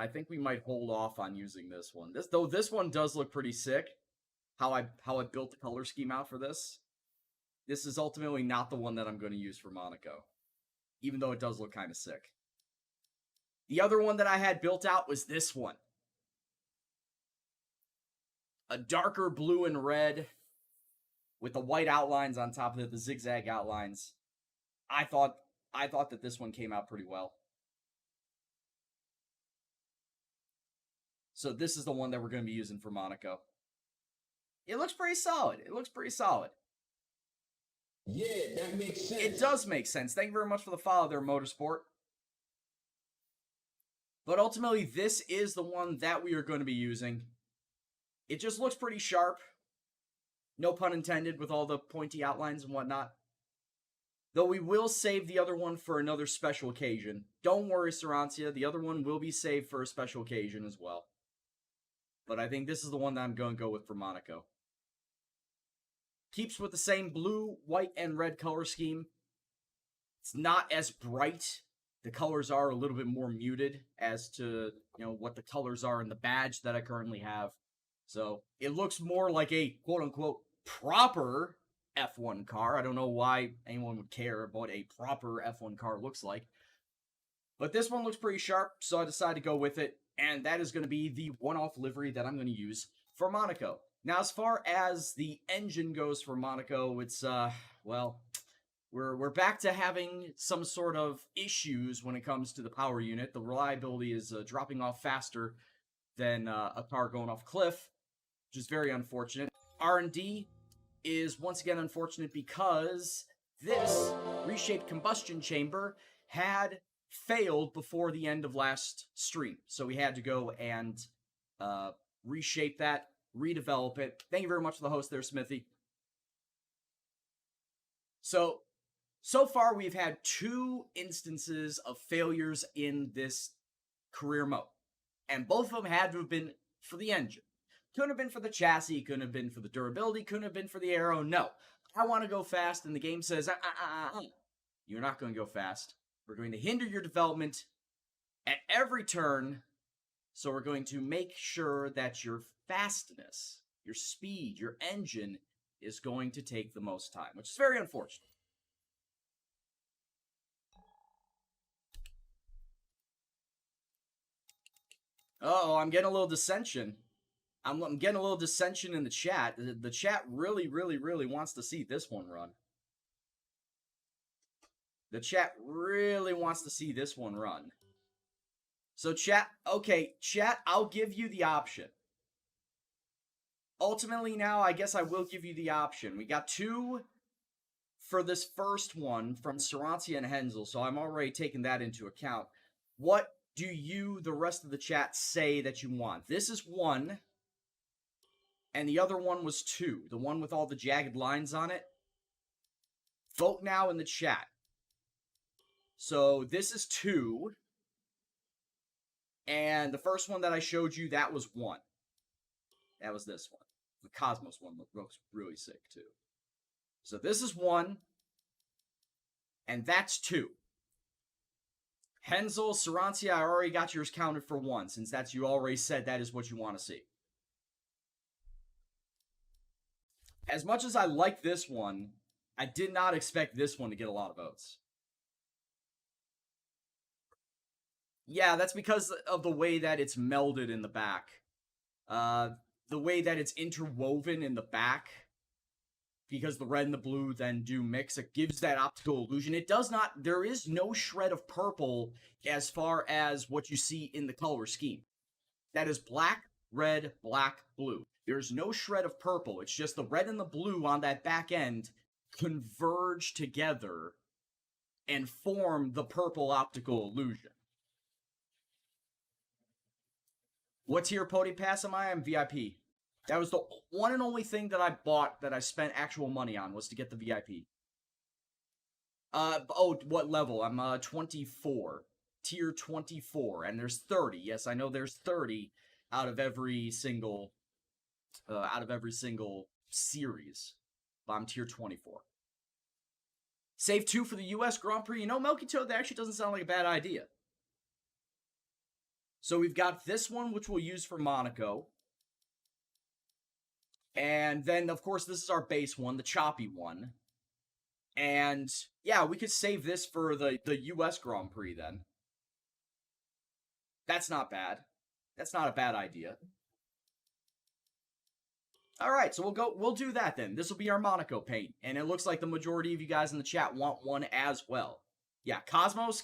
I think we might hold off on using this one. This one does look pretty sick. How I built the color scheme out for this. This is ultimately not the one that I'm going to use for Monaco, even though it does look kind of sick. The other one that I had built out was this one. A darker blue and red with the white outlines on top of it, the zigzag outlines. I thought that this one came out pretty well. So this is the one that we're going to be using for Monaco. It looks pretty solid. Yeah, that makes sense. It does make sense. Thank you very much for the follow there, Motorsport. But ultimately, this is the one that we are going to be using. It just looks pretty sharp. No pun intended with all the pointy outlines and whatnot. Though we will save the other one for another special occasion. Don't worry, Sarantia. The other one will be saved for a special occasion as well. But I think this is the one that I'm going to go with for Monaco. Keeps with the same blue, white, and red color scheme. It's not as bright. The colors are a little bit more muted as to, what the colors are in the badge that I currently have. So it looks more like a quote-unquote proper F1 car. I don't know why anyone would care about a proper F1 car looks like. But this one looks pretty sharp, so I decided to go with it. And that is going to be the one-off livery that I'm going to use for Monaco. Now, as far as the engine goes for Monaco, it's, we're back to having some sort of issues when it comes to the power unit. The reliability is dropping off faster than a car going off a cliff, which is very unfortunate. R&D is once again unfortunate because this reshaped combustion chamber had failed before the end of last stream. So we had to go and reshape that, redevelop it. Thank you very much for the host there, Smithy. So far we've had 2 instances of failures in this career mode. And both of them had to have been for the engine. Couldn't have been for the chassis, couldn't have been for the durability, couldn't have been for the aero. No. I want to go fast, and the game says, you're not going to go fast. We're going to hinder your development at every turn, so we're going to make sure that your fastness, your speed, your engine is going to take the most time, which is very unfortunate. Uh-oh, I'm getting a little dissension. I'm getting a little dissension in the chat. The chat really, really, really wants to see this one run. The chat really wants to see this one run. So chat, I'll give you the option. Ultimately now, I guess I will give you the option. We got 2 for this first one from Sarantia and Hensel, so I'm already taking that into account. What do you, the rest of the chat, say that you want? This is 1, and the other one was 2. The one with all the jagged lines on it. Vote now in the chat. So this is 2. And the first one that I showed you, that was 1. That was this one. The Cosmos one looks really sick, too. So this is 1. And that's 2. Hensel, Sarantia, I already got yours counted for 1, since you already said that is what you want to see. As much as I like this one, I did not expect this one to get a lot of votes. Yeah, that's because of the way that it's melded in the back. The way that it's interwoven in the back. Because the red and the blue then do mix, it gives that optical illusion. It does not, there is no shred of purple as far as what you see in the color scheme. That is black, red, black, blue. There's no shred of purple. It's just the red and the blue on that back end converge together and form the purple optical illusion. What tier Pody Pass am I? I'm VIP. That was the one and only thing that I bought that I spent actual money on, was to get the VIP. What level? I'm 24. Tier 24. And there's 30. Yes, I know there's 30 out of every single series. But I'm tier 24. Save 2 for the US Grand Prix. Milky Toad, that actually doesn't sound like a bad idea. So we've got this one, which we'll use for Monaco. And then, of course, this is our base one, the choppy one. And, yeah, we could save this for the U.S. Grand Prix, then. That's not bad. That's not a bad idea. Alright, so we'll do that, then. This will be our Monaco paint. And it looks like the majority of you guys in the chat want one as well. Yeah, Cosmos,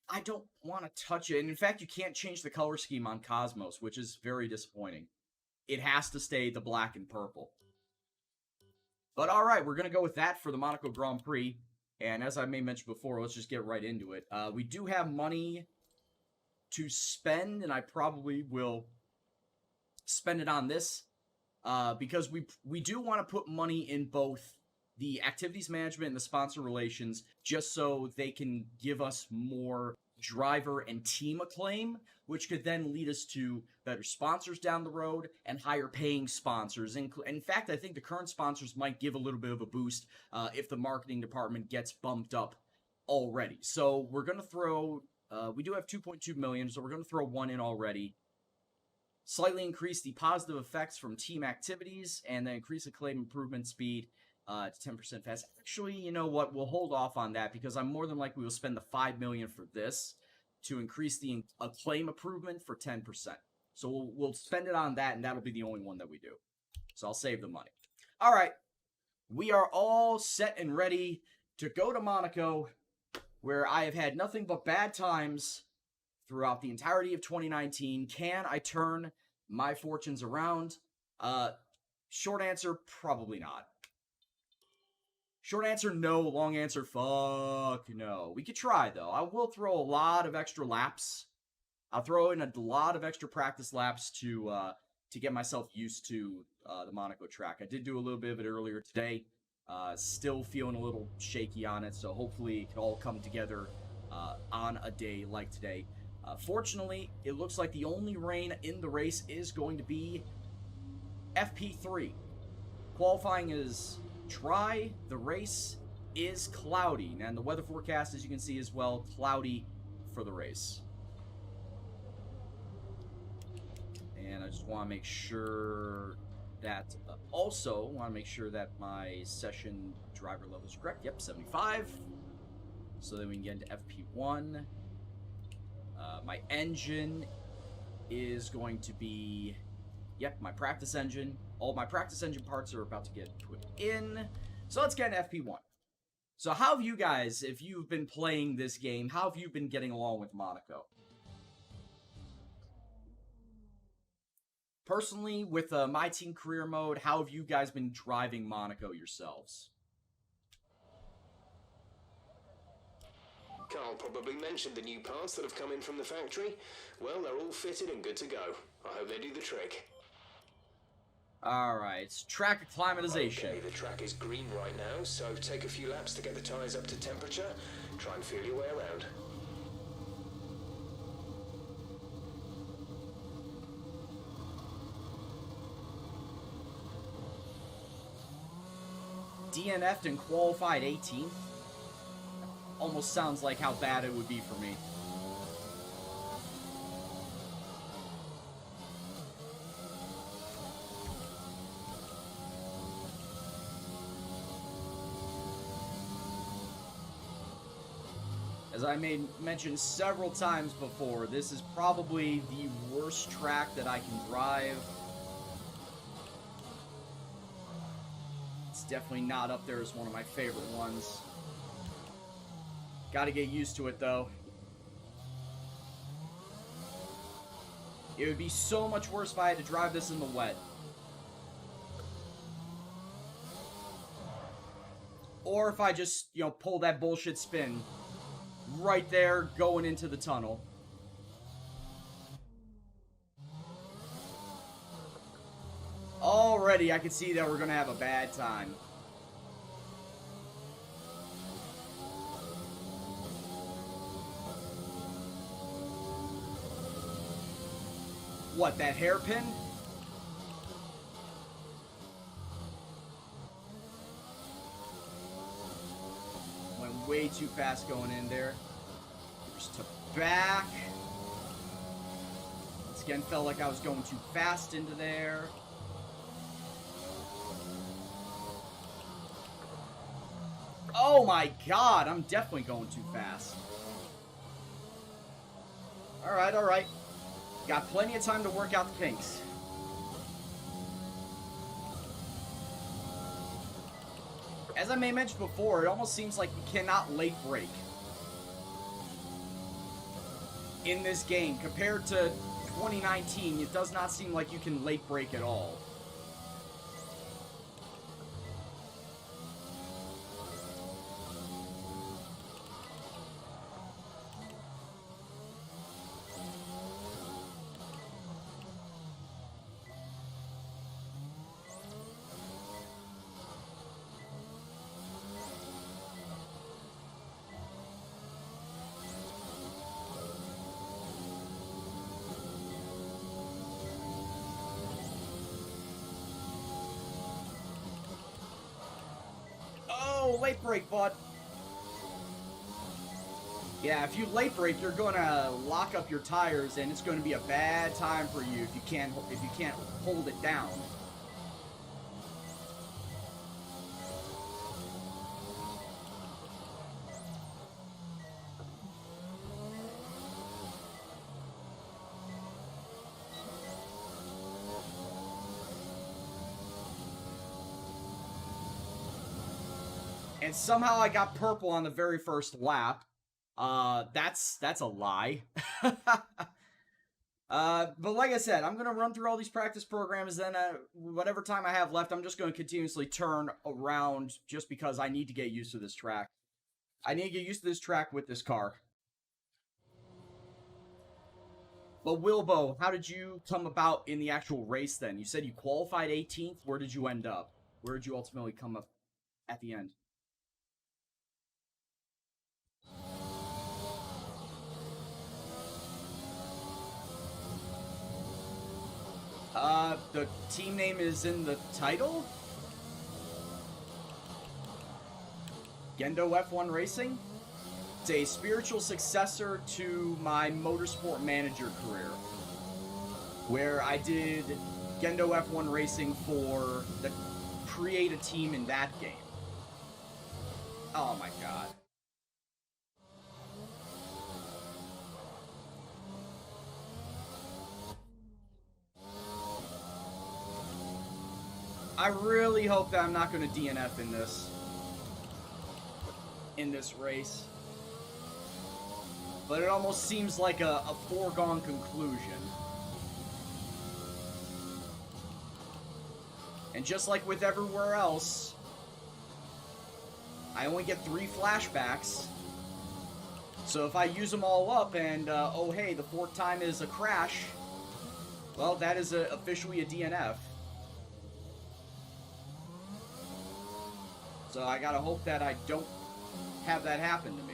I don't want to touch it. And in fact, you can't change the color scheme on Cosmos, which is very disappointing. It has to stay the black and purple. But alright, we're going to go with that for the Monaco Grand Prix. And as I may mention before, let's just get right into it. We do have money to spend, and I probably will spend it on this. Because we do want to put money in both the activities management and the sponsor relations, just so they can give us more driver and team acclaim, which could then lead us to better sponsors down the road and higher paying sponsors. In fact, I think the current sponsors might give a little bit of a boost if the marketing department gets bumped up already. So we're going to throw, we do have 2.2 million, so we're going to throw one in already. Slightly increase the positive effects from team activities, and then increase acclaim improvement speed to 10% fast. Actually, you know what? We'll hold off on that because I'm more than likely will spend the 5 million for this to increase the acclaim improvement for 10%. So we'll spend it on that, and that'll be the only one that we do. So I'll save the money. All right. We are all set and ready to go to Monaco, where I have had nothing but bad times throughout the entirety of 2019. Can I turn my fortunes around? Short answer, probably not. Short answer, no. Long answer, fuck no. We could try, though. I will throw a lot of extra laps. I'll throw in a lot of extra practice laps to get myself used to the Monaco track. I did do a little bit of it earlier today. Still feeling a little shaky on it, so hopefully it can all come together on a day like today. Fortunately, it looks like the only rain in the race is going to be FP3. Qualifying is dry. The race is cloudy. And the weather forecast, as you can see as well, cloudy for the race. And I just want to make sure that, also want to make sure that my session driver level is correct. Yep, 75. So then we can get into FP1. My engine is going to be, yep, my practice engine. All my practice engine parts are about to get put in. So let's get into FP1. So how have you guys, if you've been playing this game, how have you been getting along with Monaco? Personally, with my team career mode, how have you guys been driving Monaco yourselves? Carl probably mentioned the new parts that have come in from the factory. Well, they're all fitted and good to go. I hope they do the trick. Alright, track acclimatization. Okay, the track is green right now, so take a few laps to get the tyres up to temperature. Try and feel your way around. DNF'd and qualified 18th. Almost sounds like how bad it would be for me. As I mentioned several times before, this is probably the worst track that I can drive. It's definitely not up there as one of my favorite ones. Gotta get used to it, though. It would be so much worse if I had to drive this in the wet. Or if I just, you know, pull that bullshit spin right there going into the tunnel. Already, I can see that we're gonna have a bad time. What, that hairpin? Went way too fast going in there. Just to back. Again, felt like I was going too fast into there. Oh my god, I'm definitely going too fast. Alright, alright. Got plenty of time to work out the kinks. As I may have mentioned before, it almost seems like you cannot late break in this game. Compared to 2019, it does not seem like you can late break at all. Oh, late break, bud. Yeah, if you late break, you're gonna lock up your tires, and it's gonna be a bad time for you if you can't hold it down. And somehow I got purple on the very first lap. That's a lie. But like I said, I'm gonna run through all these practice programs. Then, whatever time I have left, I'm just gonna continuously turn around just because I need to get used to this track. I need to get used to this track with this car. But Wilbo, how did you come about in the actual race then? You said you qualified 18th. Where did you end up? Where did you ultimately come up at the end? The team name is in the title? Gendo F1 Racing? It's a spiritual successor to my motorsport manager career, where I did Gendo F1 Racing for the create a team in that game. Oh my god. I really hope that I'm not going to DNF in this race. But it almost seems like a foregone conclusion. And just like with everywhere else, I only get 3 flashbacks. So if I use them all up and, oh hey, the 4th time is a crash, well, that is officially a DNF. So I gotta hope that I don't have that happen to me.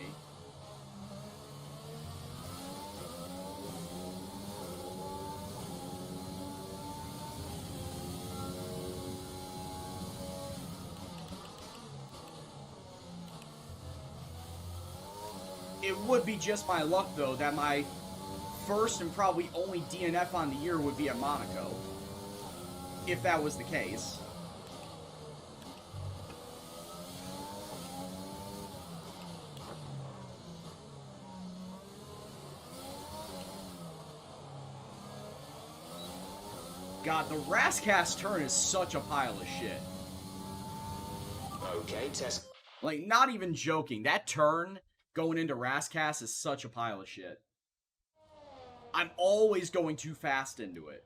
It would be just my luck, though, that my first and probably only DNF on the year would be at Monaco. If that was the case. God, the Rascast turn is such a pile of shit. Okay, test. Like, not even joking. That turn going into Rascast is such a pile of shit. I'm always going too fast into it.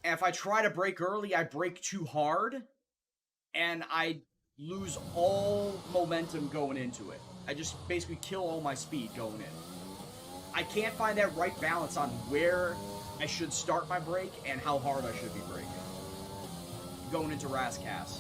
And if I try to brake early, I brake too hard. And I lose all momentum going into it. I just basically kill all my speed going in. I can't find that right balance on where I should start my brake and how hard I should be braking going into Rascast.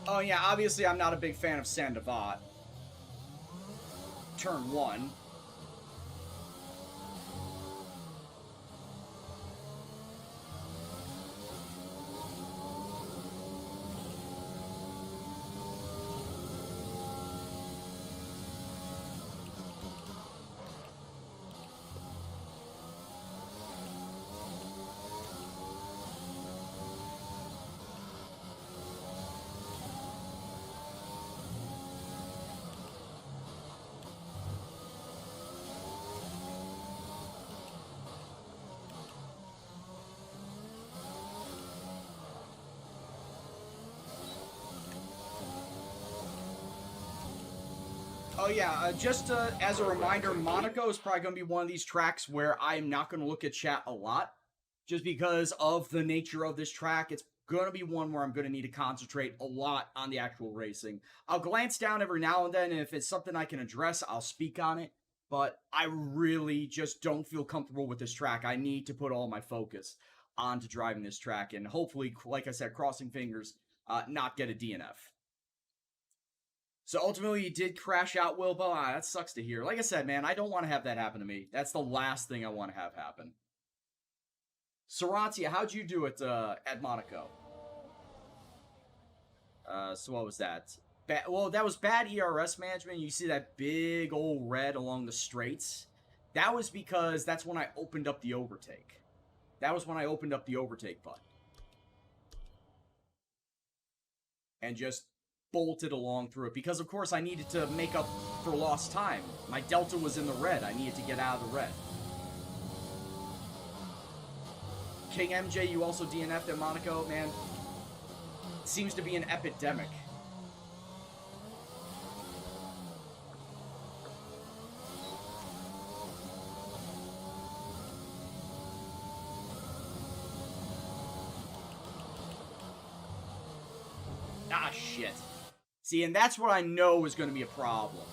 Oh yeah, obviously I'm not a big fan of Sandovat. Turn 1. Oh yeah, just as a reminder, Monaco is probably going to be one of these tracks where I'm not going to look at chat a lot, just because of the nature of this track. It's going to be one where I'm going to need to concentrate a lot on the actual racing. I'll glance down every now and then, and if it's something I can address, I'll speak on it, but I really just don't feel comfortable with this track. I need to put all my focus onto driving this track, and hopefully, like I said, crossing fingers, not get a DNF. So ultimately, he did crash out Wilbo. That sucks to hear. Like I said, man, I don't want to have that happen to me. That's the last thing I want to have happen. Sarantia, how'd you do it at Monaco? So what was that? Well, that was bad ERS management. You see that big old red along the straights? That was because that's when I opened up the overtake. That was when I opened up the overtake button. And just bolted along through it, because of course I needed to make up for lost time. My delta was in the red. I needed to get out of the red. King MJ, you also DNF'd at Monaco, man. It seems to be an epidemic. Ah, shit. See, and that's what I know is going to be a problem.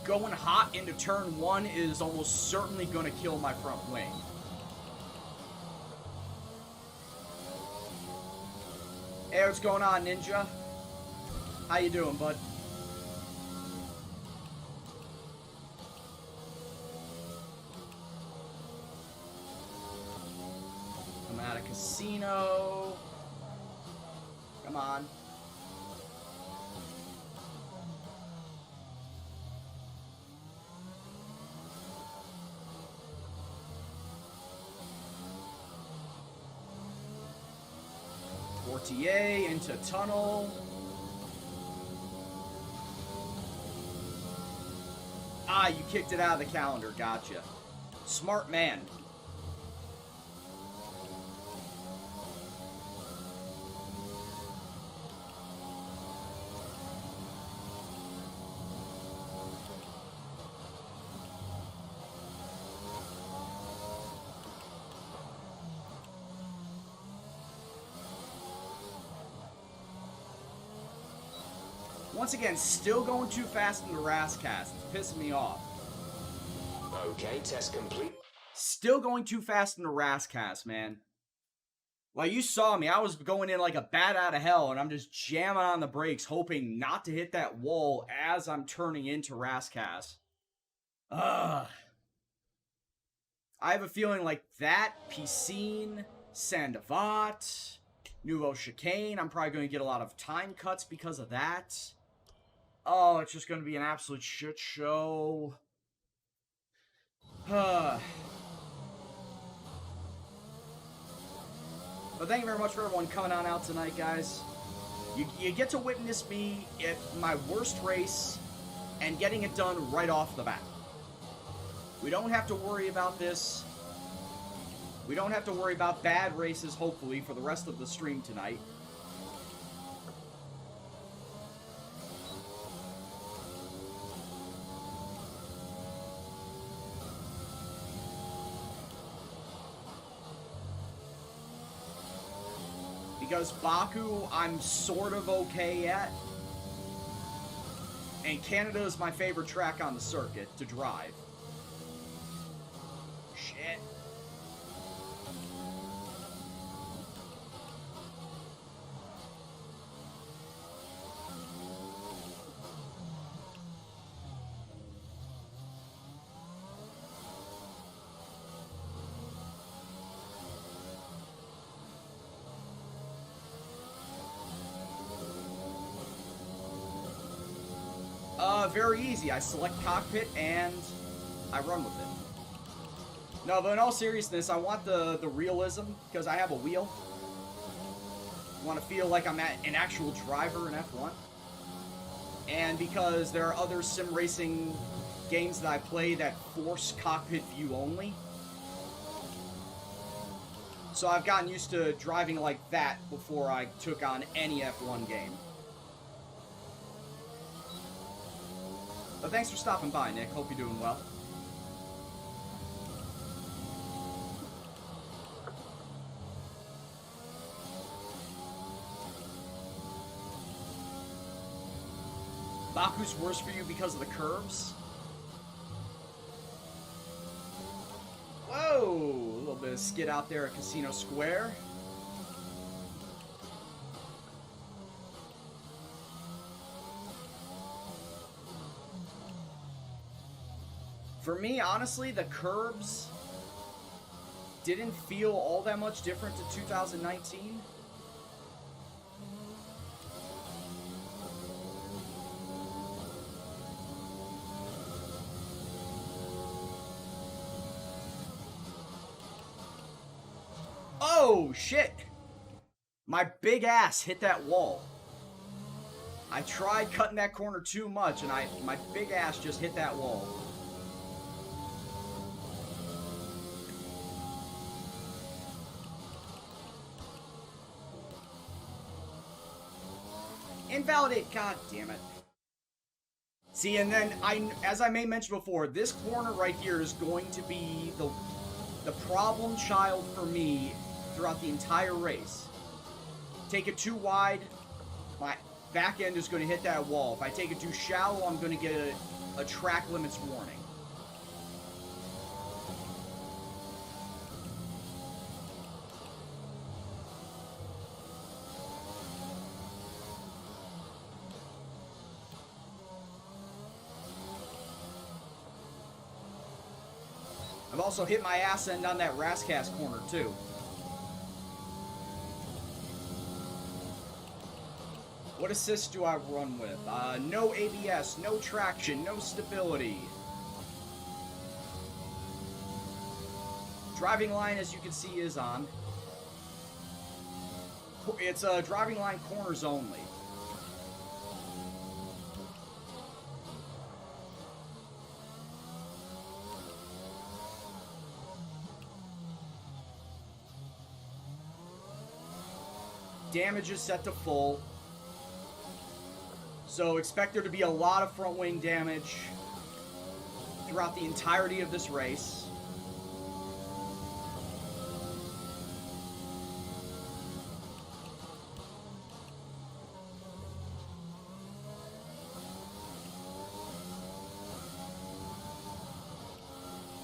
Going hot into turn 1 is almost certainly going to kill my front wing. Hey, what's going on, Ninja? How you doing, bud? I'm at a casino. Come on. Portier into tunnel. Ah, you kicked it out of the calendar. Gotcha. Smart man. Once again, still going too fast in the Rascast. It's pissing me off. Okay, test complete. Still going too fast in the Rascast, man. Like, you saw me. I was going in like a bat out of hell, and I'm just jamming on the brakes, hoping not to hit that wall as I'm turning into Rascast. Ugh. I have a feeling like that, Piscine, Sandovat, Nouveau Chicane, I'm probably going to get a lot of time cuts because of that. Oh, it's just going to be an absolute shit show. But thank you very much for everyone coming on out tonight, guys. You get to witness me at my worst race and getting it done right off the bat. We don't have to worry about this. We don't have to worry about bad races, hopefully, for the rest of the stream tonight. Because Baku, I'm sort of okay at. And Canada is my favorite track on the circuit to drive. Shit. very easy. I select cockpit and I run with it. No, but in all seriousness, I want the realism because I have a wheel. I want to feel like I'm an actual driver in F1. And because there are other sim racing games that I play that force cockpit view only. So I've gotten used to driving like that before I took on any F1 game. But thanks for stopping by, Nick. Hope you're doing well. Baku's worse for you because of the curves? Whoa! A little bit of skid out there at Casino Square. For me, honestly, the curbs didn't feel all that much different to 2019. Oh, shit! My big ass hit that wall. I tried cutting that corner too much, and my big ass just hit that wall. Invalidate, god damn it. See, and then, as I may mention before, this corner right here is going to be the problem child for me throughout the entire race. Take it too wide, my back end is going to hit that wall. If I take it too shallow, I'm going to get a track limits warning. I've also hit my ass end on that Rascast corner, too. What assist do I run with? No ABS, no traction, no stability. Driving line, as you can see, is on. It's driving line corners only. Damage is set to full. So expect there to be a lot of front wing damage throughout the entirety of this race.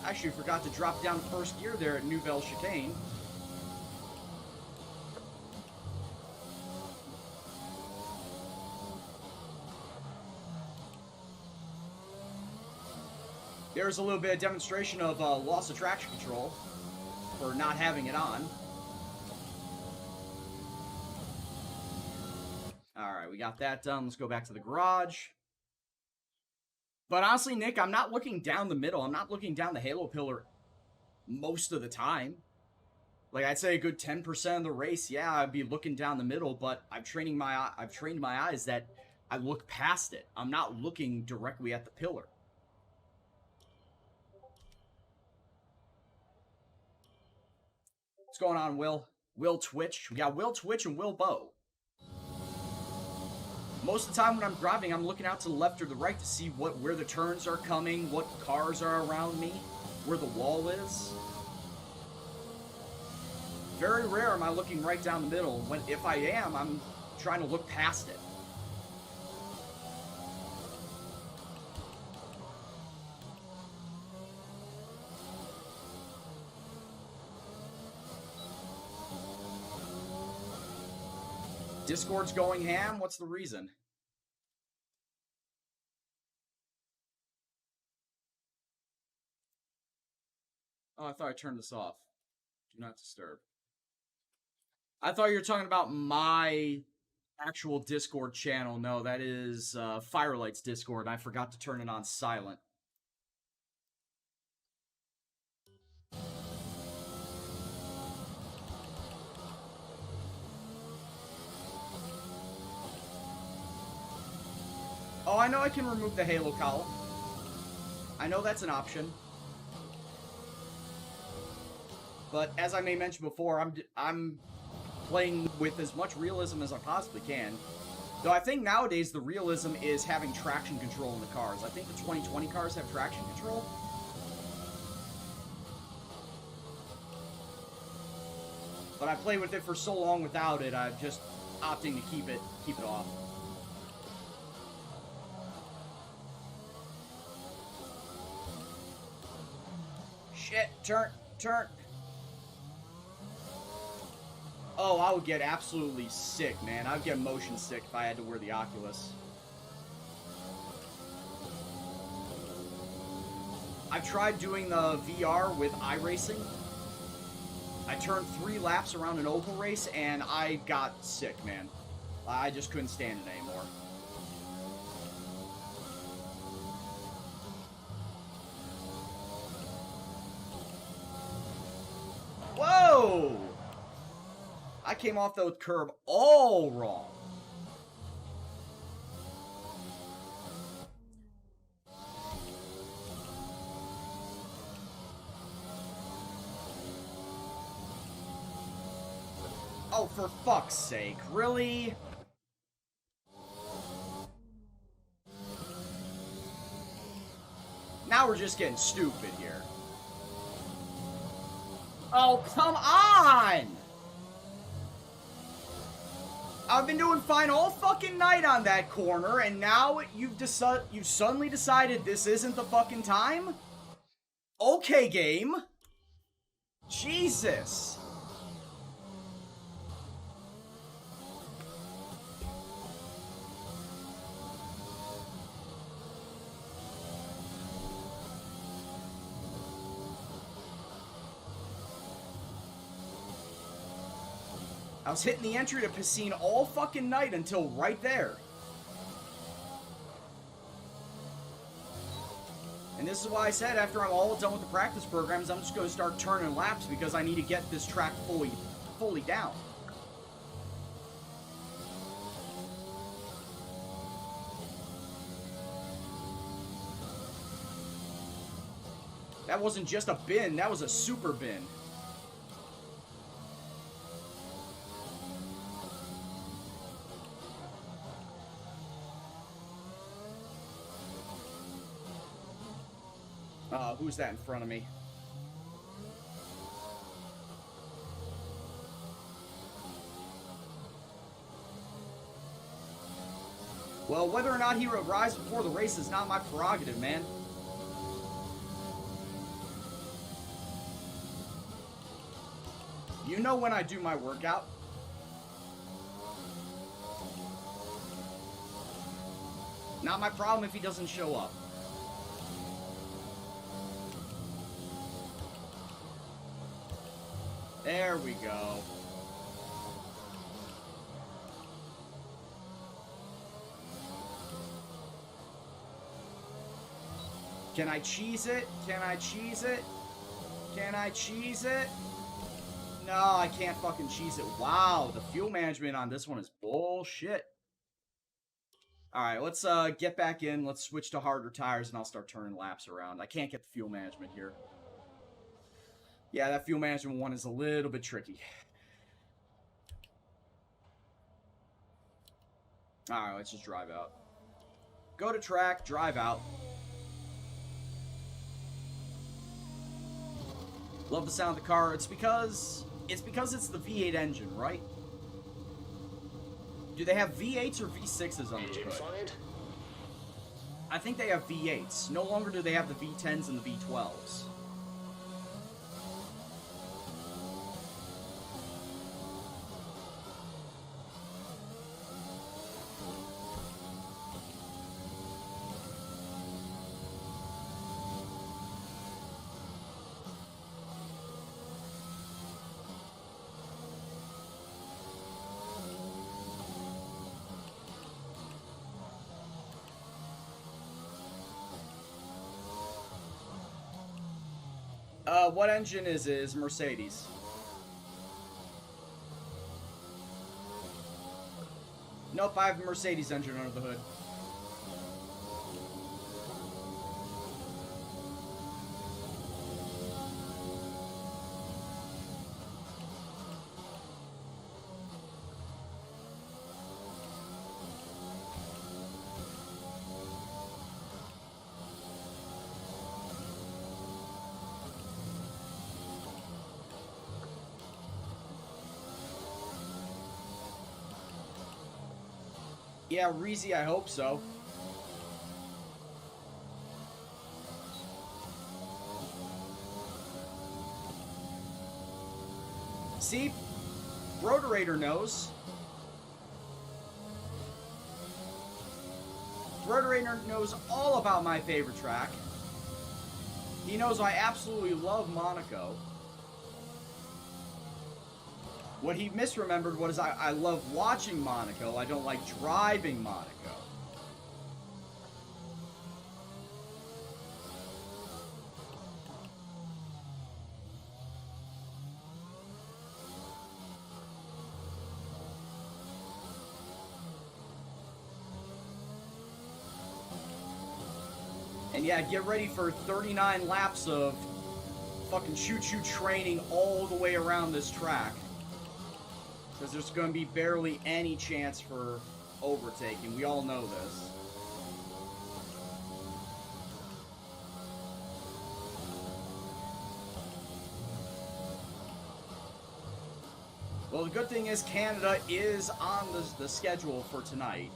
Actually, forgot to drop down first gear there at Nouvelle Chicane. There's a little bit of demonstration of loss of traction control for not having it on. Alright, we got that done. Let's go back to the garage. But honestly, Nick, I'm not looking down the middle. I'm not looking down the halo pillar most of the time. Like, I'd say a good 10% of the race, yeah, I'd be looking down the middle, but I've trained my eyes that I look past it. I'm not looking directly at the pillar. What's going on, Will? Will Twitch. We got Will Twitch and Will Bow. Most of the time when I'm driving, I'm looking out to the left or the right to see where the turns are coming, what cars are around me, where the wall is. Very rare am I looking right down the middle. If I am, I'm trying to look past it. Discord's going ham? What's the reason? Oh, I thought I turned this off. Do not disturb. I thought you were talking about my actual Discord channel. No, that is Firelight's Discord. I forgot to turn it on silent. Oh, I know I can remove the Halo column. I know that's an option. But as I may mention before, I'm playing with as much realism as I possibly can. Though I think nowadays the realism is having traction control in the cars. I think the 2020 cars have traction control. But I played with it for so long without it, I'm just opting to keep it off. Shit, turn. Oh, I would get absolutely sick, man. I would get motion sick if I had to wear the Oculus. I've tried doing the VR with iRacing. I turned 3 laps around an oval race, and I got sick, man. I just couldn't stand it anymore. Whoa! I came off that curb all wrong. Oh, for fuck's sake, really? Now we're just getting stupid here. Oh, come on! I've been doing fine all fucking night on that corner, and now you've suddenly decided this isn't the fucking time? Okay, game. Jesus. I was hitting the entry to Piscine all fucking night until right there. And this is why I said after I'm all done with the practice programs, I'm just going to start turning laps because I need to get this track fully down. That wasn't just a bin, that was a super bin. Who's that in front of me? Well, whether or not he arrives before the race is not my prerogative, man. You know when I do my workout? Not my problem if he doesn't show up. There we go. Can I cheese it? Can I cheese it? Can I cheese it? No, I can't fucking cheese it. Wow, the fuel management on this one is bullshit. Alright, let's get back in. Let's switch to harder tires and I'll start turning laps around. I can't get the fuel management here. Yeah, that fuel management one is a little bit tricky. Alright, let's just drive out. Go to track, drive out. Love the sound of the car. It's because it's the V8 engine, right? Do they have V8s or V6s on the hood? I think they have V8s. No longer do they have the V10s and the V12s. What engine is it? Is Mercedes? Nope, I have a Mercedes engine under the hood. Yeah, Reezy, I hope so. See? Broderator knows. Broderator knows all about my favorite track. He knows I absolutely love Monaco. What he misremembered was I love watching Monaco. I don't like driving Monaco. And yeah, get ready for 39 laps of fucking choo-choo training all the way around this track. Because there's going to be barely any chance for overtaking. We all know this. Well, the good thing is Canada is on the schedule for tonight.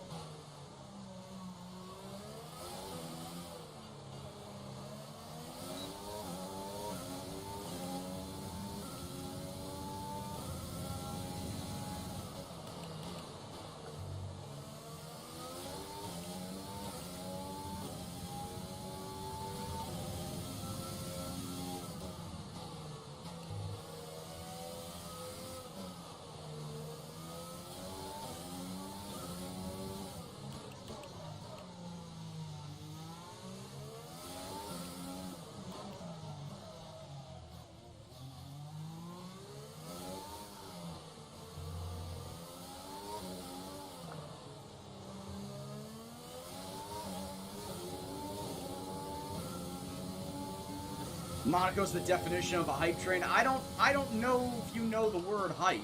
Monaco's the definition of a hype train. I don't know if you know the word hype.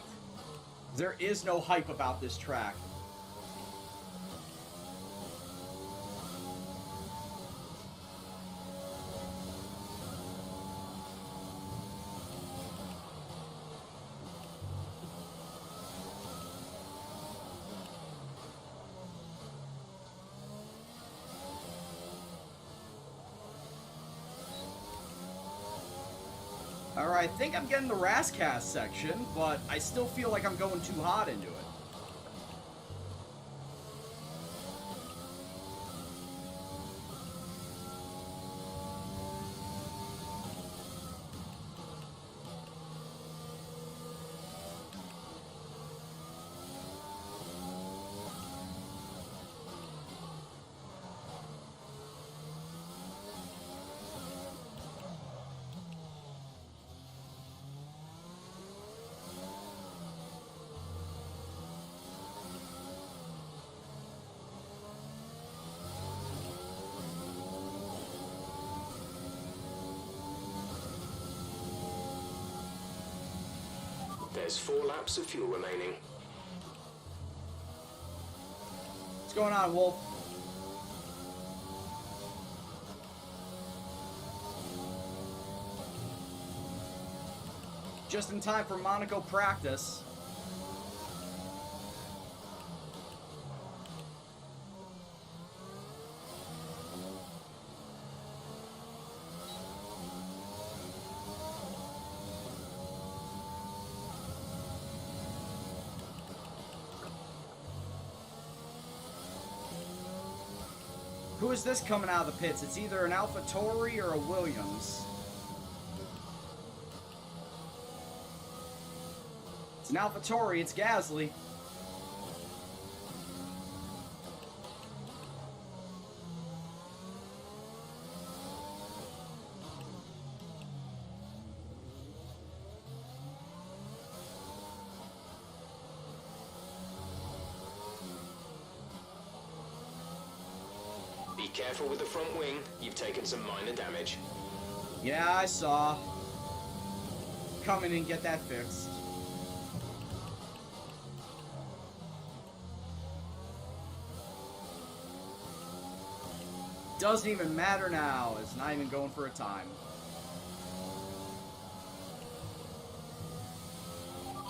There is no hype about this track. Alright, I think I'm getting the Rascast section, but I still feel like I'm going too hot into it. There's 4 laps of fuel remaining. What's going on, Wolf? Just in time for Monaco practice. Who is this coming out of the pits? It's either an AlphaTauri or a Williams. It's an AlphaTauri, it's Gasly. careful with the front wing. You've taken some minor damage. Yeah, I saw. Come in and get that fixed. Doesn't even matter now. It's not even going for a time.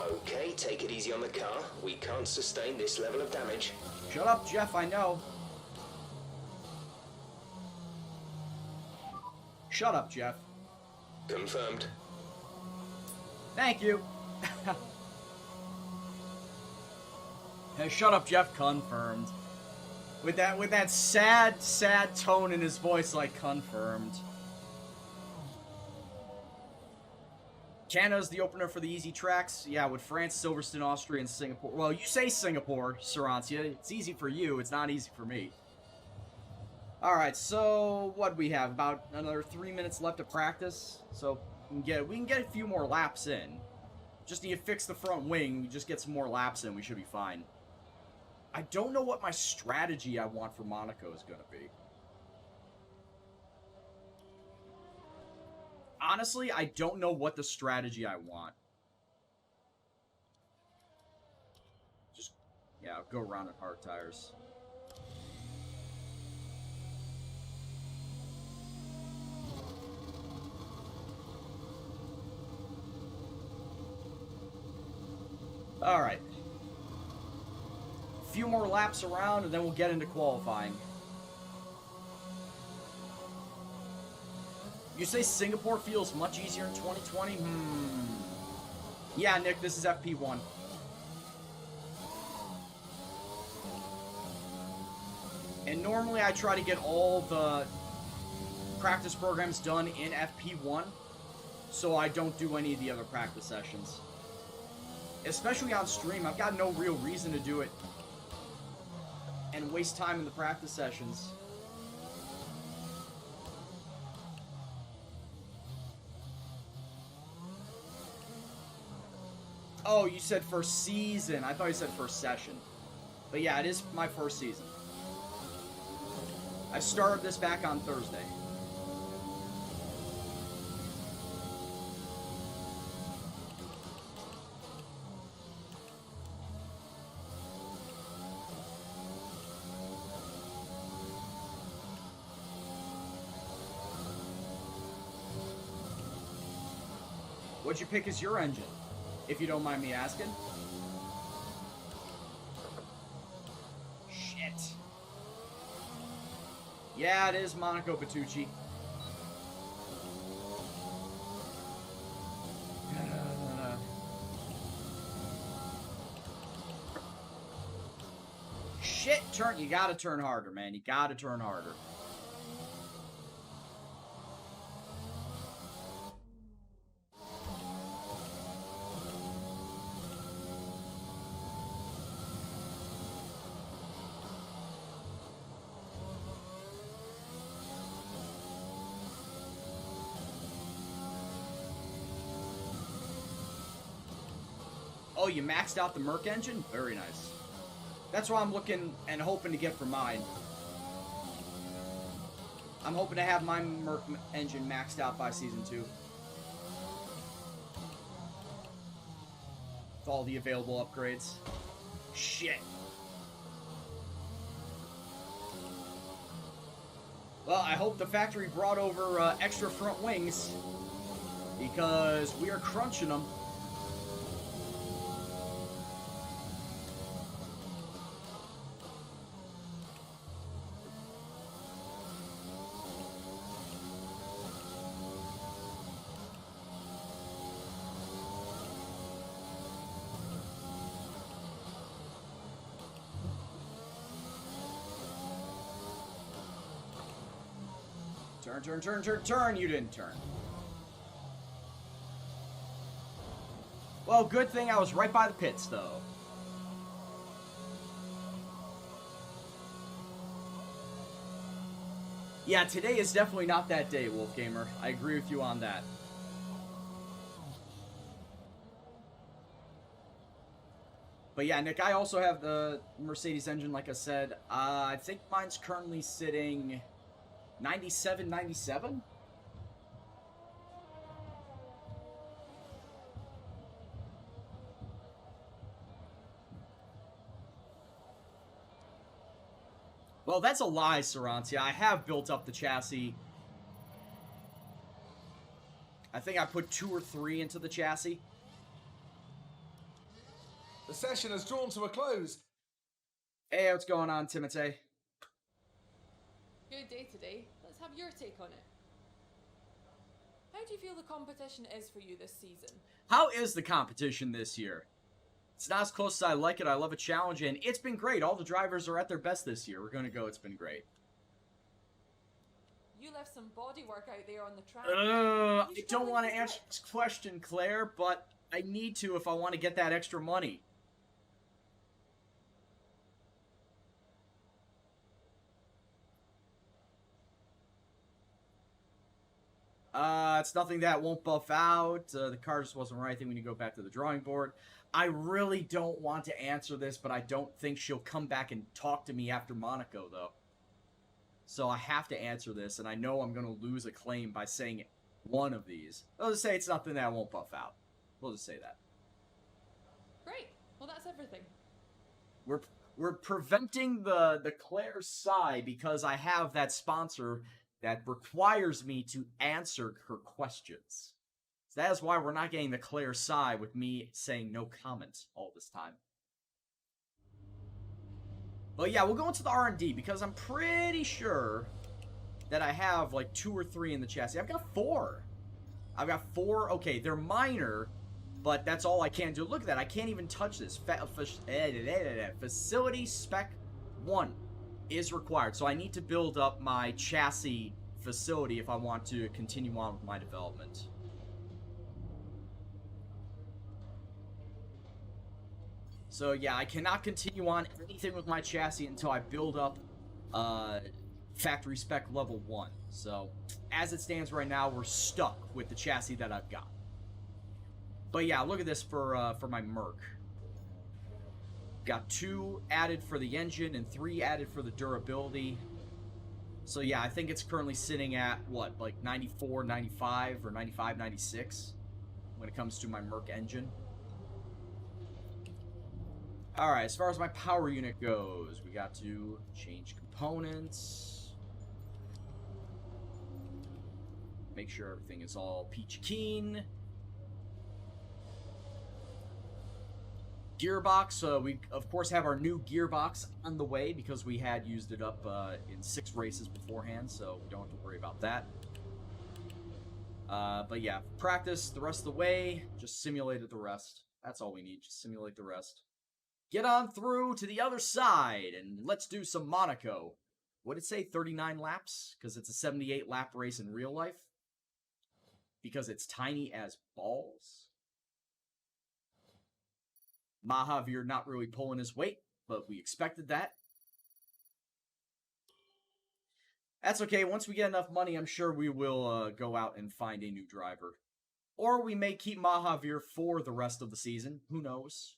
Okay, take it easy on the car. We can't sustain this level of damage. Shut up, Jeff, I know. Shut up, Jeff. Confirmed. Thank you. Hey, shut up, Jeff. Confirmed. With that sad tone in his voice, like confirmed. Canada's the opener for the easy tracks. Yeah, with France, Silverstone, Austria, and Singapore. Well, you say Singapore, Sarancia. It's easy for you. It's not easy for me. Alright, so what we have? About another 3 minutes left to practice. So we can get a few more laps in. Just need to fix the front wing. Just get some more laps in. We should be fine. I don't know what my strategy I want for Monaco is going to be. Honestly, I don't know what the strategy I want. Just, yeah, I'll go around on hard tires. Alright. A few more laps around, and then we'll get into qualifying. You say Singapore feels much easier in 2020? Yeah, Nick, this is FP1. And normally I try to get all the practice programs done in FP1, so I don't do any of the other practice sessions. Especially on stream, I've got no real reason to do it and waste time in the practice sessions. Oh, you said first season. I thought you said first session. But yeah, it is my first season. I started this back on Thursday. What'd you pick as your engine, if you don't mind me asking? Shit. Yeah, it is Monaco Bertucci. Shit, you gotta turn harder, man. You gotta turn harder. Oh, you maxed out the Merc engine? Very nice. That's what I'm looking and hoping to get for mine. I'm hoping to have my Merc engine maxed out by Season 2. With all the available upgrades. Shit. Well, I hope the factory brought over extra front wings, because we are crunching them. Turn, you didn't turn. Well, good thing I was right by the pits, though. Yeah, today is definitely not that day, Wolfgamer. I agree with you on that. But yeah, Nick, I also have the Mercedes engine, like I said. I think mine's currently sitting 97, 97? Well, that's a lie, Sarantia. I have built up the chassis. I think I put 2 or 3 into the chassis. The session has drawn to a close. Hey, what's going on, Timotei? Good day today. Let's have your take on it. How do you feel the competition is for you this season? How is the competition this year? It's not as close as I like it. I love a challenge, and it's been great. All the drivers are at their best this year. We're going to go. It's been great. You left some body work out there on the track. I don't want to answer this question, Claire, but I need to if I want to get that extra money. It's nothing that won't buff out. The car just wasn't right. I think we need to go back to the drawing board. I really don't want to answer this, but I don't think she'll come back and talk to me after Monaco, though. So I have to answer this, and I know I'm going to lose a claim by saying one of these. I'll just say it's nothing that won't buff out. We'll just say that. Great. Well, that's everything. We're preventing the Claire sigh because I have that sponsor that requires me to answer her questions. So that is why we're not getting the Claire sigh with me saying no comment all this time. But yeah, we'll go into the R&D because I'm pretty sure that I have like 2 or 3 in the chassis. I've got 4. I've got 4. Okay, they're minor, but that's all I can do. Look at that. I can't even touch this. Facility spec 1 is required. So I need to build up my chassis facility if I want to continue on with my development. So yeah, I cannot continue on anything with my chassis until I build up factory spec level 1. So as it stands right now, we're stuck with the chassis that I've got. But yeah, look at this for my Merc. Got 2 added for the engine and 3 added for the durability. So yeah, I think it's currently sitting at, what, like 94, 95, or 95, 96 when it comes to my Merc engine. Alright, as far as my power unit goes, we got to change components. Make sure everything is all peachy keen. Gearbox, we of course have our new gearbox on the way because we had used it up in 6 races beforehand, so we don't have to worry about that. But yeah, practice the rest of the way, just simulated the rest. That's all we need, just simulate the rest. Get on through to the other side, and let's do some Monaco. What did it say, 39 laps? Because it's a 78 lap race in real life? Because it's tiny as balls? Mahavir not really pulling his weight, but we expected that. That's okay, once we get enough money, I'm sure we will go out and find a new driver. Or we may keep Mahavir for the rest of the season, who knows?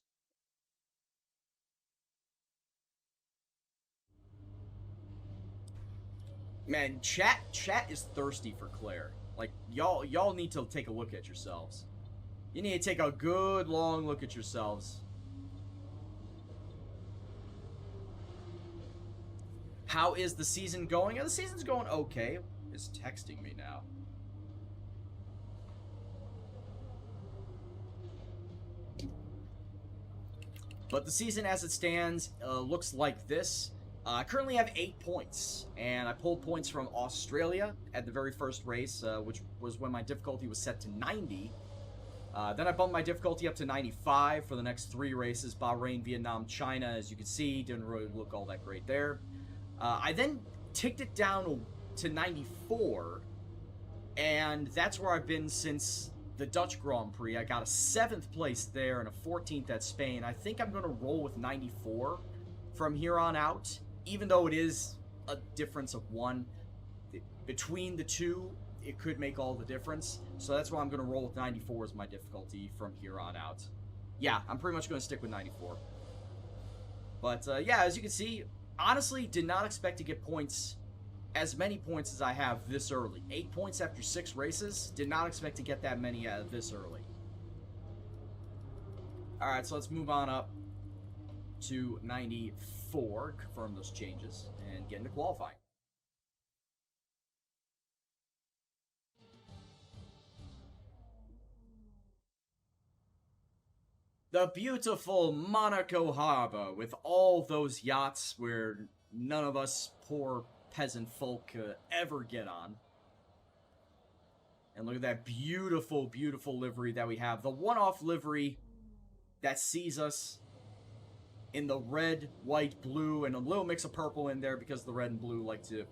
Man, chat is thirsty for Claire. Like, y'all need to take a look at yourselves. You need to take a good long look at yourselves. How is the season going? The season's going okay. It's texting me now. But the season as it stands looks like this. I currently have 8 points, and I pulled points from Australia at the very first race, which was when my difficulty was set to 90. Then I bumped my difficulty up to 95 for the next 3 races, Bahrain, Vietnam, China. As you can see, didn't really look all that great there. I then ticked it down to 94, and that's where I've been since the Dutch Grand Prix. I got a 7th place there and a 14th at Spain. I think I'm going to roll with 94 from here on out, even though it is a difference of 1. Between the two, it could make all the difference. So that's why I'm going to roll with 94 as my difficulty from here on out. Yeah, I'm pretty much going to stick with 94. But yeah, as you can see, honestly, did not expect to get points as many points as I have this early. 8 points after 6 races. Did not expect to get that many this early. Alright, so let's move on up to 94. Confirm those changes. And get into qualifying. The beautiful Monaco harbor with all those yachts where none of us poor peasant folk could ever get on. And look at that beautiful, beautiful livery that we have. The one-off livery that sees us in the red, white, blue, and a little mix of purple in there because the red and blue like to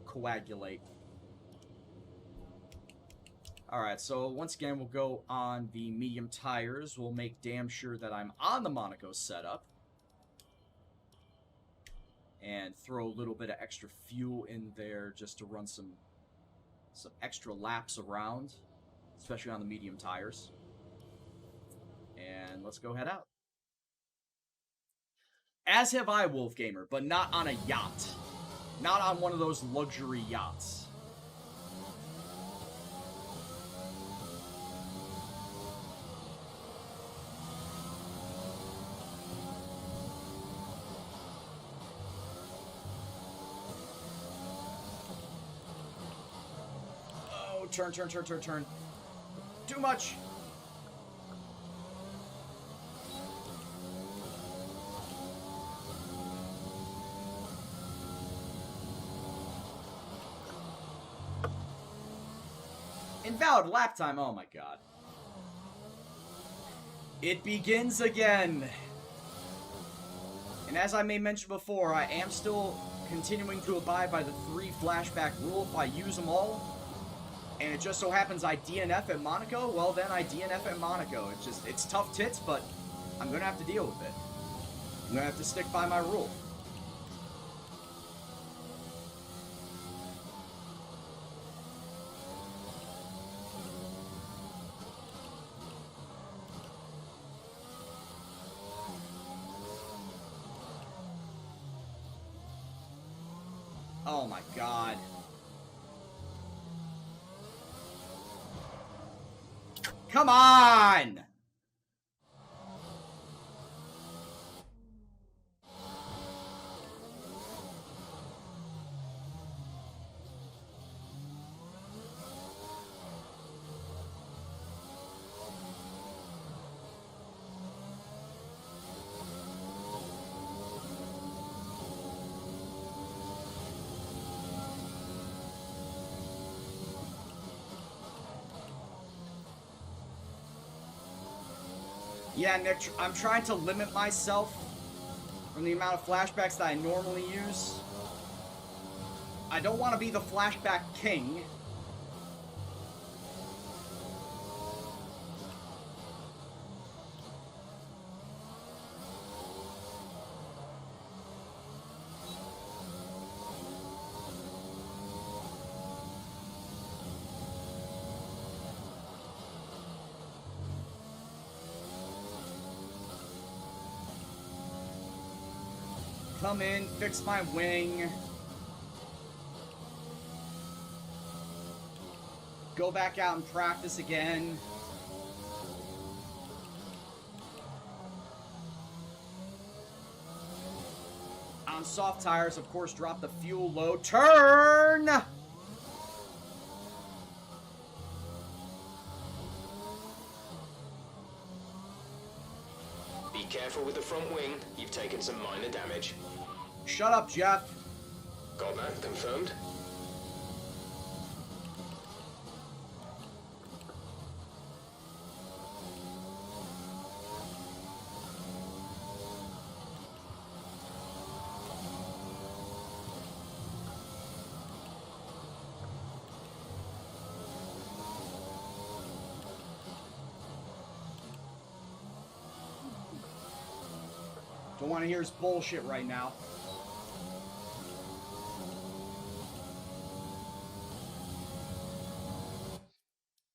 coagulate. Alright, so once again, we'll go on the medium tires. We'll make damn sure that I'm on the Monaco setup. And throw a little bit of extra fuel in there just to run some extra laps around. Especially on the medium tires. And let's go head out. As have I, Wolfgamer, but not on a yacht. Not on one of those luxury yachts. Turn. Too much. Invalid lap time. Oh my god. It begins again. And as I may mention before, I am still continuing to abide by the 3 flashback rule. If I use them all, and it just so happens I DNF at Monaco, well then I DNF at Monaco. It's tough tits, but I'm gonna have to deal with it. I'm gonna have to stick by my rule. Oh my god. Come on! Yeah, Nick, I'm trying to limit myself from the amount of flashbacks that I normally use. I don't want to be the flashback king. Come in, fix my wing. Go back out and practice again. On soft tires, of course, drop the fuel low. Turn! Be careful with the front wing. You've taken some minor damage. Shut up, Jeff. Got that confirmed? Don't want to hear his bullshit right now.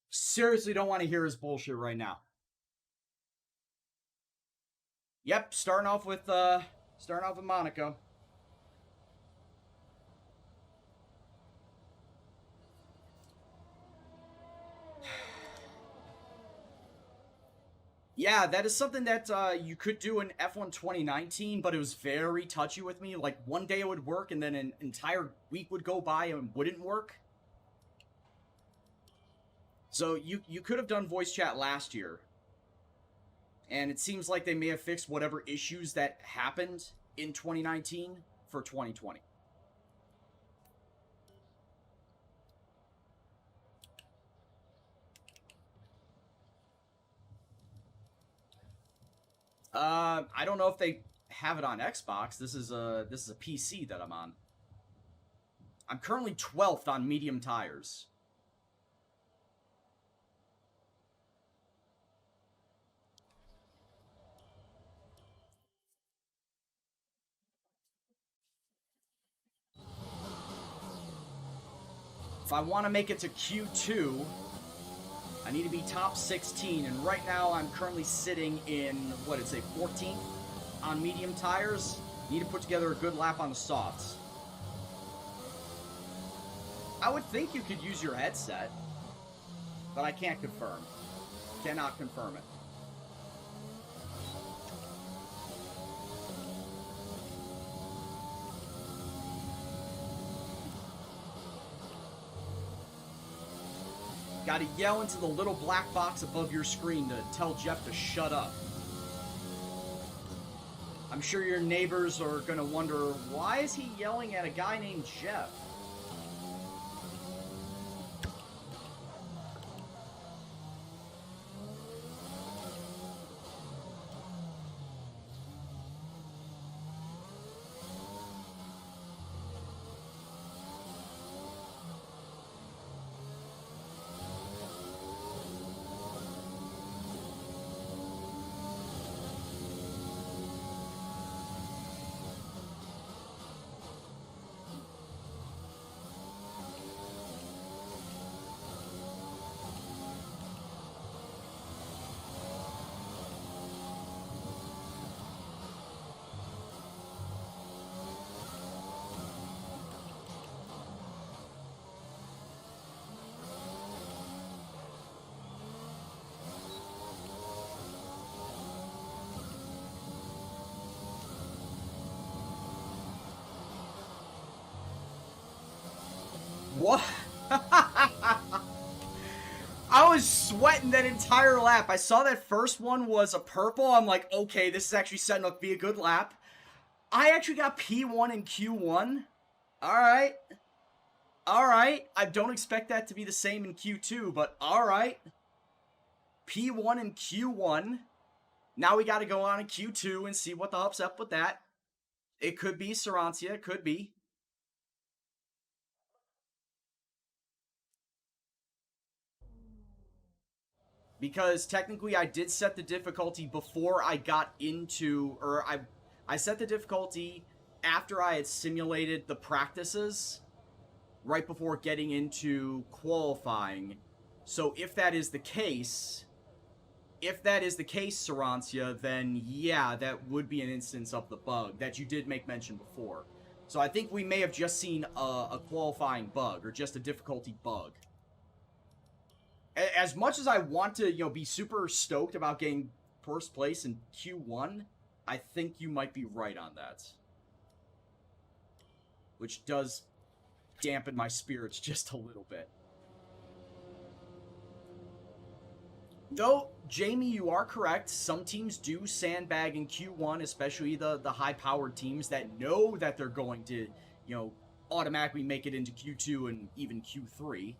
Seriously don't want to hear his bullshit right now. Yep, starting off with Monaco. Yeah, that is something that you could do in F1 2019, but it was very touchy with me. Like, one day it would work, and then an entire week would go by and wouldn't work. So you could have done voice chat last year. And it seems like they may have fixed whatever issues that happened in 2019 for 2020. I don't know if they have it on Xbox. This is a PC that I'm on. I'm currently 12th on medium tires. If I want to make it to Q2, I need to be top 16, and right now I'm currently sitting in, what did it say, 14th on medium tires. Need to put together a good lap on the softs. I would think you could use your headset, but I can't confirm. Cannot confirm it. Gotta yell into the little black box above your screen to tell Jeff to shut up. I'm sure your neighbors are gonna wonder, why is he yelling at a guy named Jeff? What? I was sweating that entire lap. I saw that first one was a purple. I'm like, okay, this is actually setting up to be a good lap. I actually got P1 and Q1. Alright. Alright. I don't expect that to be the same in Q2, but alright. P1 and Q1. Now we gotta go on in Q2 and see what the hup's up with that. It could be Sarancia. It could be. Because technically I did set the difficulty before I got into, or I set the difficulty after I had simulated the practices, right before getting into qualifying. So if that is the case, Sarancia, then yeah, that would be an instance of the bug that you did make mention before. So I think we may have just seen a qualifying bug, or just a difficulty bug. As much as I want to, be super stoked about getting first place in Q1, I think you might be right on that. Which does dampen my spirits just a little bit. Though, Jamie, you are correct. Some teams do sandbag in Q1, especially the high-powered teams that know that they're going to, automatically make it into Q2 and even Q3.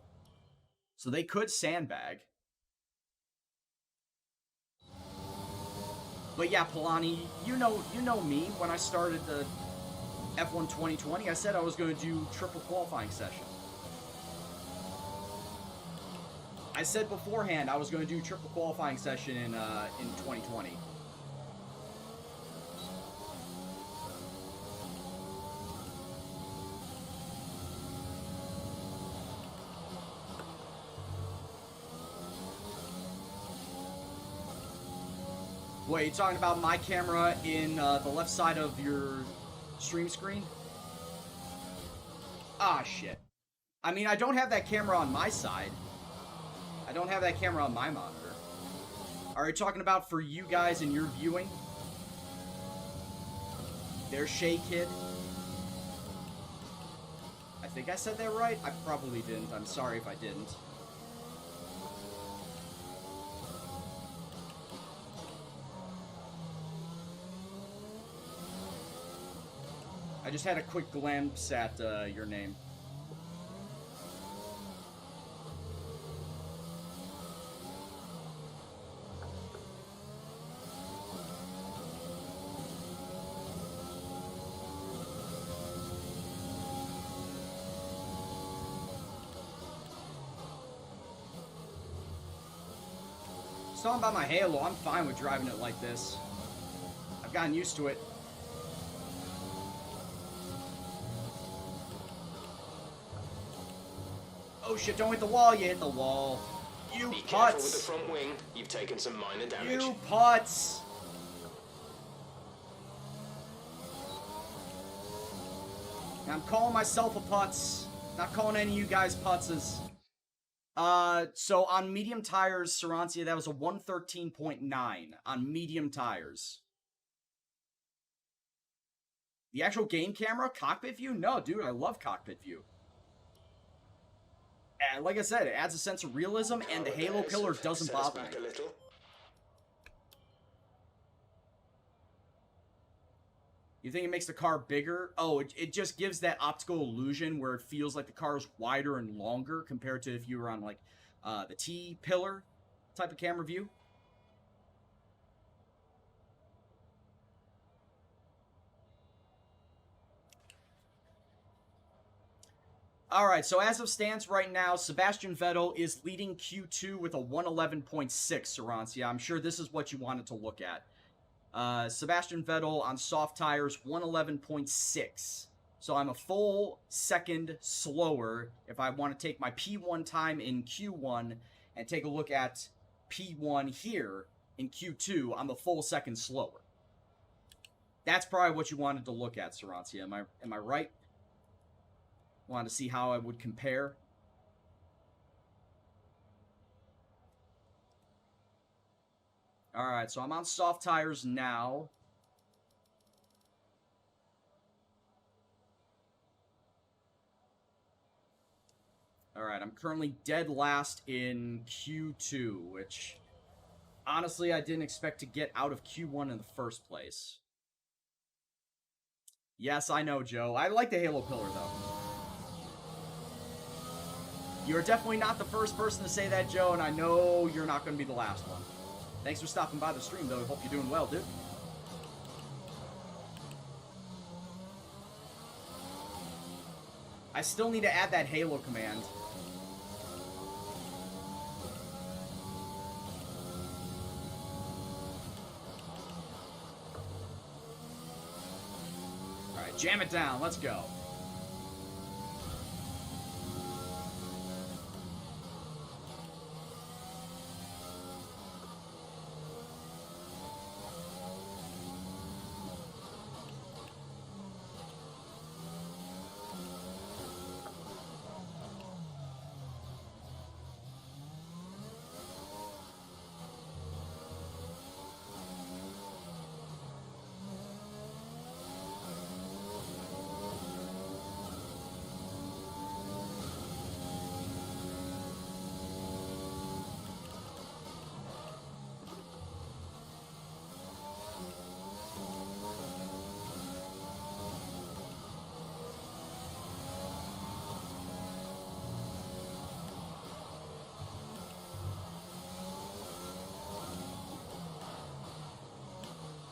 So they could sandbag. But yeah, Polani, you know me. When I started the F1 2020, I said I was going to do triple qualifying session. I said beforehand I was going to do triple qualifying session in 2020. Wait, you talking about my camera in the left side of your stream screen? Ah, shit. I mean, I don't have that camera on my side. I don't have that camera on my monitor. Are you talking about for you guys in your viewing? There's Shay Kid. I think I said that right. I probably didn't. I'm sorry if I didn't. I just had a quick glance at your name. Talking about my Halo, I'm fine with driving it like this. I've gotten used to it. Oh shit, don't hit the wall, you hit the wall. You Be careful with the putz! front wing. You've taken some minor damage. You putz! I'm calling myself a putz. Not calling any of you guys putzes. So on medium tires, Sarantia, that was a 113.9 on medium tires. The actual game camera, cockpit view? No, dude, I love cockpit view. And like I said, it adds a sense of realism, and the Halo pillar doesn't bother me. Back a little. You think it makes the car bigger? Oh, it just gives that optical illusion where it feels like the car is wider and longer compared to if you were on, like, the T-pillar type of camera view. Alright, so as of stands right now, Sebastian Vettel is leading Q2 with a 111.6, Sarancia. I'm sure this is what you wanted to look at. Sebastian Vettel on soft tires, 111.6. So I'm a full second slower if I want to take my P1 time in Q1 and take a look at P1 here in Q2. I'm a full second slower. That's probably what you wanted to look at, Sarancia. Am I right? Wanted to see how I would compare. Alright, so I'm on soft tires now. Alright, I'm currently dead last in Q2, which, honestly, I didn't expect to get out of Q1 in the first place. Yes, I know, Joe. I like the Halo pillar, though. You're definitely not the first person to say that, Joe, and I know you're not going to be the last one. Thanks for stopping by the stream, though. I hope you're doing well, dude. I still need to add that Halo command. Alright, jam it down. Let's go.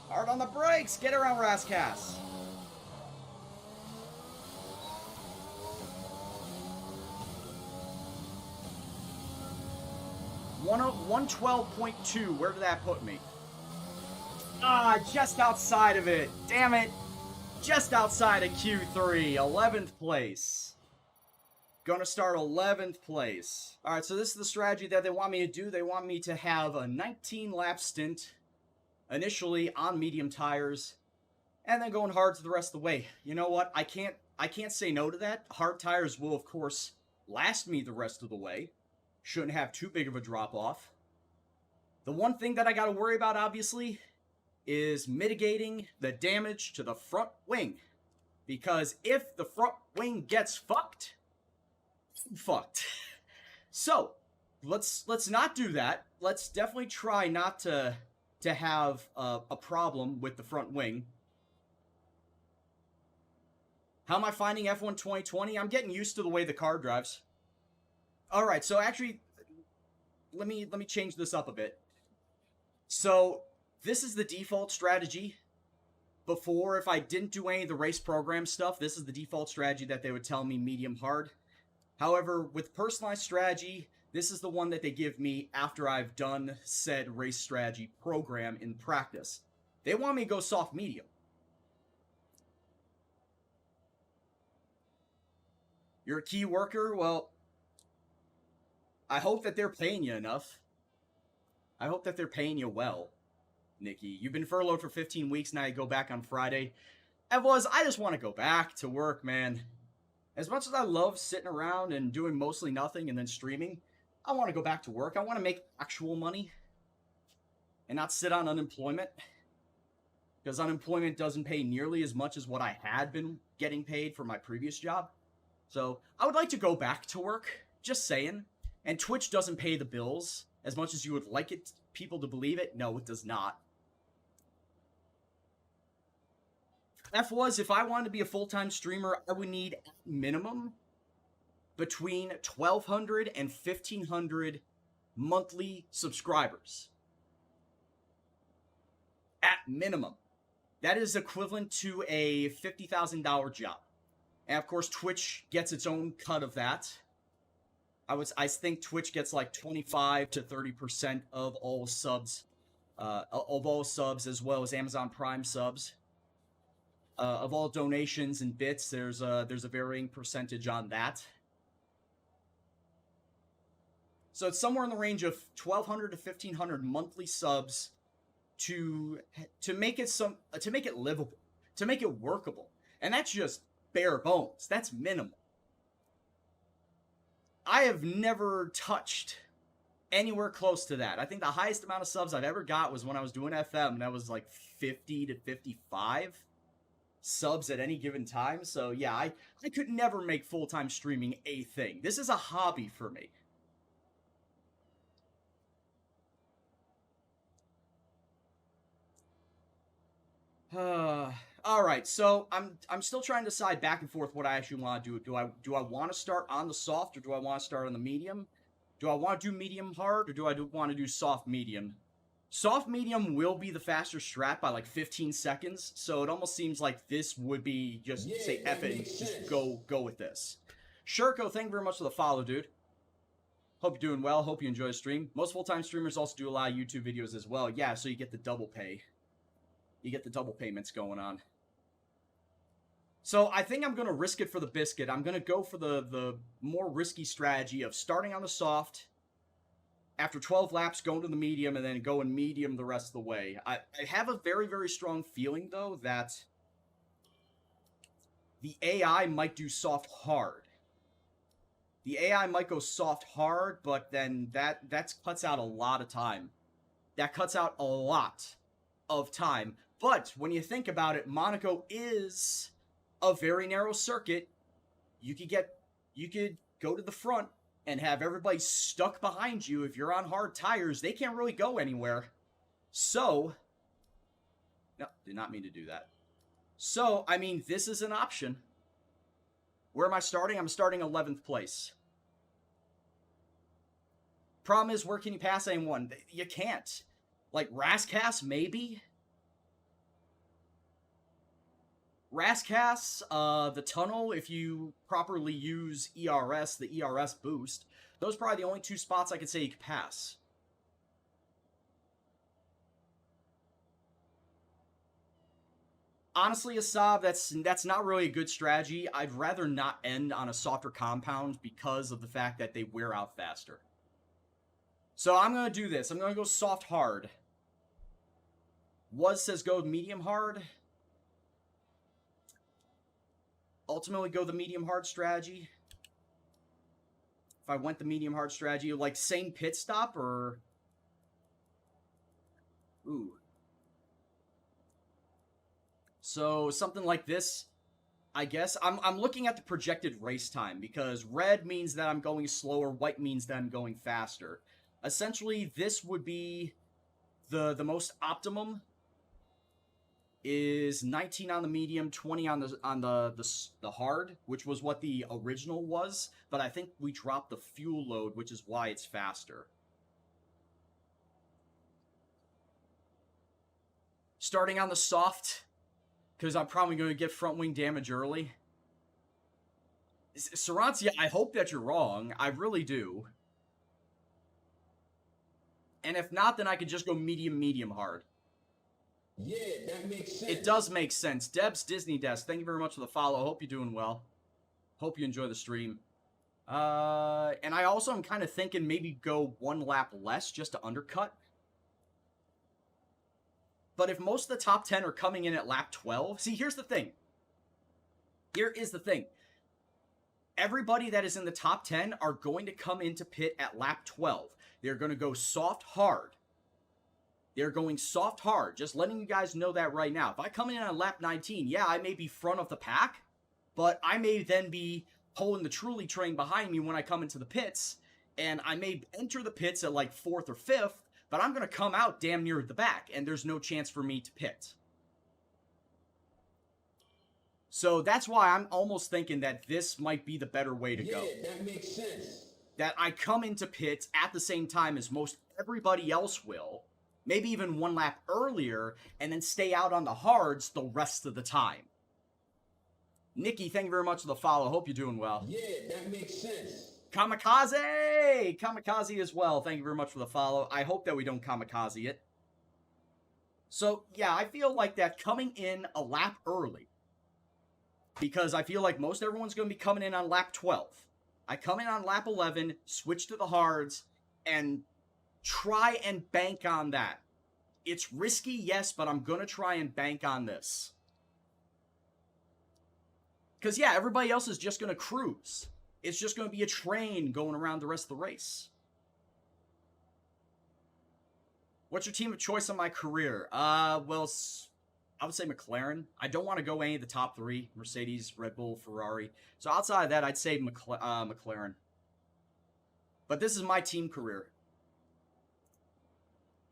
Hard on the brakes! Get around, Rascass! One 112.2. Where did that put me? Ah, just outside of it. Damn it. Just outside of Q3. 11th place. Gonna start 11th place. Alright, so this is the strategy that they want me to do. They want me to have a 19-lap stint initially on medium tires, and then going hard to the rest of the way. You know what? I can't say no to that. Hard tires will, of course, last me the rest of the way. Shouldn't have too big of a drop-off. The one thing that I got to worry about, obviously, is mitigating the damage to the front wing. Because if the front wing gets fucked, fucked. So, let's not do that. Let's definitely try not to have a problem with the front wing. How am I finding F1 2020? I'm getting used to the way the car drives. All right, so actually, let me change this up a bit. So, this is the default strategy. Before, if I didn't do any of the race program stuff, this is the default strategy that they would tell me medium hard. However, with personalized strategy, this is the one that they give me after I've done said race strategy program in practice. They want me to go soft medium. You're a key worker? Well, I hope that they're paying you enough. I hope that they're paying you well, Nikki. You've been furloughed for 15 weeks, now you go back on Friday. I just want to go back to work, man. As much as I love sitting around and doing mostly nothing and then streaming, I want to go back to work. I want to make actual money and not sit on unemployment. Because unemployment doesn't pay nearly as much as what I had been getting paid for my previous job. So, I would like to go back to work, just saying. And Twitch doesn't pay the bills as much as you would like it people to believe it. No, it does not. If I wanted to be a full-time streamer, I would need at minimum between 1,200 and 1,500 monthly subscribers. At minimum. That is equivalent to a $50,000 job. And of course, Twitch gets its own cut of that. I think Twitch gets like 25 to 30% of all subs, as well as Amazon Prime subs. Of all donations and bits, there's a varying percentage on that. So it's somewhere in the range of 1,200 to 1,500 monthly subs to make it livable, to make it workable, and that's just bare bones. That's minimal. I have never touched anywhere close to that. I think the highest amount of subs I've ever got was when I was doing FM, and that was like 50 to 55 subs at any given time. So yeah, I could never make full-time streaming a thing. This is a hobby for me. All right, so I'm still trying to decide back and forth what I actually want to do. Do I want to start on the soft, or do I want to start on the medium? Do I want to do medium hard, or do I want to do soft medium? Soft medium will be the faster strat by like 15 seconds, so it almost seems like this would be just say F it and just go with this. Shurko, thank you very much for the follow, dude. Hope you're doing well. Hope you enjoy the stream. Most full-time streamers also do a lot of YouTube videos as well. Yeah, so you get the double pay. You get the double payments going on. So I think I'm going to risk it for the biscuit. I'm going to go for the more risky strategy of starting on the soft, after 12 laps, going to the medium, and then going medium the rest of the way. I have a very, very strong feeling, though, that the AI might do soft hard. The AI might go soft hard, but then that cuts out a lot of time. That cuts out a lot of time. But when you think about it, Monaco is a very narrow circuit. You could go to the front and have everybody stuck behind you. If you're on hard tires, they can't really go anywhere. So, no, did not mean to do that. So, I mean, this is an option. Where am I starting? I'm starting 11th place. Problem is, where can you pass anyone? You can't. Like, Rascas, maybe? Rascas, the tunnel, if you properly use ERS, the ERS boost, those are probably the only two spots I could say you could pass. Honestly, Asab, that's not really a good strategy. I'd rather not end on a softer compound because of the fact that they wear out faster. So I'm going to do this. I'm going to go soft hard. Was says go medium hard. Ultimately go the medium hard strategy. If I went the medium hard strategy, like same pit stop, or So something like this, I guess. I'm looking at the projected race time because red means that I'm going slower, white means that I'm going faster. Essentially, this would be the most optimum is 19 on the medium, 20 on the hard, which was what the original was, but I think we dropped the fuel load, which is why it's faster. Starting on the soft, because I'm probably going to get front wing damage early. Sarancia, I hope that you're wrong. I really do. And if not, then I could just go medium, medium hard. Yeah, that makes sense. It does make sense. Debs Disney Desk, thank you very much for the follow. Hope you're doing well. Hope you enjoy the stream. And I also am kind of thinking maybe go one lap less just to undercut. But if most of the top 10 are coming in at lap 12... See, here's the thing. Here is the thing. Everybody that is in the top 10 are going to come into pit at lap 12. They're going to go soft hard. They're going soft hard. Just letting you guys know that right now. If I come in on lap 19, yeah, I may be front of the pack, but I may then be pulling the Truly train behind me when I come into the pits, and I may enter the pits at like 4th or 5th, but I'm going to come out damn near the back, and there's no chance for me to pit. So that's why I'm almost thinking that this might be the better way to go. Yeah, that makes sense. That I come into pits at the same time as most everybody else will, maybe even one lap earlier, and then stay out on the hards the rest of the time. Nikki, thank you very much for the follow. Hope you're doing well. Yeah, that makes sense. Kamikaze! Kamikaze as well. Thank you very much for the follow. I hope that we don't kamikaze it. So, yeah, I feel like that coming in a lap early, because I feel like most everyone's going to be coming in on lap 12. I come in on lap 11, switch to the hards, and try and bank on that. It's risky, yes, but I'm going to try and bank on this. Because, yeah, everybody else is just going to cruise. It's just going to be a train going around the rest of the race. What's your team of choice on my career? Well, I would say McLaren. I don't want to go any of the top 3. Mercedes, Red Bull, Ferrari. So outside of that, I'd say McLaren. But this is my team career.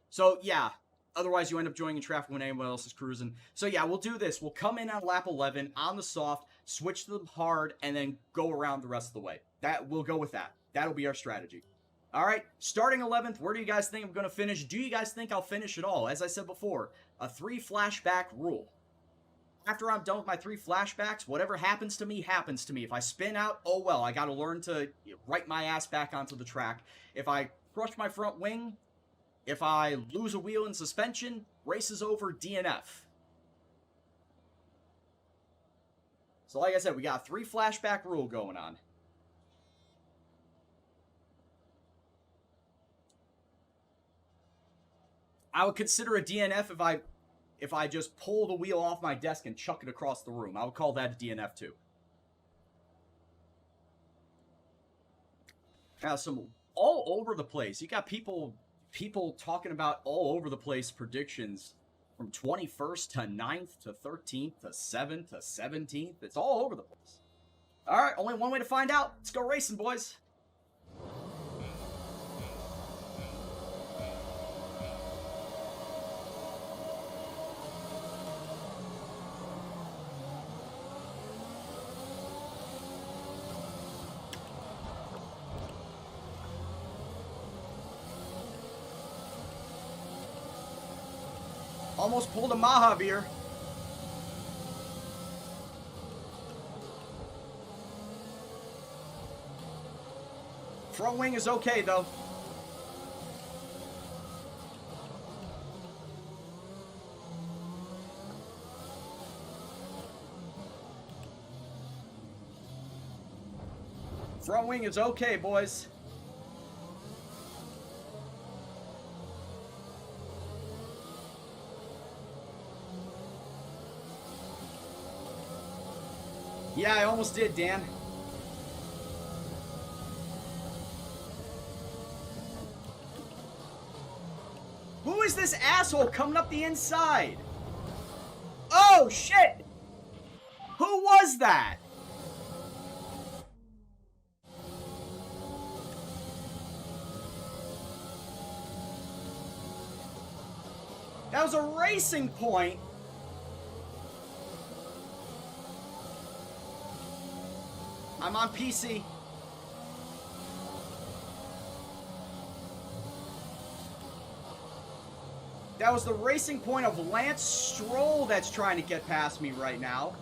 So, yeah. Otherwise, you end up joining traffic when anyone else is cruising. So, yeah, we'll do this. We'll come in on lap 11 on the soft, switch to the hard, and then go around the rest of the way. We'll go with that. That'll be our strategy. All right, starting 11th, where do you guys think I'm going to finish? Do you guys think I'll finish at all? As I said before, a 3 flashback rule. After I'm done with my 3 flashbacks, whatever happens to me, happens to me. If I spin out, oh well, I got to learn to right my ass back onto the track. If I crush my front wing, if I lose a wheel in suspension, race is over, DNF. So like I said, we got a 3 flashback rule going on. I would consider a DNF if I just pull the wheel off my desk and chuck it across the room. I would call that a DNF too. Now, some all over the place. You got people talking about all over the place predictions from 21st to 9th to 13th to 7th to 17th. It's all over the place. All right, only one way to find out. Let's go racing, boys. Almost pulled a Mahavir. Front wing is okay, though. Front wing is okay, boys. Yeah, I almost did, Dan. Who is this asshole coming up the inside? Oh! Oh, shit! Who was that? That was a racing point. I'm on PC. That was the racing point of Lance Stroll that's trying to get past me right now.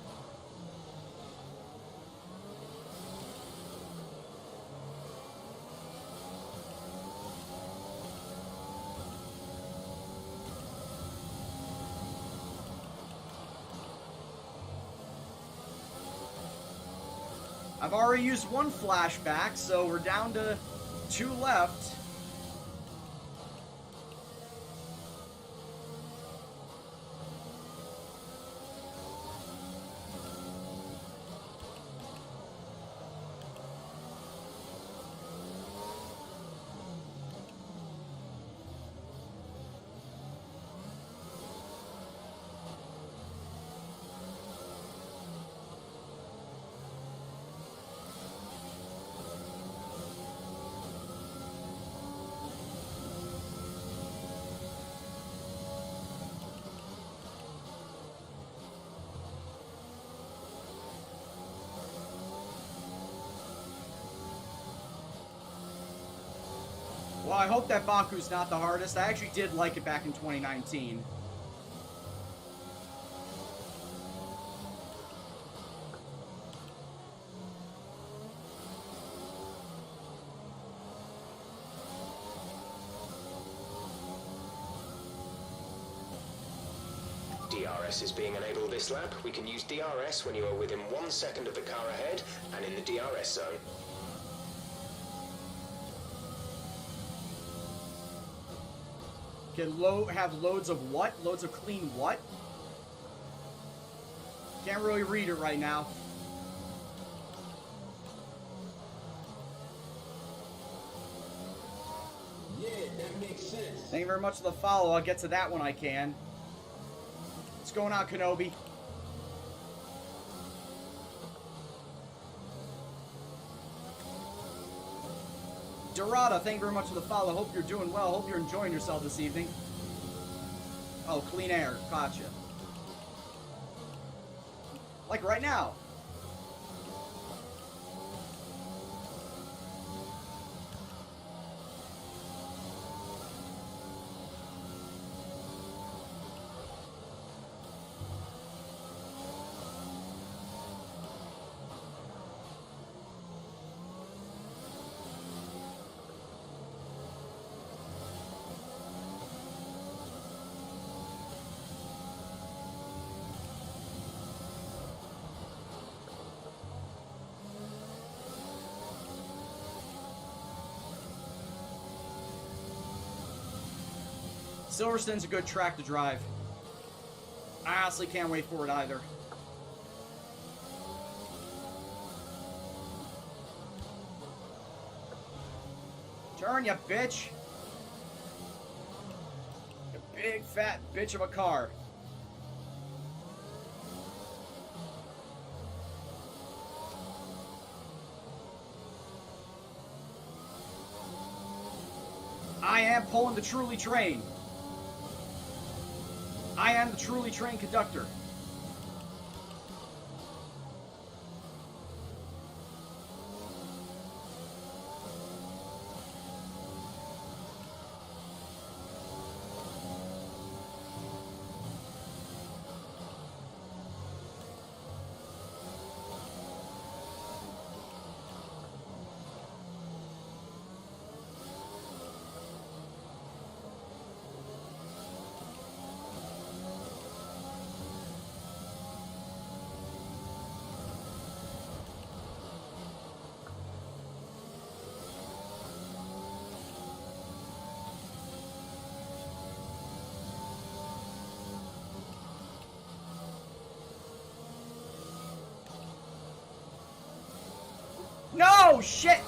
I've already used one flashback, so we're down to 2 left. Well, I hope that Baku's not the hardest. I actually did like it back in 2019. DRS is being enabled this lap. We can use DRS when you are within 1 second of the car ahead and in the DRS zone. Can have loads of what? Loads of clean what? Can't really read it right now. Yeah, that makes sense. Thank you very much for the follow. I'll get to that when I can. What's going on, Kenobi? Dorada, thank you very much for the follow. Hope you're doing well. Hope you're enjoying yourself this evening. Oh, clean air. Gotcha. Like right now. Silverstone's a good track to drive. I honestly can't wait for it either. Turn, you bitch. You big fat bitch of a car. I am pulling the Truly train. I am the Truly train conductor. No, shit!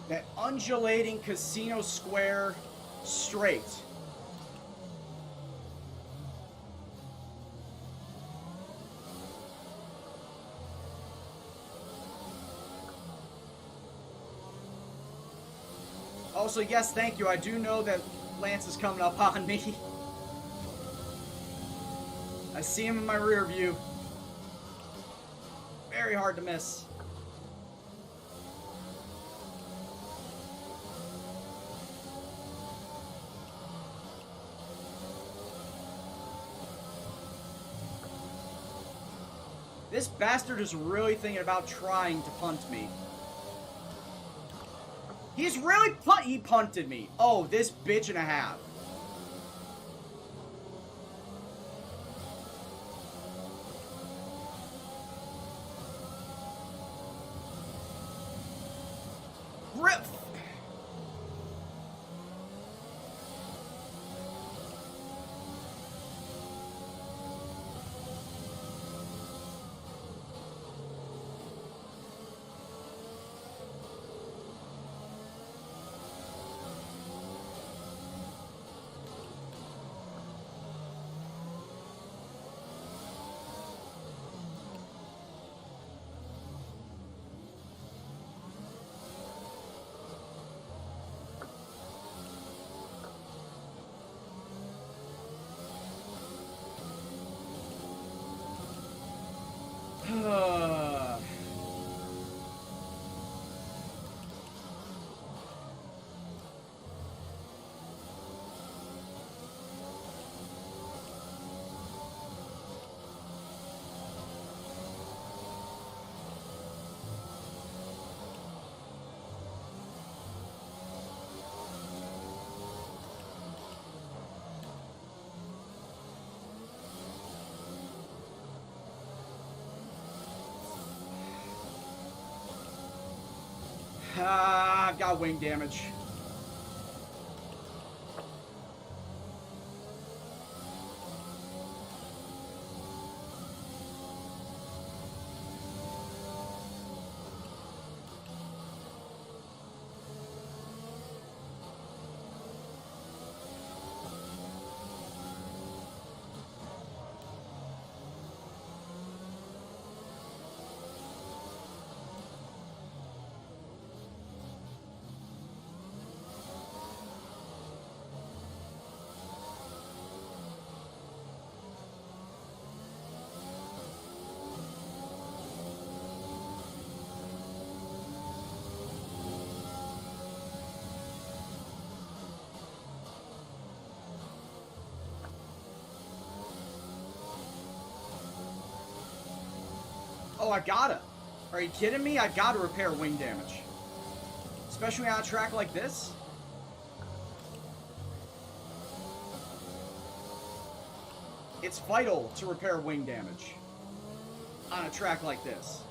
That undulating casino square straight. Also, yes, thank you. I do know that Lance is coming up on me. I see him in my rear view. Very hard to miss. This bastard is really thinking about trying to punt me. He's really he punted me. Oh, this bitch and a half. Rip. I've got wing damage. Oh, I gotta. Are you kidding me? I gotta repair wing damage. Especially on a track like this. It's vital to repair wing damage on a track like this.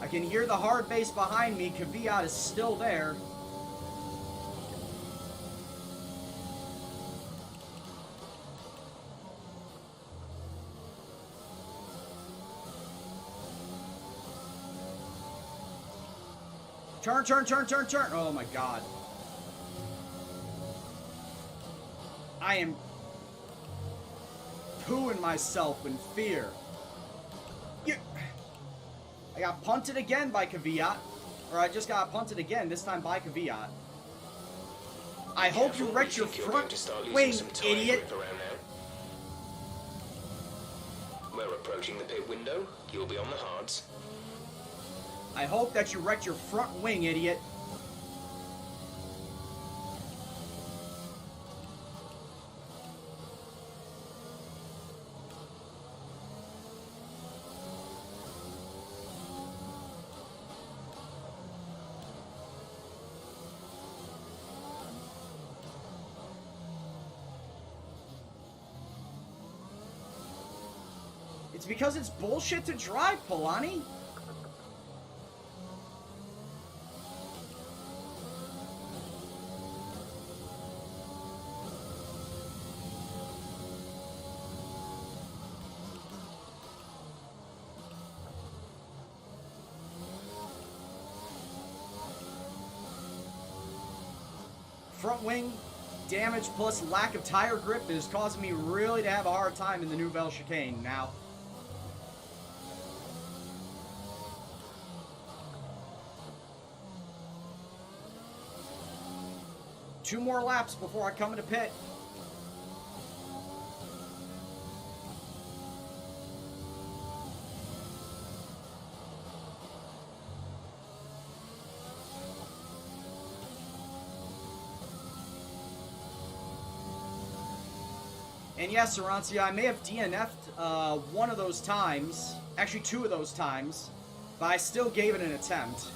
I can hear the hard base behind me. Kvyat is still there. Turn, turn, turn, turn, turn. Oh my god. I am pooing myself in fear. I got punted again by Kvyat. Or I just got punted again, this time by Kvyat. I hope you wrecked your front wing, idiot. We're approaching the pit window. You'll be on the hards. I hope that you wrecked your front wing, idiot. It's because it's bullshit to drive, Polani. Front wing damage plus lack of tire grip is causing me really to have a hard time in the Nouvelle Chicane now. Two more laps before I come into pit. And yes, Arancia, I may have DNF'd one of those times, actually two of those times, but I still gave it an attempt.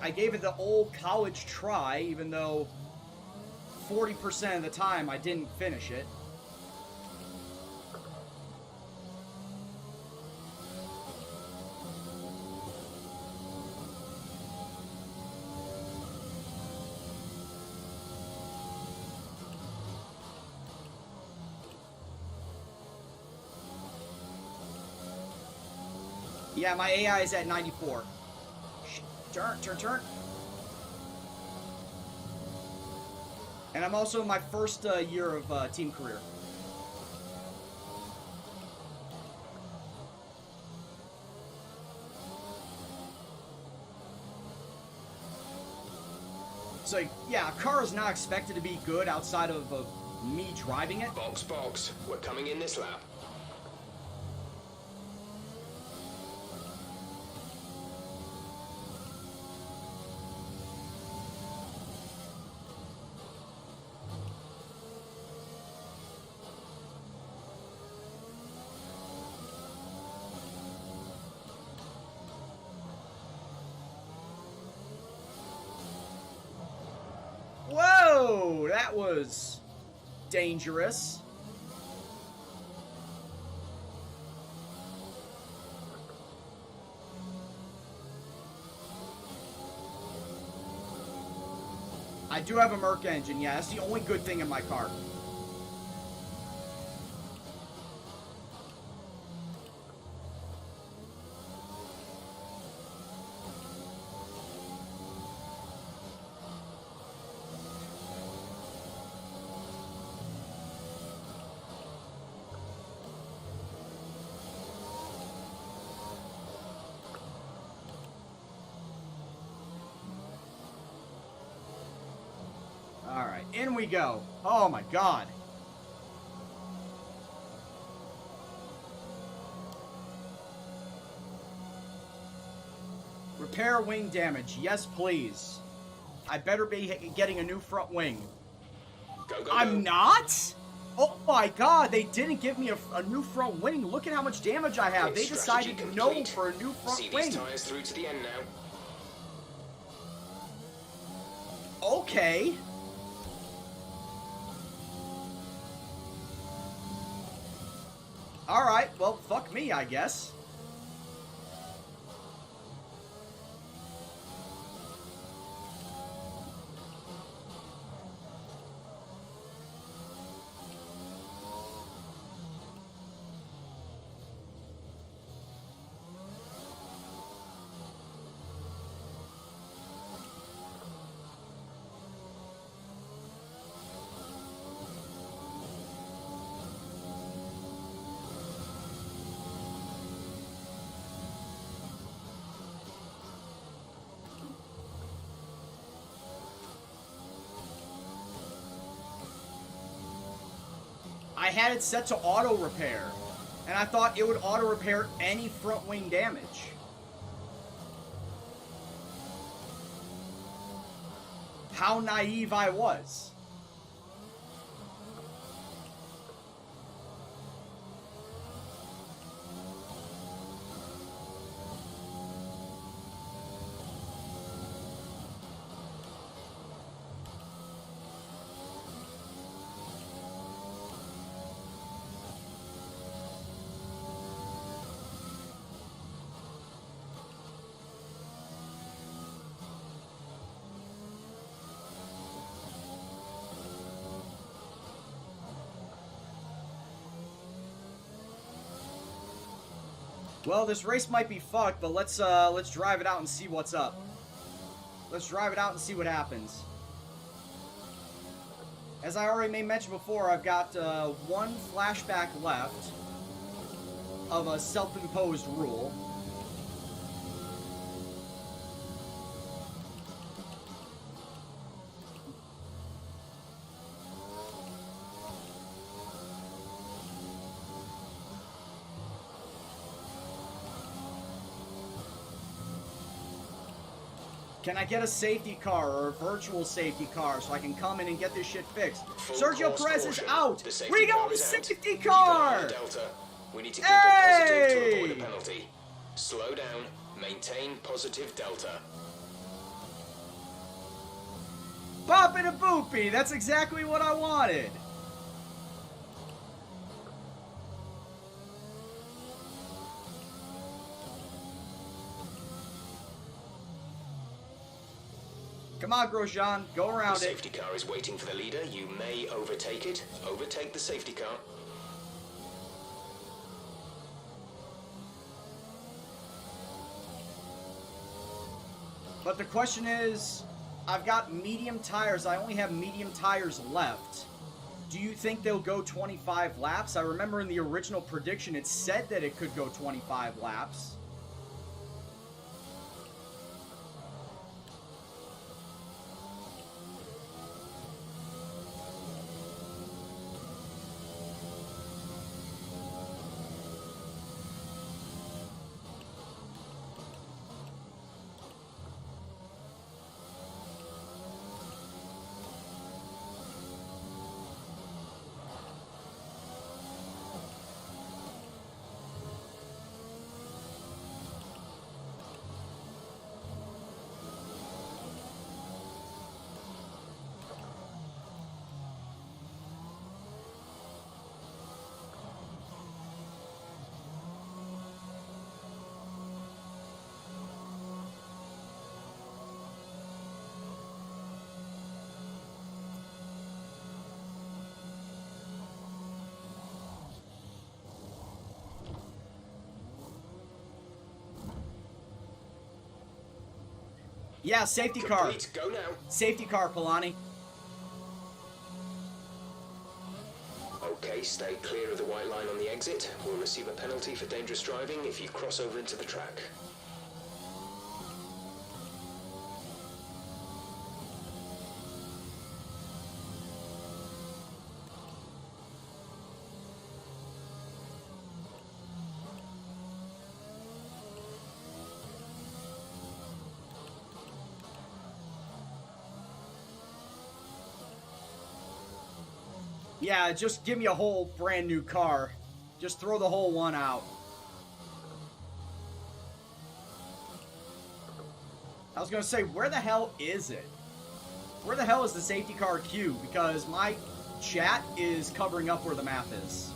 I gave it the old college try, even though 40% of the time I didn't finish it. Yeah, my AI is at 94. Turn. And I'm also in my first year of team career. So, yeah, a car is not expected to be good outside of me driving it. Box. We're coming in this lap. Whoa, that was dangerous. I do have a Merc engine, yeah, that's the only good thing in my car. Alright, in we go. Oh my god. Repair wing damage. Yes, please. I better be getting a new front wing. Go. I'm not? Oh my god, they didn't give me a new front wing. Look at how much damage I have. They decided no for a new front See wing. these tires through to the end now. Okay. Alright, well, fuck me, I guess. I had it set to auto repair, and I thought it would auto repair any front wing damage. How naive I was. Well, this race might be fucked, but let's drive it out and see what's up. Let's drive it out and see what happens. As I already made mention before, I've got one flashback left of a self-imposed rule. Can I get a safety car or a virtual safety car so I can come in and get this shit fixed? Full Sergio course Perez caution. is out! The safety We car got a is out. safety You don't have car! a Delta. We need to keep it positive to avoid a Hey! penalty. Slow down. Maintain positive Delta. Bop and a boopy! That's exactly what I wanted! Come on, Grosjean, go The around it. safety car is waiting for the leader. You may overtake it. Overtake the safety car. But the question is, I've got medium tires. I only have medium tires left. Do you think they'll go 25 laps? I remember in the original prediction it said that it could go 25 laps. Yeah, safety car. Complete. Go now. Safety car, Polani. Okay, stay clear of the white line on the exit. We'll receive a penalty for dangerous driving if you cross over into the track. Yeah, just give me a whole brand new car. Just throw the whole one out. I was gonna say, where the hell is it? Where the hell is the safety car queue? Because my chat is covering up where the map is.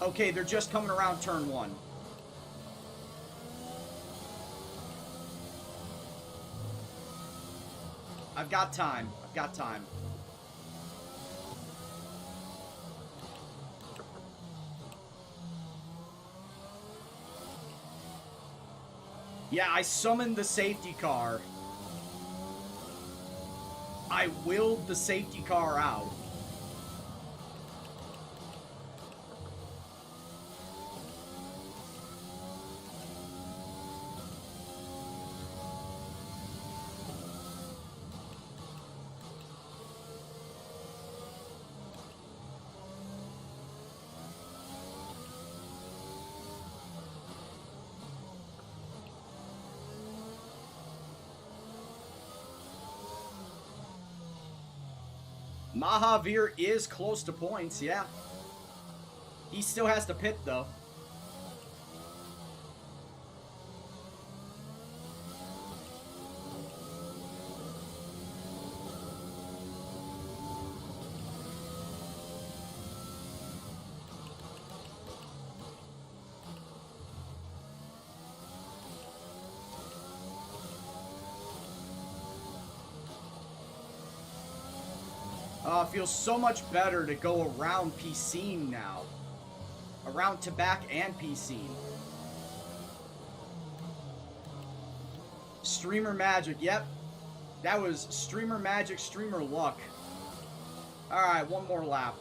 Okay, they're just coming around turn one. I've got time. I've got time. Yeah, I summoned the safety car. I willed the safety car out. Mahavir is close to points, yeah. He still has to pit, though. It feels so much better to go around Piscine now. Around Tabac and Piscine. Streamer Magic, yep. That was Streamer Magic, Streamer Luck. Alright, one more lap.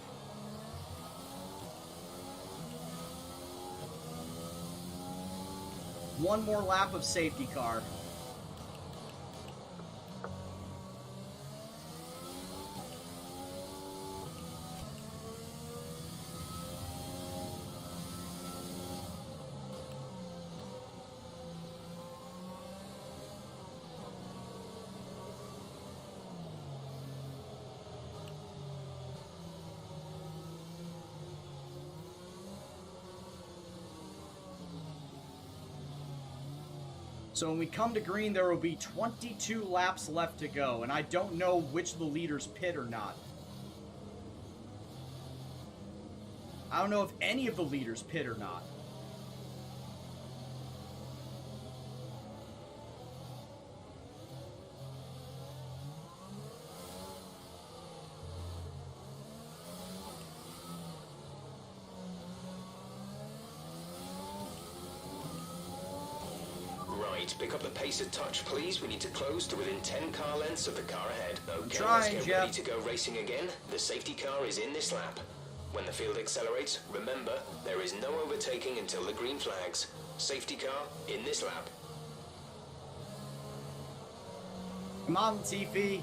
One more lap of safety car. So when we come to green, there will be 22 laps left to go, and I don't know which of the leaders pit or not. I don't know if any of the leaders pit or not. Pick up the pace a touch, please. We need to close to within 10 car lengths of the car ahead. Okay, trying, let's get Jeff. ready to go racing again. The safety car is in this lap. When the field accelerates, remember, there is no overtaking until the green flags. Safety car in this lap. Come on, Latifi.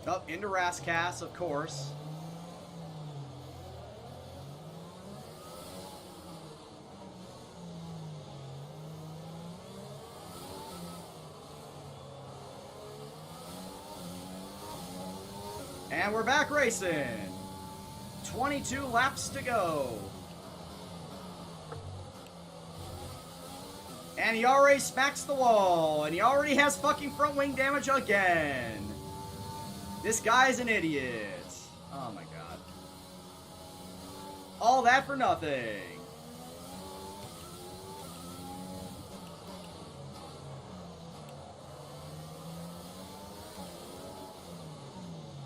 Up into Rascass, of course. And we're back racing. 22 laps to go. And he already smacks the wall. And he already has fucking front wing damage again. This guy's an idiot. Oh my god. All that for nothing.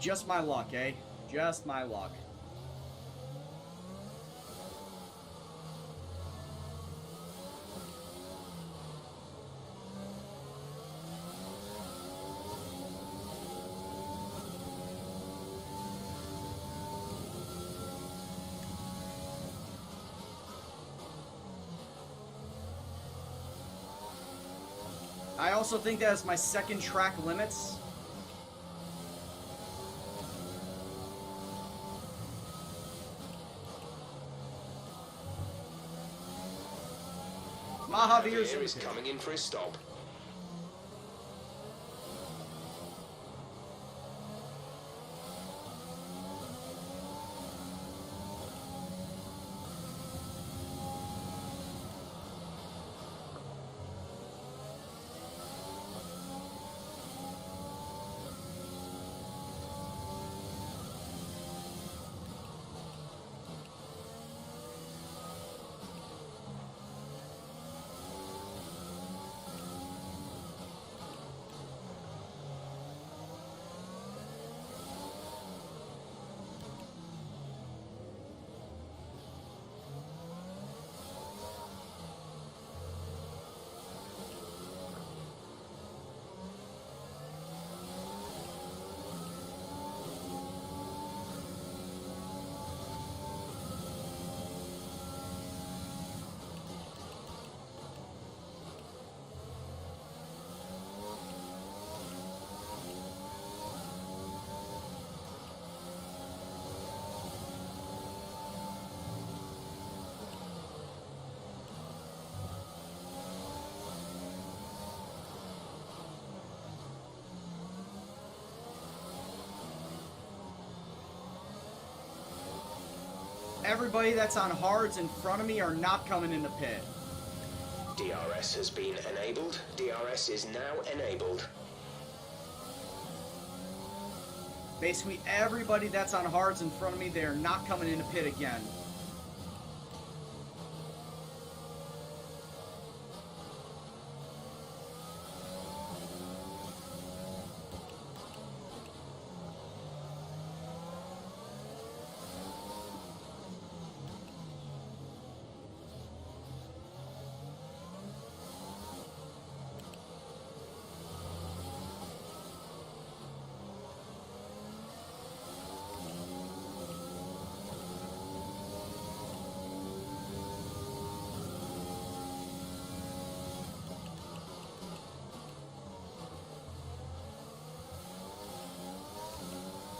Just my luck, eh? Just my luck. I also think that is my second track limits. Javier is coming in for his stop. Everybody that's on hards in front of me are not coming in the pit. DRS has been enabled. DRS is now enabled. Basically, everybody that's on hards in front of me, they are not coming in the pit again.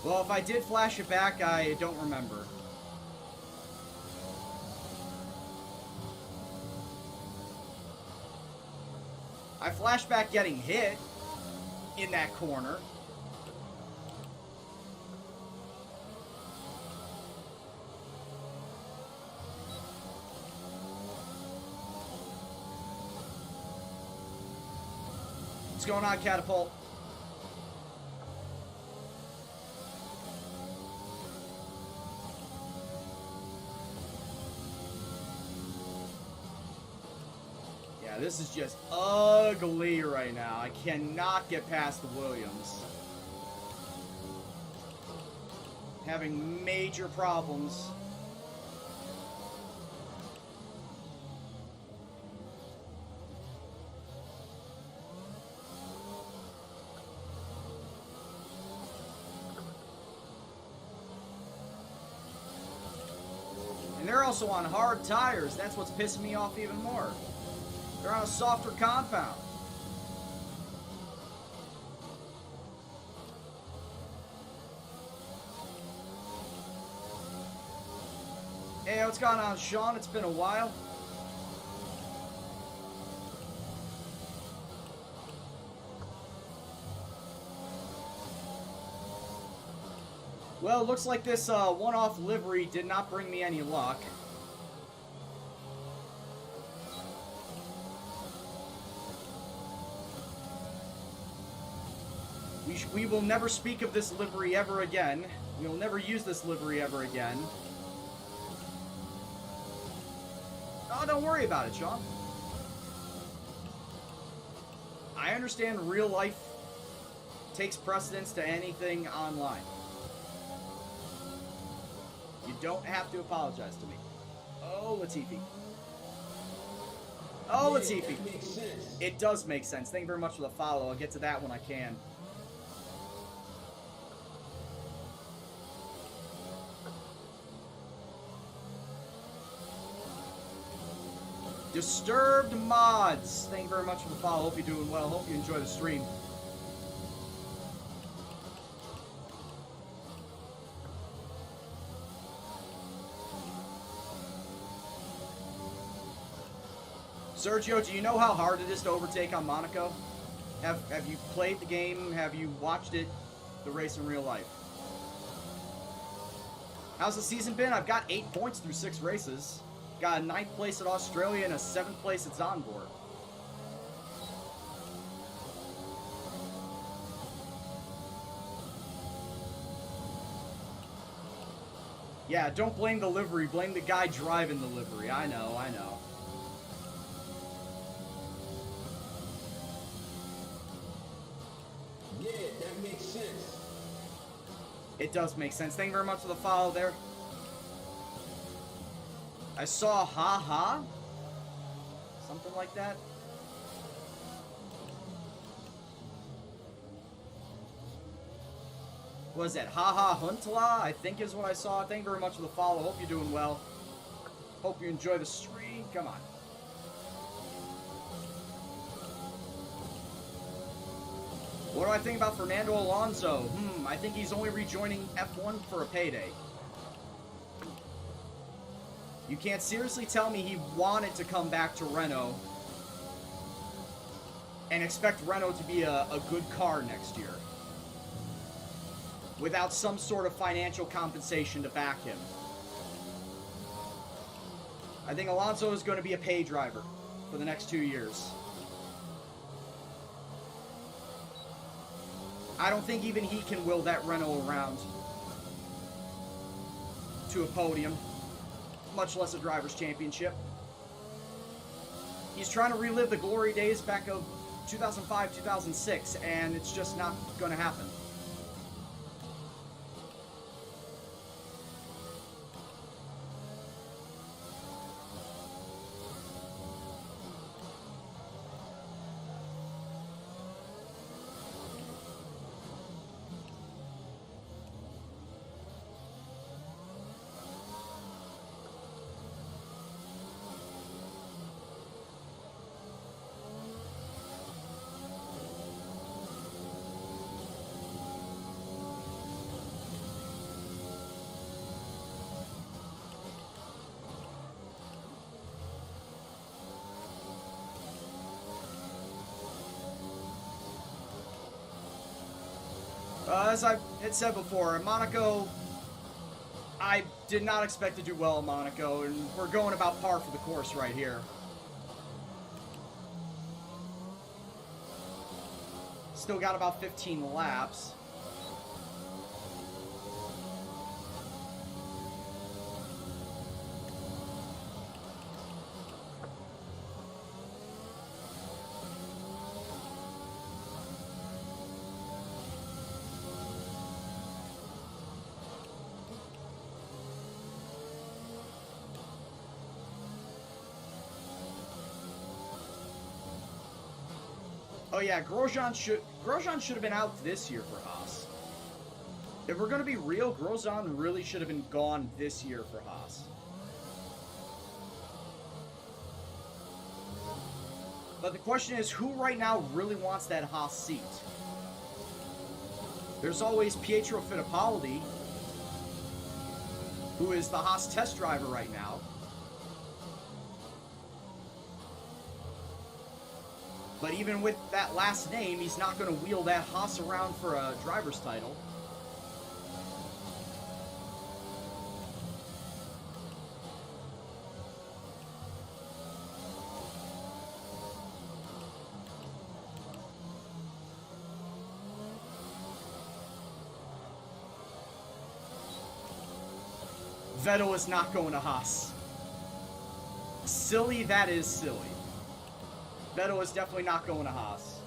Well, if I did flash it back, I don't remember. I flashed back getting hit in that corner. What's going on, Catapult? Yeah, this is just ugly right now. I cannot get past the Williams. Having major problems. And they're also on hard tires. That's what's pissing me off even more. They're on a softer compound. Hey, what's going on, Sean? It's been a while. Well, it looks like this one-off livery did not bring me any luck. We will never speak of this livery ever again. We will never use this livery ever again. Oh, don't worry about it, Sean. I understand real life takes precedence to anything online. You don't have to apologize to me. Oh, Latifi. Oh, Latifi. That makes sense. It does make sense. Thank you very much for the follow. I'll get to that when I can. Disturbed Mods. Thank you very much for the follow. Hope you're doing well. Hope you enjoy the stream. Sergio, do you know how hard it is to overtake on Monaco? Have you played the game? Have you watched it, the race in real life? How's the season been? I've got 8 points through 6 races. Got a 9th place at Australia and a 7th place at Zandvoort. Yeah, don't blame the livery. Blame the guy driving the livery. I know, I know. Yeah, that makes sense. It does make sense. Thank you very much for the follow there. I saw ha-ha. Something like that. What is that? Ha-ha Huntla, I think is what I saw. Thank you very much for the follow. Hope you're doing well. Hope you enjoy the stream. Come on. What do I think about Fernando Alonso? I think he's only rejoining F1 for a payday. You can't seriously tell me he wanted to come back to Renault and expect Renault to be a good car next year without some sort of financial compensation to back him. I think Alonso is going to be a pay driver for the next 2 years. I don't think even he can will that Renault around to a podium, much less a driver's championship. He's trying to relive the glory days back of 2005, 2006, and it's just not going to happen. As I had said before, in Monaco, I did not expect to do well in Monaco, and we're going about par for the course right here. Still got about 15 laps. Oh yeah, Grosjean should have been out this year for Haas. If we're gonna be real, Grosjean really should have been gone this year for Haas. But the question is, who right now really wants that Haas seat? There's always Pietro Fittipaldi, who is the Haas test driver right now. But even with that last name, he's not going to wheel that Haas around for a driver's title. Vettel is not going to Haas. Silly, that is silly. Vettel is definitely not going to Haas.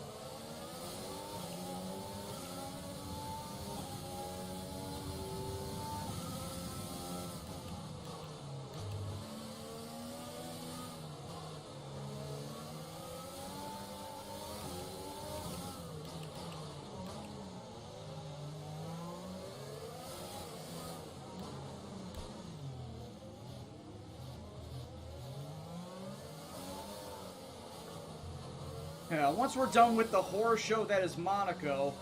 Once we're done with the horror show that is Monaco,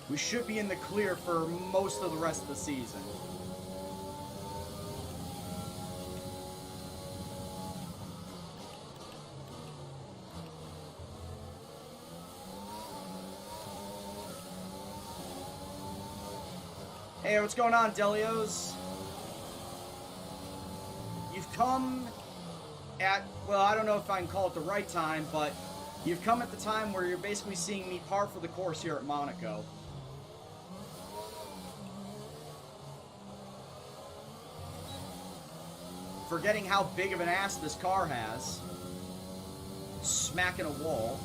we should be in the clear for most of the rest of the season. Hey, what's going on, Delios? You've come at, well, I don't know if I can call it the right time, but you've come at the time where you're basically seeing me par for the course here at Monaco. Forgetting how big of an ass this car has. Smacking a wall.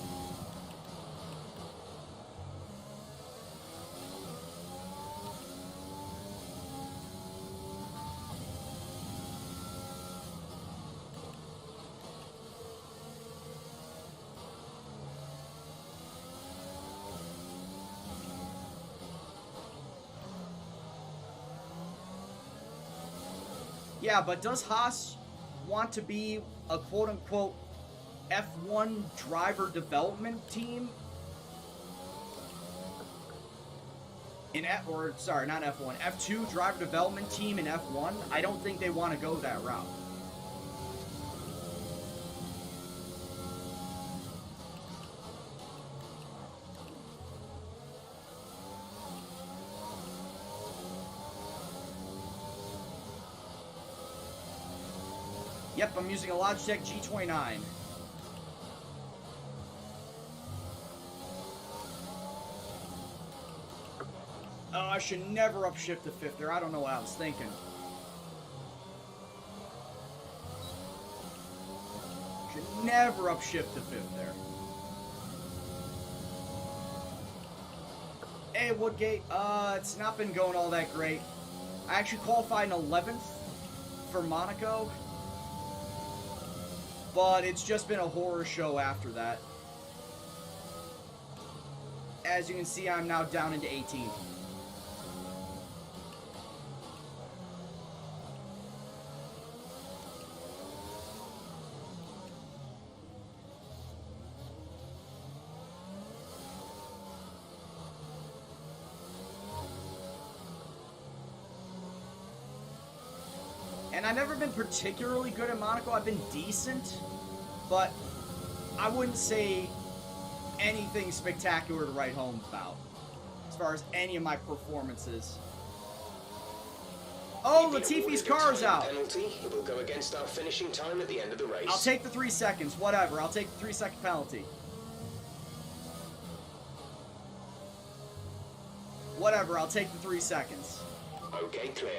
Yeah, but does Haas want to be a quote-unquote F1 driver development team? Sorry, not F1, F2 driver development team in F1? I don't think they want to go that route. Yep, I'm using a Logitech G29. Oh, I should never upshift to fifth there. I don't know what I was thinking. Should never upshift to fifth there. Hey, Woodgate. It's not been going all that great. I actually qualified in 11th for Monaco. But it's just been a horror show after that. As you can see, I'm now down into 18th. And I've never been particularly good at Monaco. I've been decent, but I wouldn't say anything spectacular to write home about. as far as any of my performances. Oh, Latifi's car's out. Penalty. It will go against our finishing time at the end of the race. I'll take the 3 seconds. Whatever. I'll take the 3-second penalty. Whatever. I'll take the 3 seconds. Okay, clear.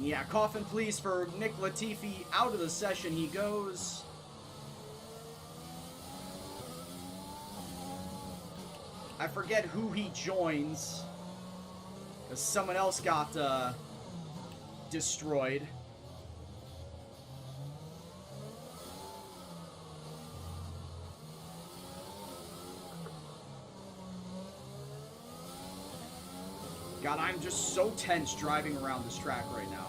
Yeah, coffin please for Nick Latifi. Out of the session he goes. I forget who he joins, because someone else got destroyed. God, I'm just so tense driving around this track right now.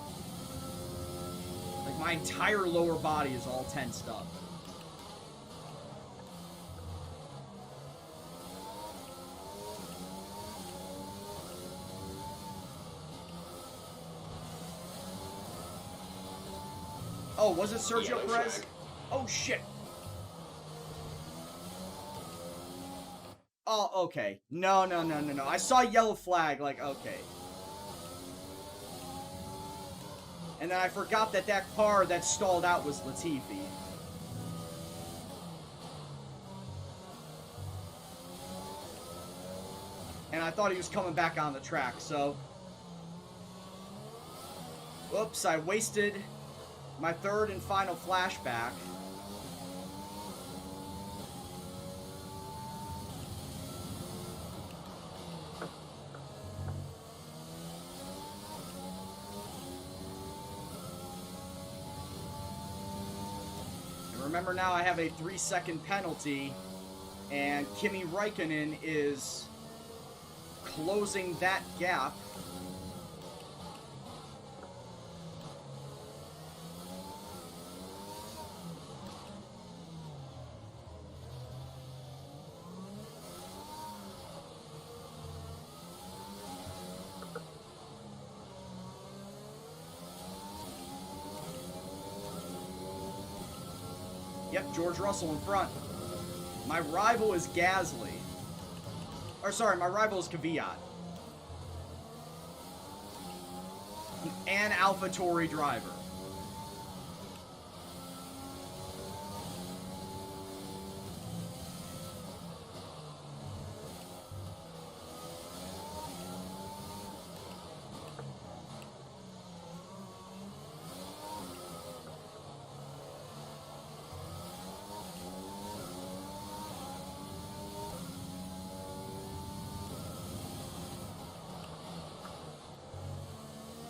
Like, my entire lower body is all tensed up. Oh, was it Sergio Yellow Perez? flag. Oh, shit. Oh, okay. No. I saw yellow flag, like, okay. And then I forgot that that car that stalled out was Latifi. And I thought he was coming back on the track, so... Whoops, I wasted my third and final flashback. And remember now I have a 3-second penalty, and Kimi Räikkönen is closing that gap. Yep, George Russell in front. My rival is Gasly. Or sorry, my rival is Kvyat. An AlphaTauri driver.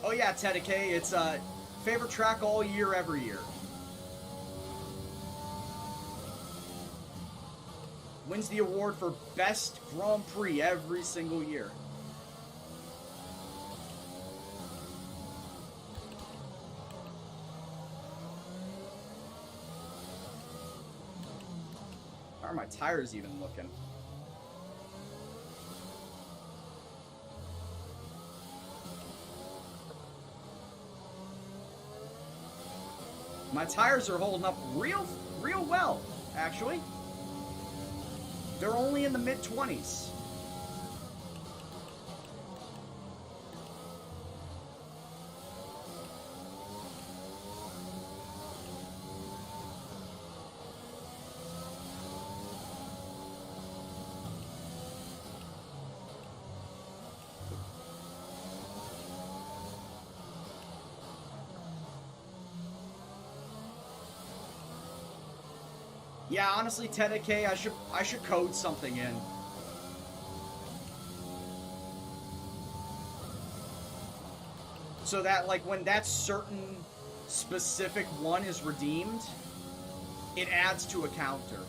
Oh yeah, Tedeke, it's favorite track all year, every year. Wins the award for best Grand Prix every single year. How are my tires even looking? My tires are holding up real well, actually. They're only in the mid-20s. Yeah, honestly, Tedeke, I should code something in. So that, like, when that certain specific one is redeemed, it adds to a counter.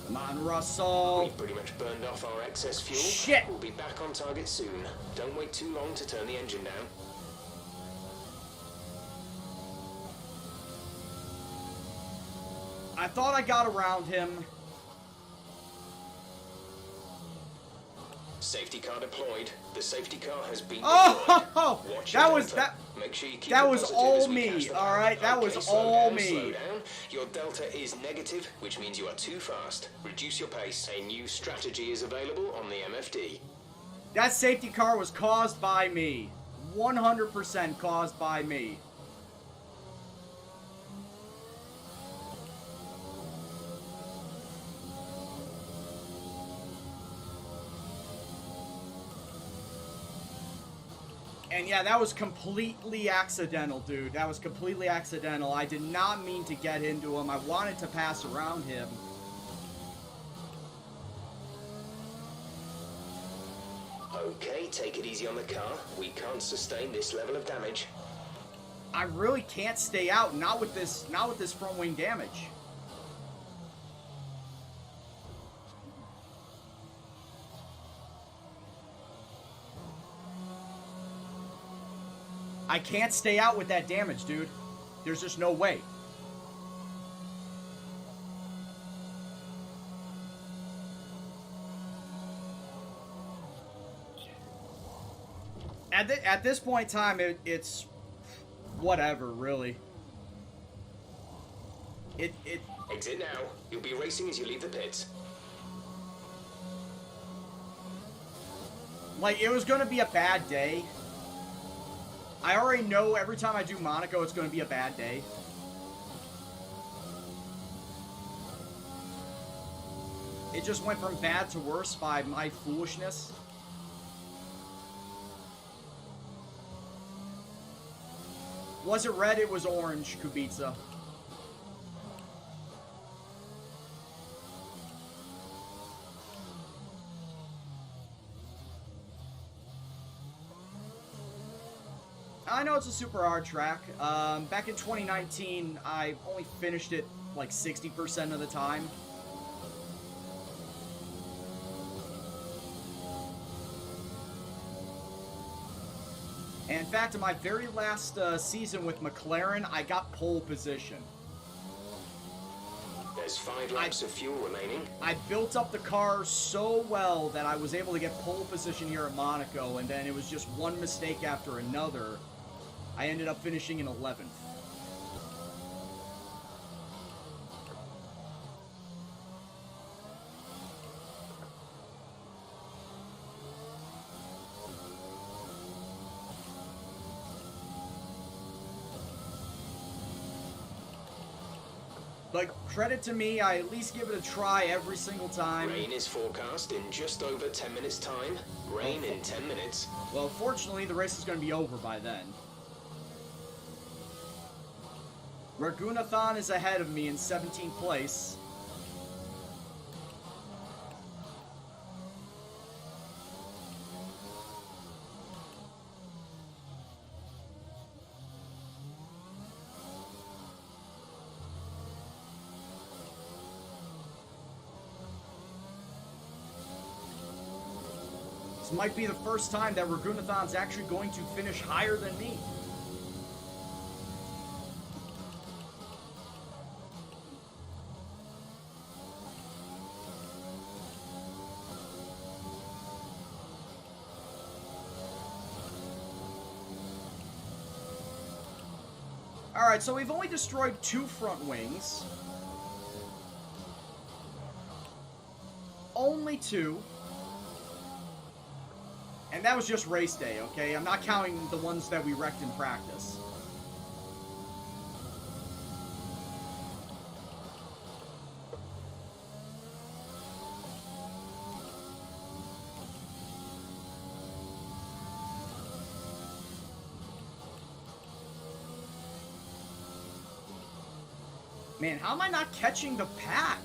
Come on, Russell. We've pretty much burned off our excess fuel. Shit. We'll be back on target soon. Don't wait too long to turn the engine down. I thought I got around him. Safety car deployed. The safety car has been Oh, deployed. Watch that your was delta. that. Make sure you keep That it was positive all as we me. catch the All line. right, that Okay, was slow all down, me. Slow down. Your delta is negative, which means you are too fast. Reduce your pace. A new strategy is available on the MFD. That safety car was caused by me. 100% caused by me. And yeah, that was completely accidental, dude. That was completely accidental. I did not mean to get into him. I wanted to pass around him. Okay, take it easy on the car. We can't sustain this level of damage. I really can't stay out, not with this front wing damage. I can't stay out with that damage, dude. There's just no way. At this point in time, it's whatever, really. It Exit now. You'll be racing as you leave the pits. like, it was gonna be a bad day. I already know every time I do Monaco, it's gonna be a bad day. It just went from bad to worse by my foolishness. Was it red? It was orange, Kubica. I know it's a super hard track. Back in 2019, I only finished it like 60% of the time. And in fact, in my very last season with McLaren, I got pole position. There's 5 laps of fuel remaining. I built up the car so well that I was able to get pole position here at Monaco, and then it was just one mistake after another. I ended up finishing in 11th. Like, credit to me, I at least give it a try every single time. Rain is forecast in just over 10 minutes' time. Rain in 10 minutes. Well, fortunately, the race is going to be over by then. Raghunathan is ahead of me in 17th place. This might be the first time that Raghunathan's actually going to finish higher than me. Alright, so we've only destroyed 2 front wings. Only 2. And that was just race day, okay? I'm not counting the ones that we wrecked in practice. Man, how am I not catching the pack?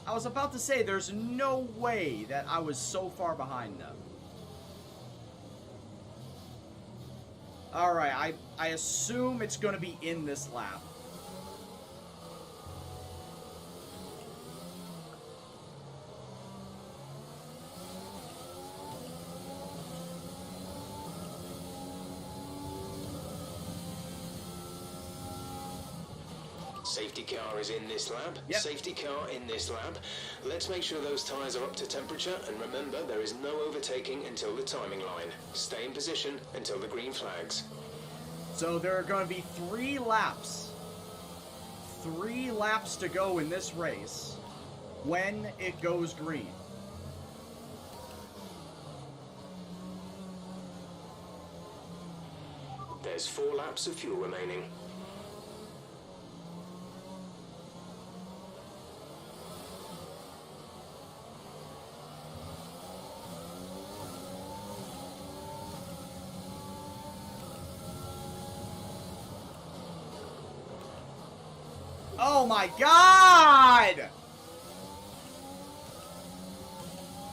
I was about to say, there's no way that I was so far behind them. Alright, I assume it's going to be in this lap. Safety car is in this lap. Yep. Safety car in this lap. Let's make sure those tyres are up to temperature, and remember, there is no overtaking until the timing line. Stay in position until the green flags. So there are going to be 3 laps. 3 laps to go in this race when it goes green. There's 4 laps of fuel remaining. Oh my god!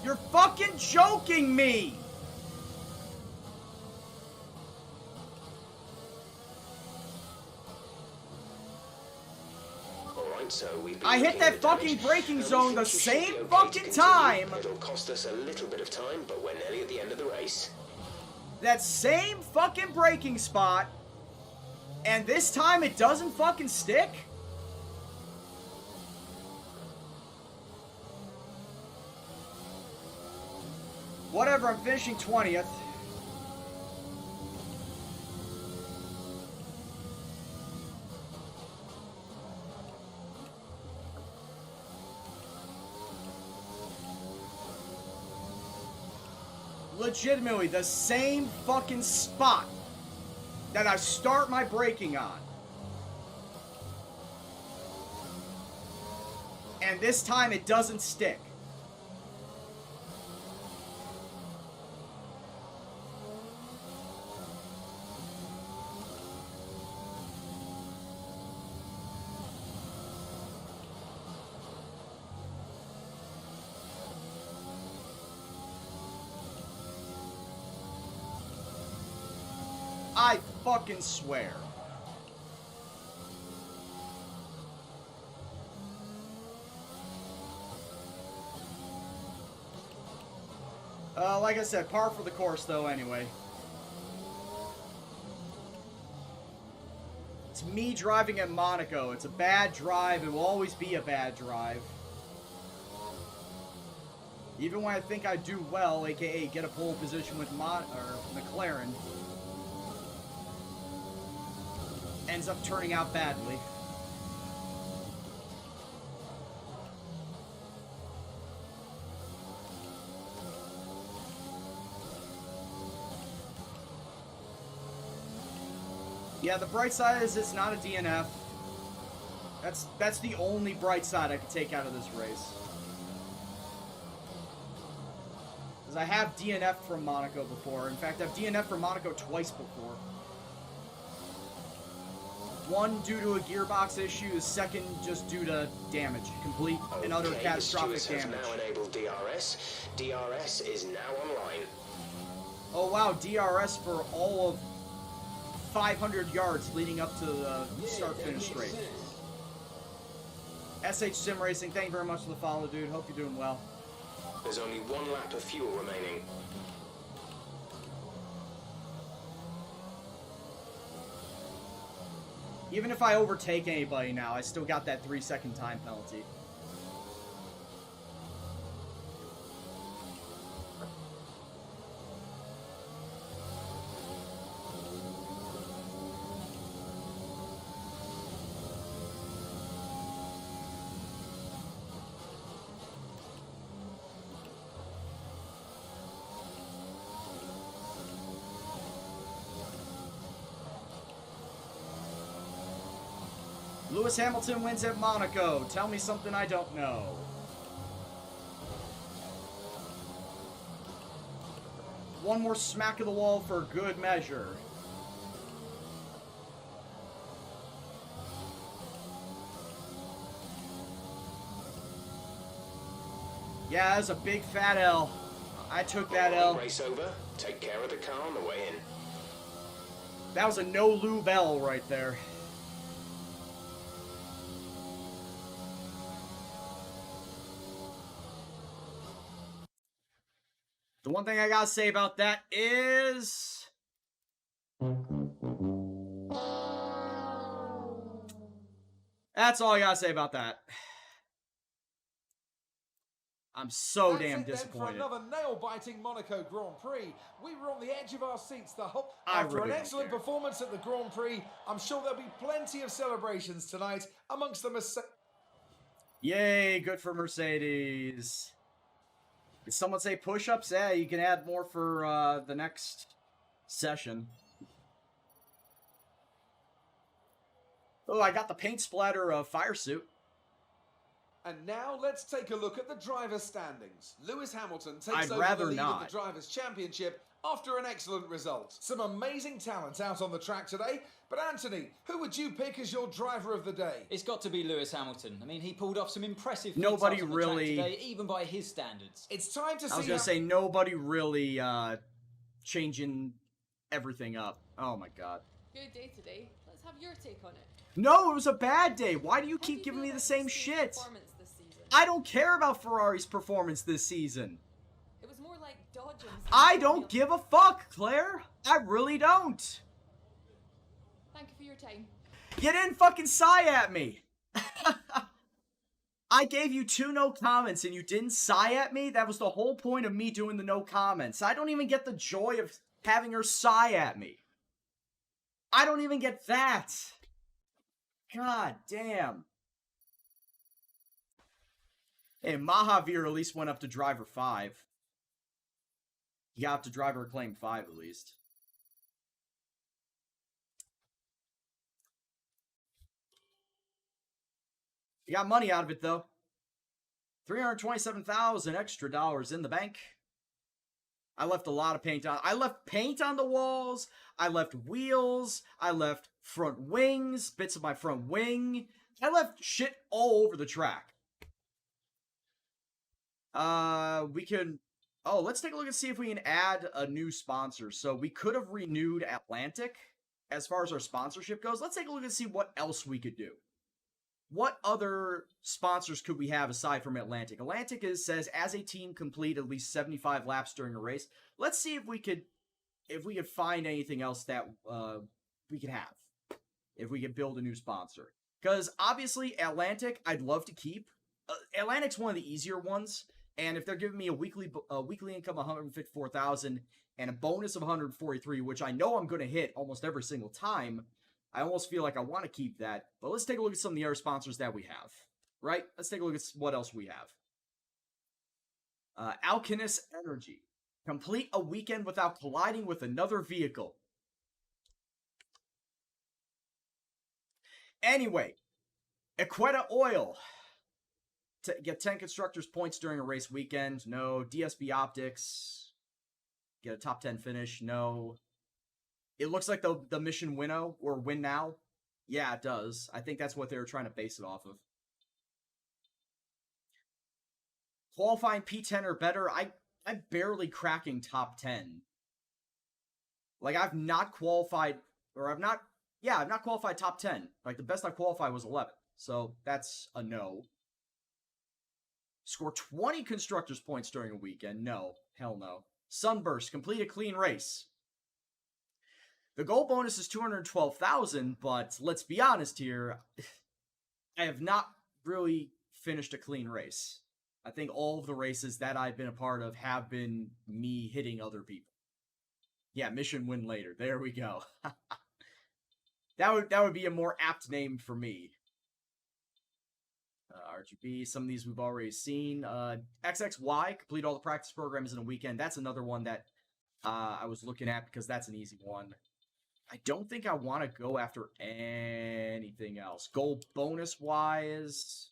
You're fucking joking me! Alright, so we've been I hit looking that at the fucking damage. braking We zone think the you should same be okay to fucking continue. time. It'll cost us a little bit of time, but we're nearly at the end of the race. That same fucking braking spot, and this time it doesn't fucking stick? Whatever, I'm finishing 20th. Legitimately, the same fucking spot that I start my braking on. And this time it doesn't stick. I fucking swear. Like I said, par for the course though anyway. It's me driving at Monaco. It's a bad drive. It will always be a bad drive. Even when I think I do well, aka get a pole position with McLaren, ends up turning out badly. Yeah, the bright side is it's not a DNF. That's the only bright side I could take out of this race. Because I have DNF from Monaco before. In fact, I've DNF from Monaco twice before. One due to a gearbox issue, the second just due to damage. Complete and utter catastrophic the stewards damage. have now enabled DRS. DRS is now online. Oh wow, DRS for all of 500 yards leading up to the start-finish straight. SH Sim Racing, thank you very much for the follow, dude. Hope you're doing well. There's only 1 lap of fuel remaining. Even if I overtake anybody now, I still got that 3-second time penalty. Lewis Hamilton wins at Monaco. Tell me something I don't know. One more smack of the wall for good measure. Yeah, that's a big fat L. I took that L. Race over. Take care of the car on the way in. That was a no lube L right there. The one thing I gotta say about that is... That's all I gotta say about that. I'm so That's damn it then disappointed. for another nail-biting Monaco Grand Prix. We were on the edge of our seats the whole... I After really an don't excellent care. performance at the Grand Prix, I'm sure there'll be plenty of celebrations tonight amongst the Yay, good for Mercedes. Did someone say push-ups? Yeah, you can add more for the next session. Oh, I got the paint splatter fire suit. And now let's take a look at the driver's standings. Lewis Hamilton takes I'd over rather the lead not. of the Drivers' Championship after an excellent result. Some amazing talent out on the track today. But Anthony, who would you pick as your driver of the day? It's got to be Lewis Hamilton. I mean, he pulled off some impressive feats Nobody out on the really- track today, even by his standards. It's time to see I was gonna say, nobody really changing everything up. Oh my god. Good day today. Let's have your take on it. No, it was a bad day. Why do you How do keep you giving feel me the about same Mercedes' shit? performance this season? I don't care about Ferrari's performance this season. It was more like dodging. I don't give a fuck, Claire. I really don't. Thank you for your time. You didn't fucking sigh at me. I gave you 2 no comments and you didn't sigh at me? That was the whole point of me doing the no comments. I don't even get the joy of having her sigh at me. I don't even get that. God damn. Hey, Mahavir at least went up to driver 5. He got up to driver claim 5 at least. You got money out of it though. 327,000 extra dollars in the bank. I left a lot of paint on. I left paint on the walls. I left wheels. I left front wings, bits of my front wing. I left shit all over the track. We can... Oh, let's take a look and see if we can add a new sponsor. So we could have renewed Atlantic as far as our sponsorship goes. Let's take a look and see what else we could do. What other sponsors could we have aside from Atlantic? Atlantic says, as a team, complete at least 75 laps during a race. Let's see if we could find anything else that we could have. If we could build a new sponsor. Because, obviously, Atlantic, I'd love to keep. Atlantic's one of the easier ones. And if they're giving me a weekly income of 154,000 and a bonus of 143, which I know I'm going to hit almost every single time, I almost feel like I want to keep that. But let's take a look at some of the other sponsors that we have. Right? Let's take a look at what else we have. Alkinist Energy. Complete a weekend without colliding with another vehicle. Anyway, Equetta Oil. Get 10 constructors points during a race weekend. No. DSB Optics. Get a top 10 finish. No. It looks like the mission winnow or win now. Yeah, it does. I think that's what they were trying to base it off of. Qualifying P10 or better. I'm barely cracking top 10. Like, I've not qualified, or I've not qualified top 10. Like, the best I qualified was 11. So, that's a no. Score 20 constructors points during a weekend. No. Hell no. Sunburst. Complete a clean race. The goal bonus is 212,000, but let's be honest here. I have not really finished a clean race. I think all of the races that I've been a part of have been me hitting other people. Yeah, mission win later. There we go. That would be a more apt name for me. RGB, some of these we've already seen. XXY, complete all the practice programs in a weekend. That's another one that I was looking at because that's an easy one. I don't think I want to go after anything else. Goal bonus-wise...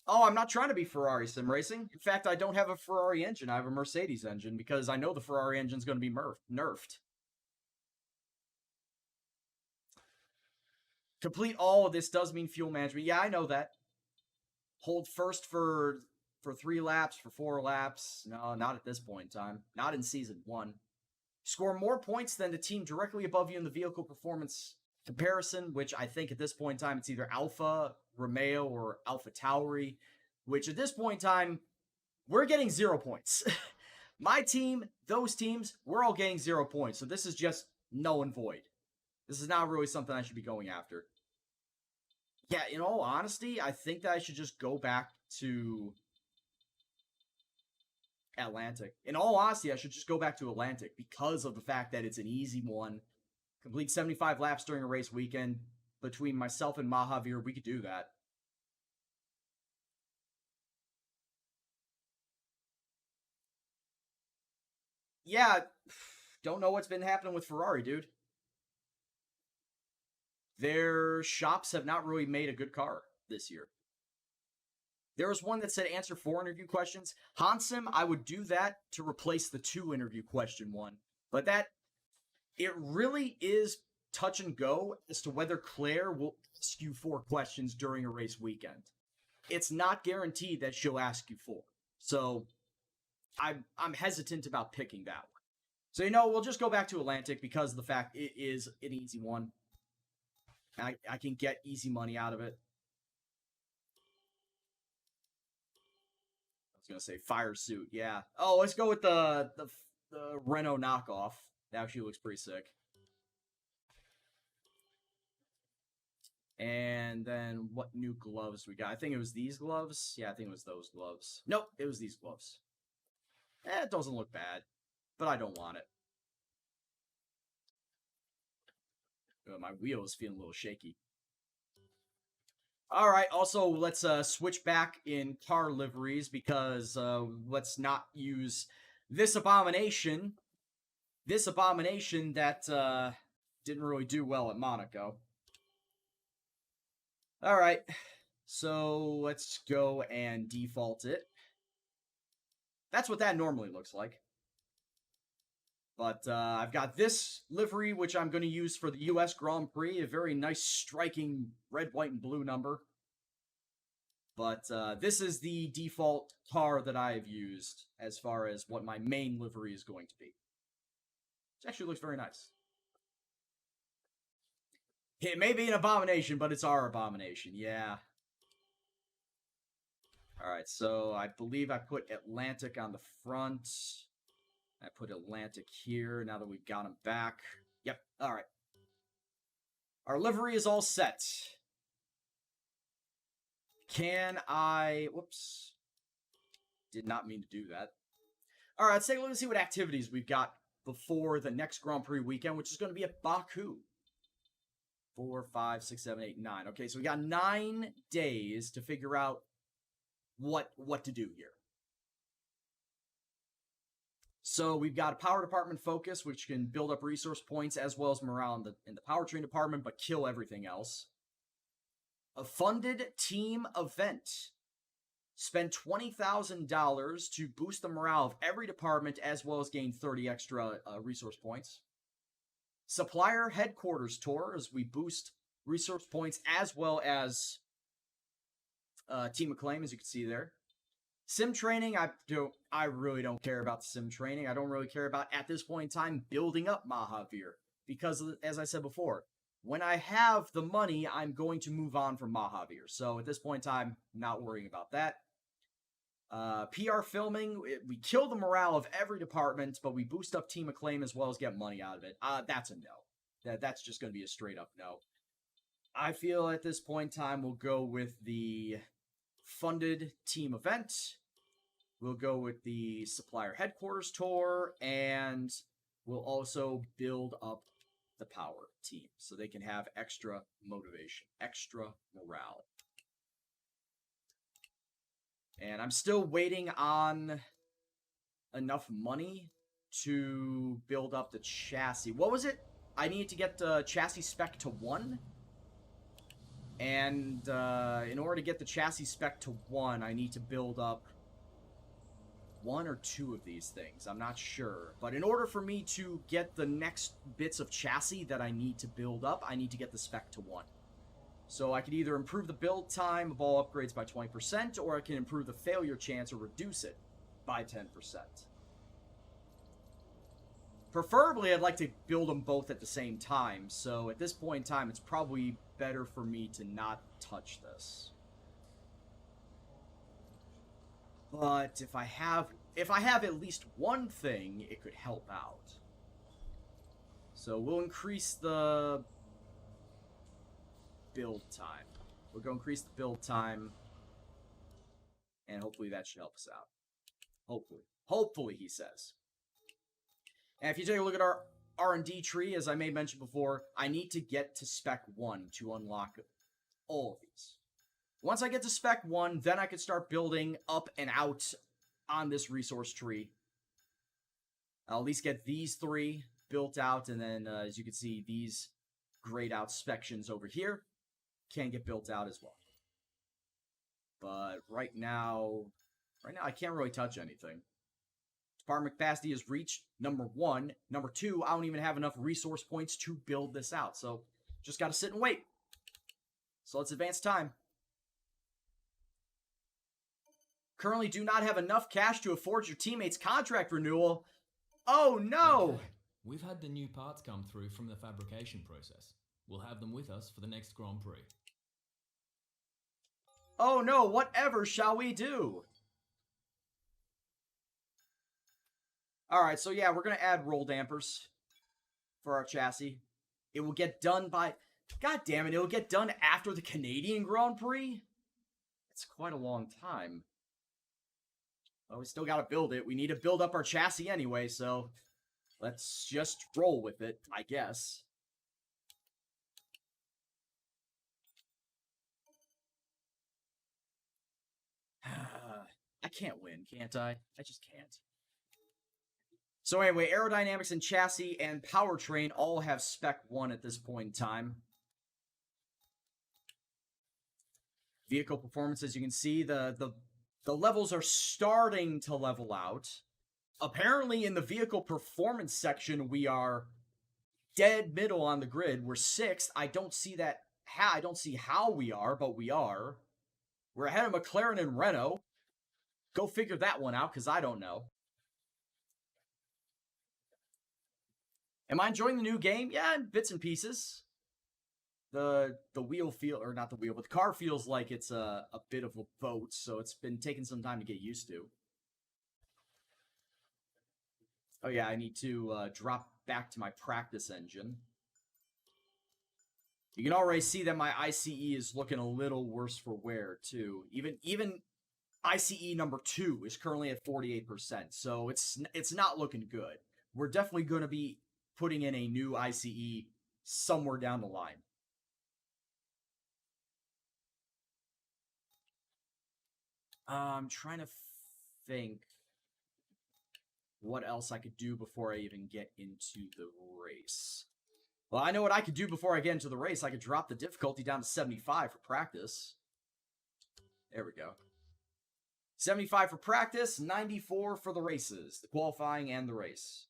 Oh, I'm not trying to be Ferrari sim racing. In fact, I don't have a Ferrari engine. I have a Mercedes engine because I know the Ferrari engine's going to be nerfed. Complete all of this does mean fuel management. Yeah, I know that. Hold first for 3 laps, for 4 laps. No, not at this point in time. Not in Season 1. Score more points than the team directly above you in the vehicle performance comparison, which I think at this point in time it's either Alpha Romeo or Alpha Tauri, which at this point in time, we're getting 0 points. My team, those teams, we're all getting 0 points. So this is just null and void. This is not really something I should be going after. Yeah, in all honesty, I think that I should just go back to Atlantic. In all honesty, I should just go back to Atlantic because of the fact that it's an easy one. Complete 75 laps during a race weekend. Between myself and Mahavir, we could do that. Yeah, don't know what's been happening with Ferrari, dude. Their shops have not really made a good car this year. There was one that said answer 4 interview questions. Hansim, I would do that to replace the 2 interview question one. But it really is touch and go as to whether Claire will ask you 4 questions during a race weekend. It's not guaranteed that she'll ask you 4. So I'm hesitant about picking that one. So, we'll just go back to Atlantic because of the fact it is an easy one. I can get easy money out of it. I was going to say fire suit, yeah. Oh, let's go with the Renault knockoff. That actually looks pretty sick. And then what new gloves we got? I think it was these gloves. Yeah, I think it was those gloves. Nope, it was these gloves. It doesn't look bad, but I don't want it. My wheel is feeling a little shaky. All right, also, let's switch back in car liveries because let's not use this abomination. This abomination that didn't really do well at Monaco. All right, so let's go and default it. That's what that normally looks like. But I've got this livery, which I'm going to use for the US Grand Prix. A very nice, striking red, white, and blue number. But this is the default car that I've used as far as what my main livery is going to be. Which actually looks very nice. It may be an abomination, but it's our abomination, yeah. Alright, so I believe I put Atlantic on the front. I put Atlantic here, now that we've got him back. Yep, alright. Our livery is all set. Can I... Whoops. Did not mean to do that. Alright, let's take a look and see what activities we've got before the next Grand Prix weekend, which is going to be at Baku. 4, 5, 6, 7, 8, 9. Okay, so we got 9 days to figure out what to do here. So we've got a power department focus, which can build up resource points as well as morale in the powertrain department, but kill everything else. A funded team event. Spend $20,000 to boost the morale of every department as well as gain 30 extra resource points. Supplier headquarters tour as we boost resource points as well as team acclaim, as you can see there. Sim training, I really don't care about the sim training. I don't really care about, at this point in time, building up Mahavir. Because, as I said before, when I have the money, I'm going to move on from Mahavir. So, at this point in time, not worrying about that. PR filming, we kill the morale of every department, but we boost up team acclaim as well as get money out of it. That's a no. That's just going to be a straight up no. I feel at this point in time, we'll go with the funded team event. We'll go with the supplier headquarters tour, and we'll also build up the power team so they can have extra motivation, extra morale. And I'm still waiting on enough money to build up the chassis. What was it? I needed to get the chassis spec to 1. And in order to get the chassis spec to 1, I need to build up 1 or 2 of these things. I'm not sure. But in order for me to get the next bits of chassis that I need to build up, I need to get the spec to 1. So I could either improve the build time of all upgrades by 20%, or I can improve the failure chance or reduce it by 10%. Preferably, I'd like to build them both at the same time, so at this point in time, it's probably better for me to not touch this. But if I have at least one thing, it could help out. So we'll increase the build time. We're going to increase the build time, and hopefully that should help us out. Hopefully. Hopefully, he says. And if you take a look at our R&D tree, as I may mention before, I need to get to Spec 1 to unlock all of these. Once I get to Spec 1, then I can start building up and out on this resource tree. I'll at least get these 3 built out, and then, as you can see, these grayed out sections over here can get built out as well. But right now I can't really touch anything. Department capacity is reached, number 1. Number 2, I don't even have enough resource points to build this out. So, just gotta sit and wait. So let's advance time. Currently do not have enough cash to afford your teammate's contract renewal. Oh no! Okay. We've had the new parts come through from the fabrication process. We'll have them with us for the next Grand Prix. Oh no, whatever shall we do? Alright, so yeah, we're going to add roll dampers for our chassis. It will get done by... God damn it, it'll get done after the Canadian Grand Prix? It's quite a long time. Well, we still got to build it. We need to build up our chassis anyway, so let's just roll with it, I guess. I can't win, can't I? I just can't. So anyway, aerodynamics and chassis and powertrain all have Spec 1 at this point in time. Vehicle performance, as you can see, the levels are starting to level out. Apparently, in the vehicle performance section, we are dead middle on the grid. We're 6th. I don't see that. I don't see how we are, but we are. We're ahead of McLaren and Renault. Go figure that one out, because I don't know. Am I enjoying the new game? Yeah, in bits and pieces. The wheel feel, or not the wheel, but the car feels like it's a bit of a boat, so it's been taking some time to get used to. Oh yeah, I need to drop back to my practice engine. You can already see that my ICE is looking a little worse for wear, too. Even ICE number 2 is currently at 48%, so it's not looking good. We're definitely going to be putting in a new ICE somewhere down the line. I'm trying to think what else I could do before I even get into the race. Well, I know what I could do before I get into the race. I could drop the difficulty down to 75 for practice. There we go. 75 for practice, 94 for the races, the qualifying and the race.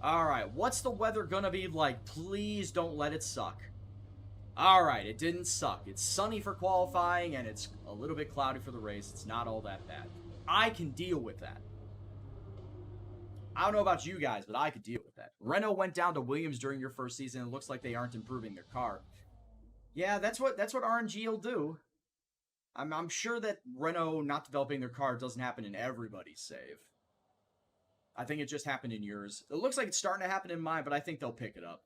Alright, what's the weather gonna be like? Please don't let it suck. Alright, it didn't suck. It's sunny for qualifying, and it's a little bit cloudy for the race. It's not all that bad. I can deal with that. I don't know about you guys, but I could deal with that. Renault went down to Williams during your first season, and it looks like they aren't improving their car. Yeah, that's what RNG will do. I'm sure that Renault not developing their car doesn't happen in everybody's save. I think it just happened in yours. It looks like it's starting to happen in mine, but I think they'll pick it up.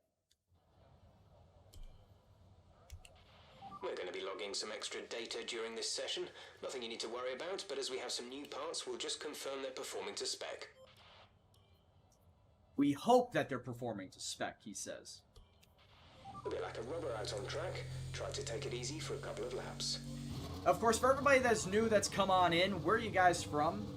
We're going to be logging some extra data during this session. Nothing you need to worry about, but as we have some new parts, we'll just confirm they're performing to spec. We hope that they're performing to spec, he says. A bit like a rubber out on track. Try to take it easy for a couple of laps. Of course, for everybody that's new that's come on in, where are you guys from?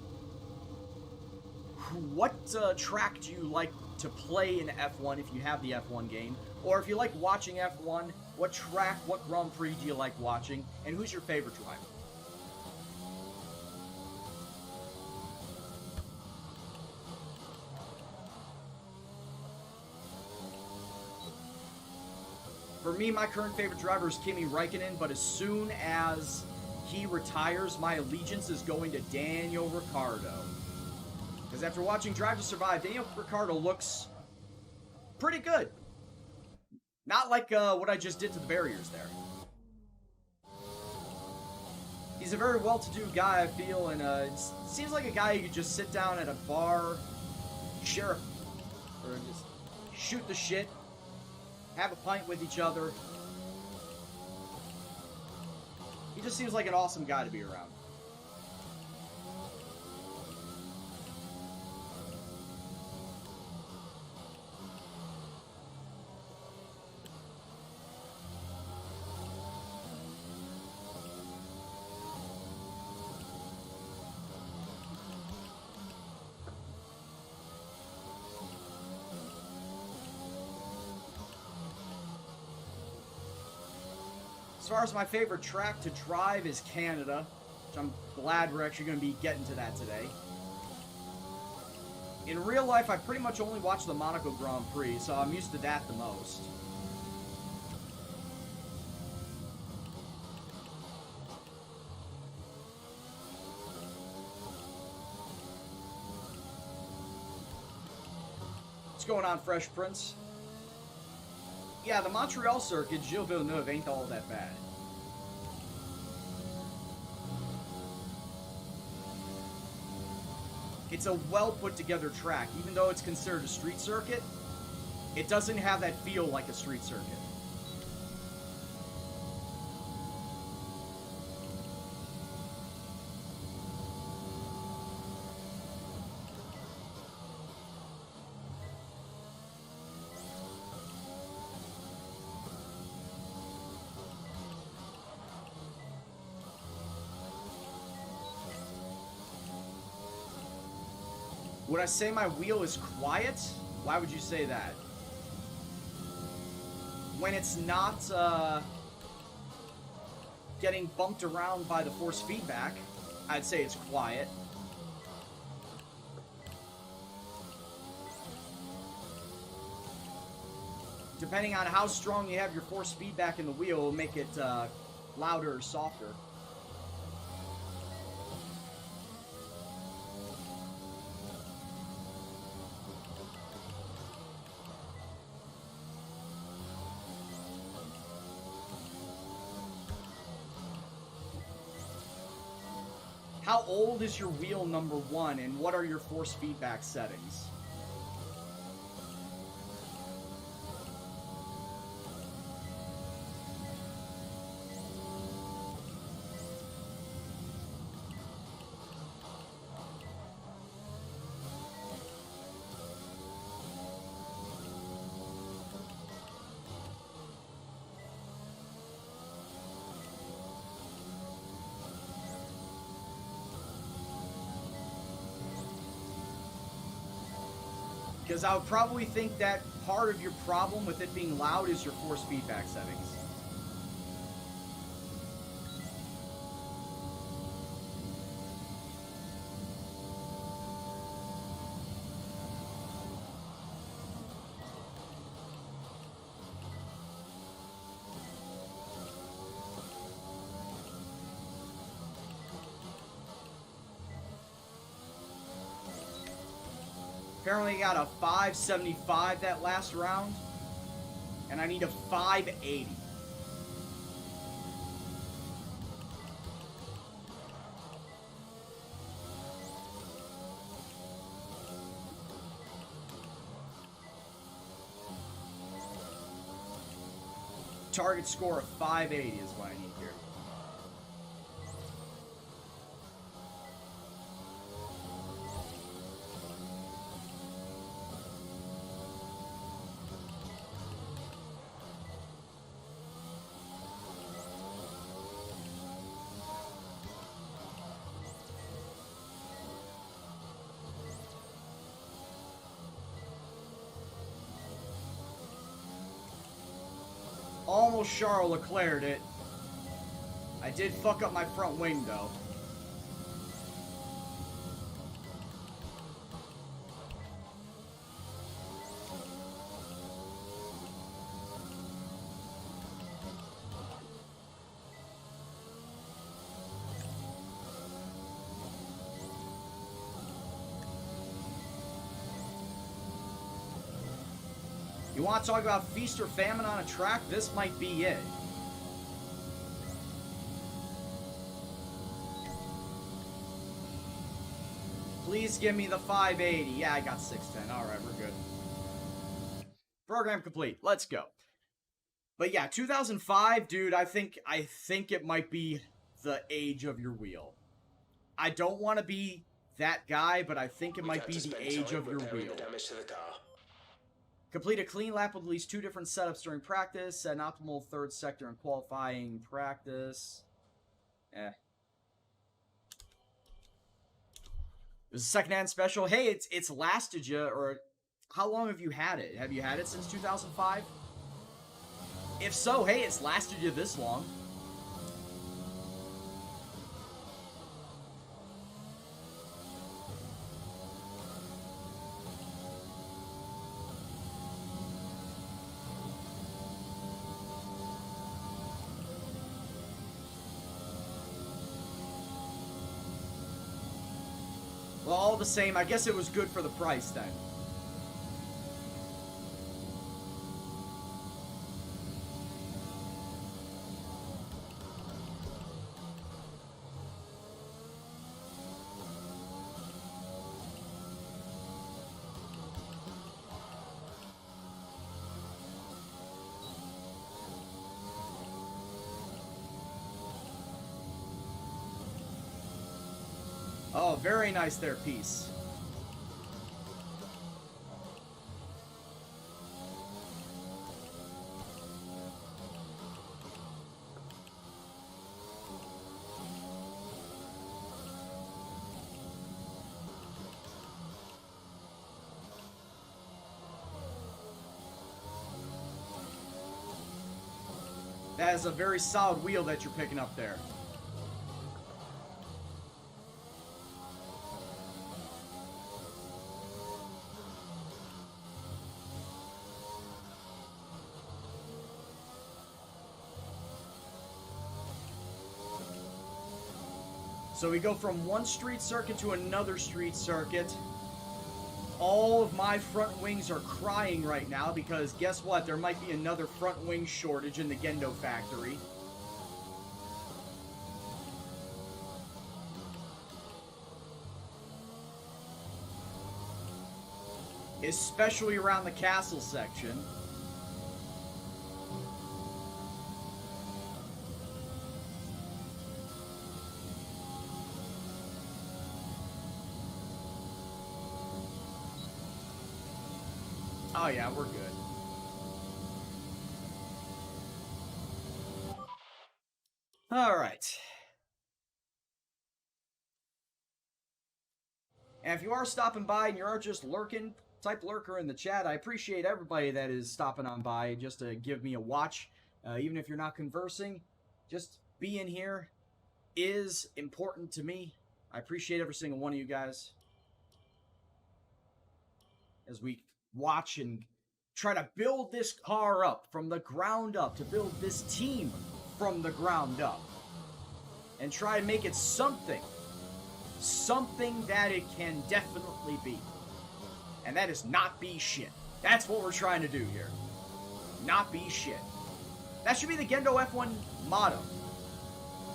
What track do you like to play in F1 if you have the F1 game? Or if you like watching F1, what track, what Grand Prix do you like watching? And who's your favorite driver? For me, my current favorite driver is Kimi Räikkönen, but as soon as he retires, my allegiance is going to Daniel Ricciardo. Because after watching Drive to Survive, Daniel Ricciardo looks pretty good. Not like what I just did to the barriers there. He's a very well-to-do guy, I feel, and it seems like a guy you could just sit down at a bar, share or just shoot the shit, have a pint with each other. He just seems like an awesome guy to be around. As far as my favorite track to drive is Canada, which I'm glad we're actually going to be getting to that today. In real life, I pretty much only watch the Monaco Grand Prix, so I'm used to that the most. What's going on, Fresh Prince? Yeah, the Montreal circuit, Gilles Villeneuve, ain't all that bad. It's a well put together track. Even though it's considered a street circuit, it doesn't have that feel like a street circuit. Would I say my wheel is quiet? Why would you say that? When it's not getting bumped around by the force feedback, I'd say it's quiet. Depending on how strong you have your force feedback in the wheel, it'll make it louder or softer. How old is your wheel, number one, and what are your force feedback settings? Because I would probably think that part of your problem with it being loud is your force feedback settings. Apparently got a 575 that last round, and I need a 580. Target score of 580 is what I need here. Almost Charles Leclerc'd it. I did fuck up my front wing though. You want to talk about feast or famine on a track? This might be it. Please give me the 580. Yeah, I got 610. All right, we're good. Program complete. Let's go. But yeah, 2005, dude, I think it might be the age of your wheel. I don't want to be that guy, but I think it might be the age of your wheel. Damage to the car. Complete a clean lap with at least 2 different setups during practice. Set an optimal 3rd sector in qualifying practice. This is a secondhand special. Hey, it's lasted you, or how long have you had it? Have you had it since 2005? If so, hey, it's lasted you this long. Well, all the same, I guess it was good for the price then. Oh, very nice there, Peace. That is a very solid wheel that you're picking up there. So we go from one street circuit to another street circuit. All of my front wings are crying right now because guess what? There might be another front wing shortage in the Gendo factory. Especially around the castle section. Oh yeah, we're good. All right. And if you are stopping by and you are just lurking, type lurker in the chat. I appreciate everybody that is stopping on by just to give me a watch. Even if you're not conversing, just being here is important to me. I appreciate every single one of you guys. As we watch and try to build this car up from the ground up, to build this team from the ground up, and try and make it something that it can definitely be. And that is not be shit. That's what we're trying to do here. Not be shit. That should be the Gendo F1 motto.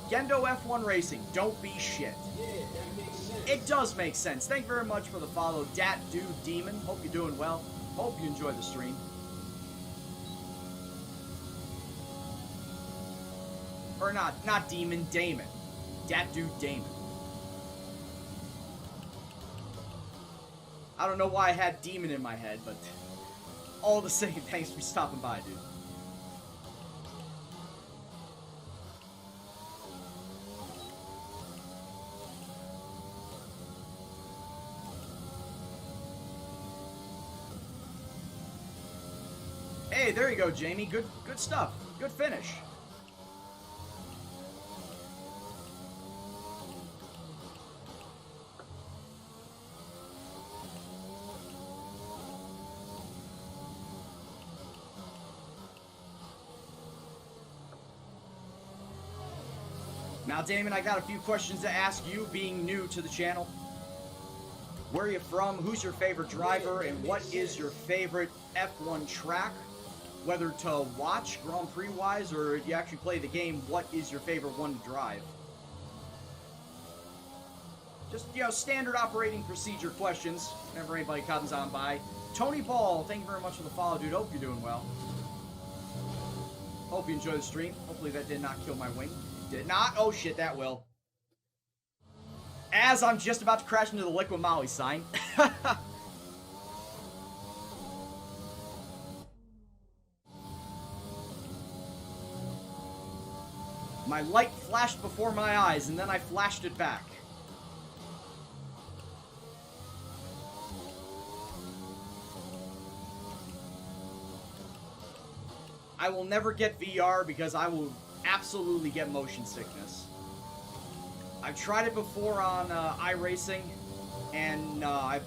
Gendo F1 Racing, don't be shit. Yeah, that makes sense. It does make sense. Thank you very much for the follow, Dat Dude Demon. Hope you're doing well. Hope you enjoy the stream. Or not Demon, Damon. Dat Dude Damon. I don't know why I had Demon in my head, but all the same, thanks for stopping by, dude. Hey, there you go, Jamie. Good stuff. Good finish. Now, Damon, I got a few questions to ask you, being new to the channel. Where are you from? Who's your favorite driver? And what is your favorite F1 track? Whether to watch Grand Prix wise or you actually play the game, what is your favorite one to drive? Just, standard operating procedure questions whenever anybody comes on by. Tony Paul, thank you very much for the follow, dude. Hope you're doing well. Hope you enjoy the stream. Hopefully that did not kill my wing. Did not? Oh shit, that will. As I'm just about to crash into the Liquid Molly sign. My light flashed before my eyes, and then I flashed it back. I will never get VR because I will absolutely get motion sickness. I've tried it before on iRacing, and I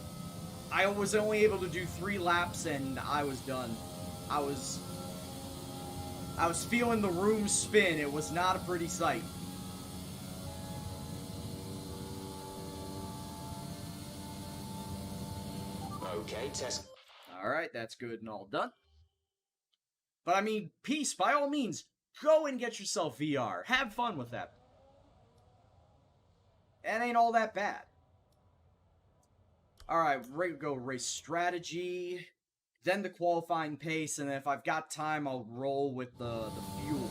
was only able to do 3 laps, and I was done. I was feeling the room spin. It was not a pretty sight. Okay, test. Alright, that's good and all done. But I mean, peace, by all means, go and get yourself VR. Have fun with that. That ain't all that bad. Alright, go race strategy, then the qualifying pace, and then if I've got time, I'll roll with the fuel.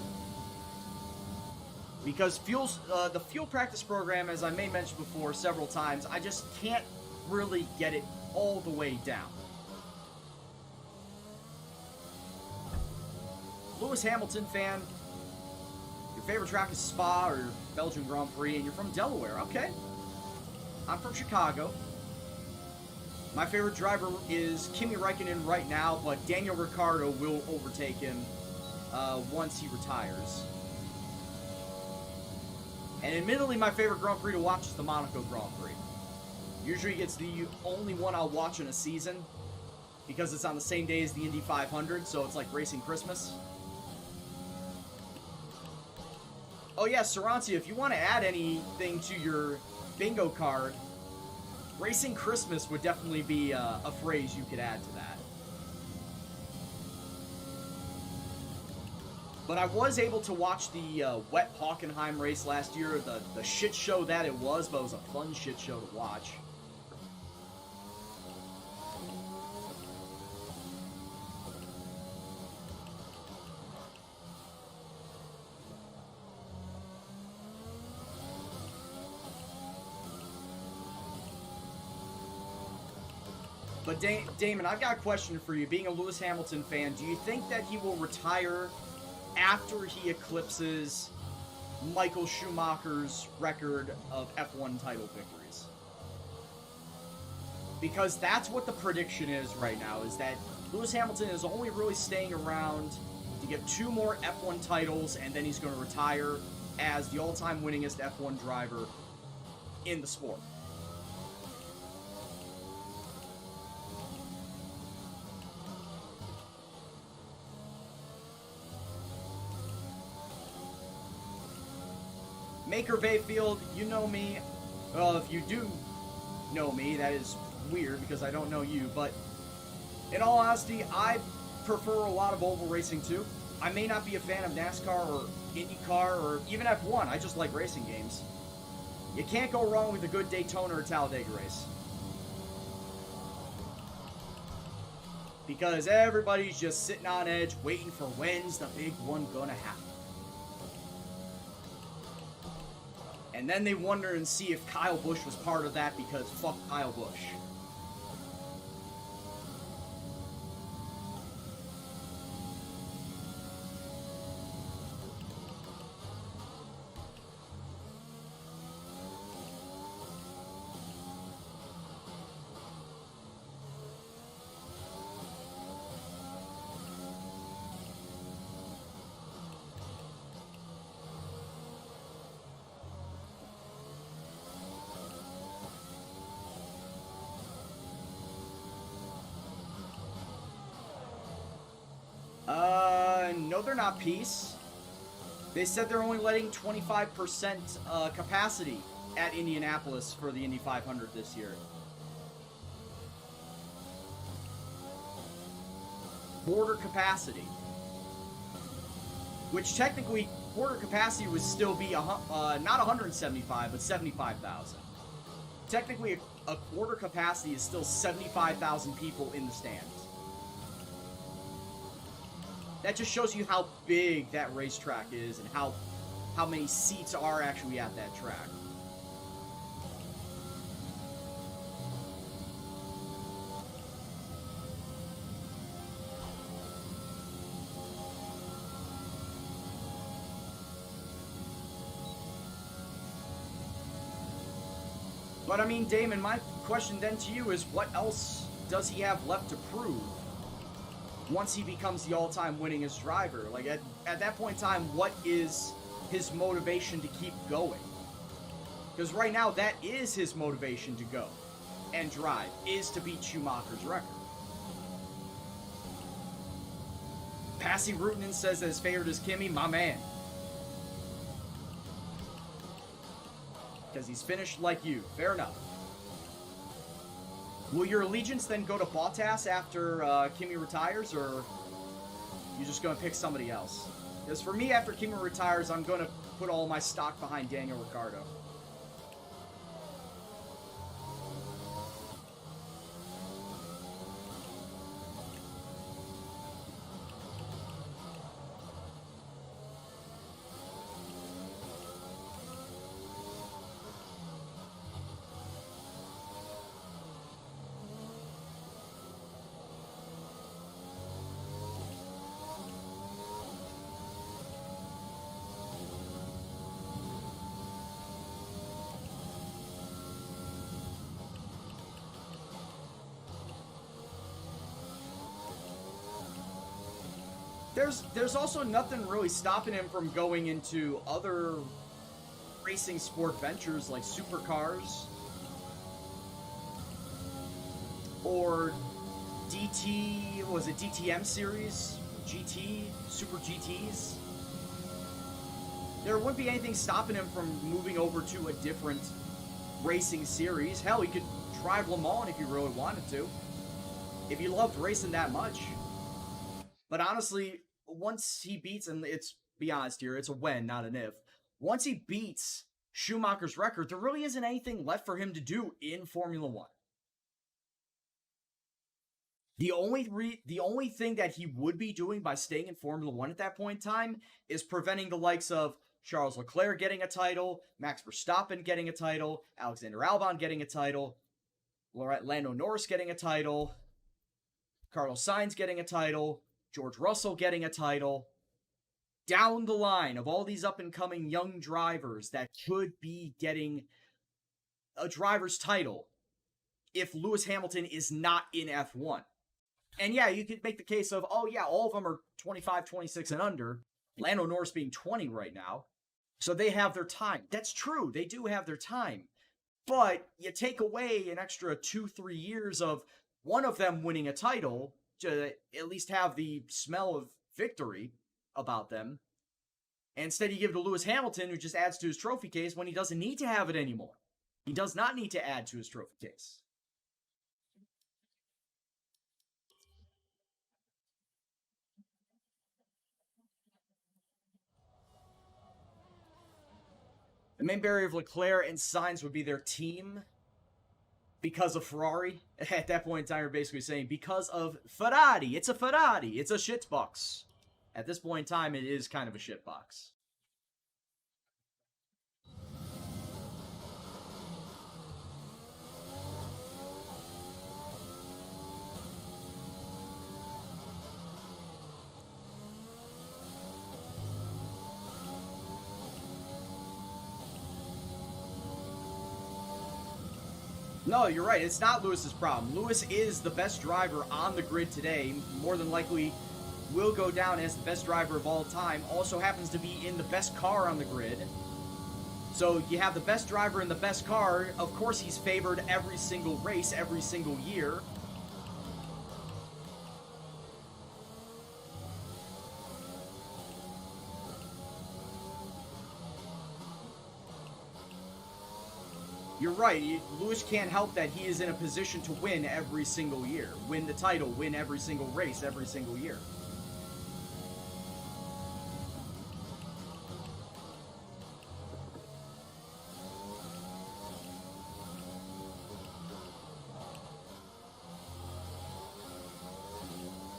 Because the fuel practice program, as I may mention before several times, I just can't really get it all the way down. Lewis Hamilton fan, your favorite track is Spa or Belgian Grand Prix, and you're from Delaware. Okay. I'm from Chicago. My favorite driver is Kimi Räikkönen right now, but Daniel Ricciardo will overtake him once he retires. And admittedly, my favorite Grand Prix to watch is the Monaco Grand Prix. Usually it's the only one I'll watch in a season, because it's on the same day as the Indy 500, so it's like racing Christmas. Oh yeah, Sarantia, if you want to add anything to your bingo card, Racing Christmas would definitely be a phrase you could add to that. But I was able to watch the Wet Hockenheim race last year, the shit show that it was, but it was a fun shit show to watch. But Damon, I've got a question for you. Being a Lewis Hamilton fan, do you think that he will retire after he eclipses Michael Schumacher's record of F1 title victories? Because that's what the prediction is right now, is that Lewis Hamilton is only really staying around to get 2 more F1 titles, and then he's going to retire as the all-time winningest F1 driver in the sport. Maker Bayfield, you know me. Well, if you do know me, that is weird because I don't know you, but in all honesty, I prefer a lot of oval racing too. I may not be a fan of NASCAR or IndyCar or even F1, I just like racing games. You can't go wrong with a good Daytona or Talladega race. Because everybody's just sitting on edge waiting for when's the big one gonna happen. And then they wonder and see if Kyle Busch was part of that because fuck Kyle Busch. No, they're not peace. They said they're only letting 25% capacity at Indianapolis for the Indy 500 this year. quarter capacity. Which technically, quarter capacity would still be not 175, but 75,000. Technically, a quarter capacity is still 75,000 people in the stands. That just shows you how big that racetrack is and how many seats are actually at that track. But I mean, Damon, my question then to you is, what else does he have left to prove once he becomes the all-time winningest driver? Like, at that point in time, what is his motivation to keep going? Because right now, that is his motivation to go and drive, is to beat Schumacher's record. Passy Rootin says that his favorite is Kimi, my man. Because he's finished like you. Fair enough. Will your allegiance then go to Bottas after Kimi retires, or you just going to pick somebody else? Because for me, after Kimi retires, I'm going to put all my stock behind Daniel Ricciardo. There's also nothing really stopping him from going into other racing sport ventures like supercars or DT, what was it, DTM series, GT, Super GTs. There wouldn't be anything stopping him from moving over to a different racing series. Hell, he could drive Le Mans if he really wanted to, if he loved racing that much. But honestly, once he beats, and it's, be honest here, it's a when, not an if. Once he beats Schumacher's record, there really isn't anything left for him to do in Formula One. The only thing that he would be doing by staying in Formula One at that point in time is preventing the likes of Charles Leclerc getting a title, Max Verstappen getting a title, Alexander Albon getting a title, Lando Norris getting a title, Carlos Sainz getting a title, George Russell getting a title, down the line of all these up-and-coming young drivers that could be getting a driver's title if Lewis Hamilton is not in F1. And yeah, you could make the case of, oh yeah, all of them are 25, 26 and under, Lando Norris being 20 right now, so they have their time. That's true, they do have their time. But you take away an extra 2-3 years of one of them winning a title to at least have the smell of victory about them. And instead you give it to Lewis Hamilton, who just adds to his trophy case when he doesn't need to have it anymore. He does not need to add to his trophy case. The main barrier of Leclerc and Sainz would be their team. Because of Ferrari, at that point in time, you're basically saying, because of Ferrari, it's a shitbox. At this point in time, it is kind of a shitbox. No, you're right. It's not Lewis's problem. Lewis is the best driver on the grid today. More than likely will go down as the best driver of all time. Also happens to be in the best car on the grid. So you have the best driver in the best car. Of course he's favored every single race, every single year. You're right. Lewis can't help that he is in a position to win every single year. Win the title, win every single race every single year.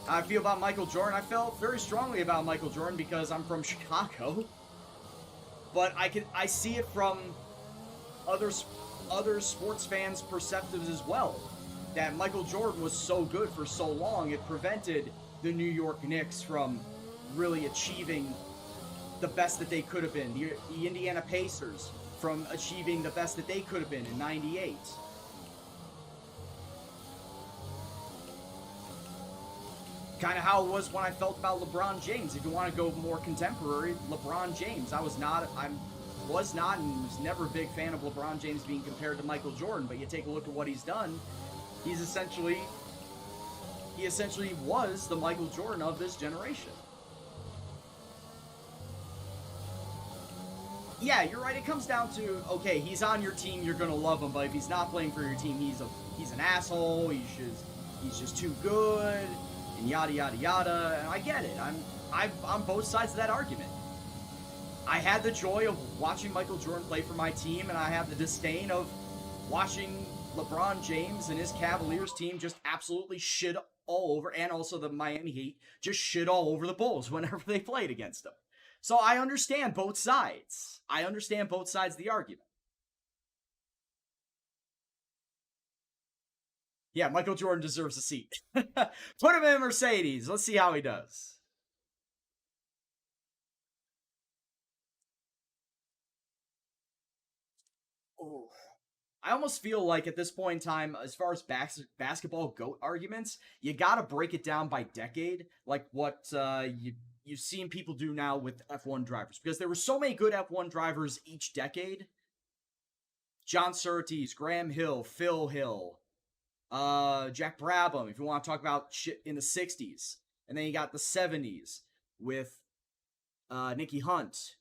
I feel about Michael Jordan. I felt very strongly about Michael Jordan because I'm from Chicago. But I see it from other sports fans' perspectives as well. That Michael Jordan was so good for so long, it prevented the New York Knicks from really achieving the best that they could have been. The Indiana Pacers from achieving the best that they could have been in '98. Kind of how it was when I felt about LeBron James. If you want to go more contemporary, LeBron James. I was not, and was never a big fan of LeBron James being compared to Michael Jordan. But you take a look at what he's done. He essentially was the Michael Jordan of this generation. Yeah, you're right. It comes down to, okay, he's on your team, you're gonna love him. But if he's not playing for your team, he's an asshole. He's just too good. And yada yada yada, and I get it. I'm on both sides of that argument. I had the joy of watching Michael Jordan play for my team, and I have the disdain of watching LeBron James and his Cavaliers team just absolutely shit all over, and also the Miami Heat just shit all over the Bulls whenever they played against them. So I understand both sides. I understand both sides of the argument. Yeah, Michael Jordan deserves a seat. Put him in a Mercedes. Let's see how he does. Oh, I almost feel like at this point in time, as far as basketball GOAT arguments, you gotta break it down by decade, like what you've seen people do now with F1 drivers, because there were so many good F1 drivers each decade. John Surtees, Graham Hill, Phil Hill, Jack Brabham, if you want to talk about shit in the 60s. And then you got the 70s with Nicky Hunt.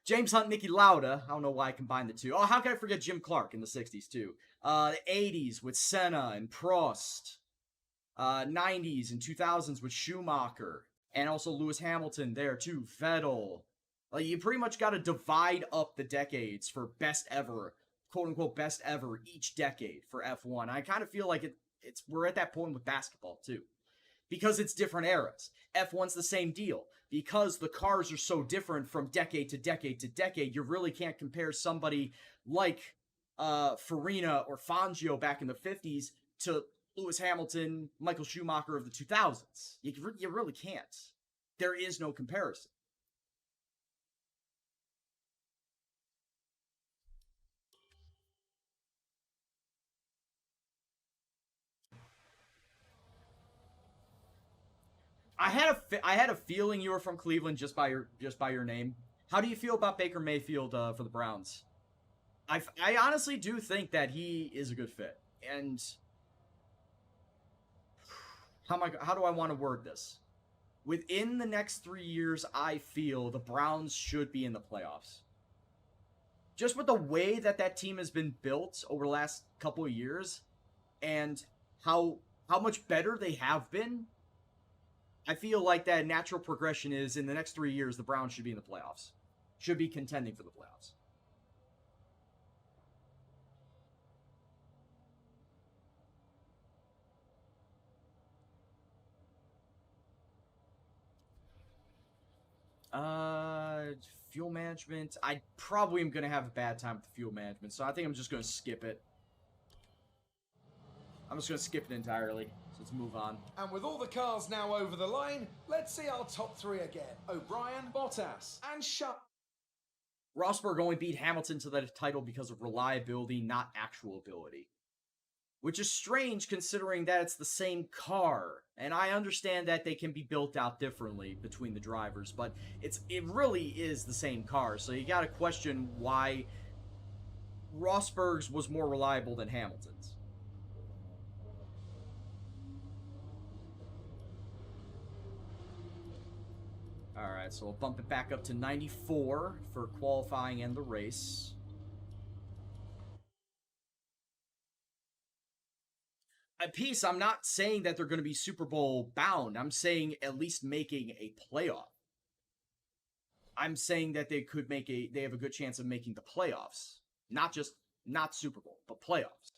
James Hunt, Nicky Lauda. I don't know why I combined the two. Oh, how can I forget Jim Clark in the 60s, too? The 80s with Senna and Prost. 90s and 2000s with Schumacher. And also Lewis Hamilton there, too. Vettel. You pretty much got to divide up the decades for best ever, quote-unquote best ever, each decade for F1. I kind of feel like we're at that point with basketball, too. Because it's different eras. F1's the same deal. Because the cars are so different from decade to decade to decade, you really can't compare somebody like Farina or Fangio back in the 50s to Lewis Hamilton, Michael Schumacher of the 2000s. You really can't. There is no comparison. I had a feeling you were from Cleveland just by your name. How do you feel about Baker Mayfield for the Browns? I honestly do think that he is a good fit. And how do I want to word this? Within the next 3 years, I feel the Browns should be in the playoffs. Just with the way that team has been built over the last couple of years, and how much better they have been, I feel like that natural progression is in the next 3 years, the Browns should be in the playoffs. Should be contending for the playoffs. Fuel management. I probably am going to have a bad time with the fuel management, so I think I'm just going to skip it. I'm just going to skip it entirely. So let's move on. And with all the cars now over the line, let's see our top three again. O'Brien, Bottas, and Rosberg only beat Hamilton to the title because of reliability, not actual ability. Which is strange considering that it's the same car. And I understand that they can be built out differently between the drivers, but it really is the same car. So you gotta question why Rosberg's was more reliable than Hamilton's. Alright, so we'll bump it back up to 94 for qualifying and the race. Peace, I'm not saying that they're going to be Super Bowl bound. I'm saying at least making a playoff. I'm saying that they have a good chance of making the playoffs. Not Super Bowl, but playoffs.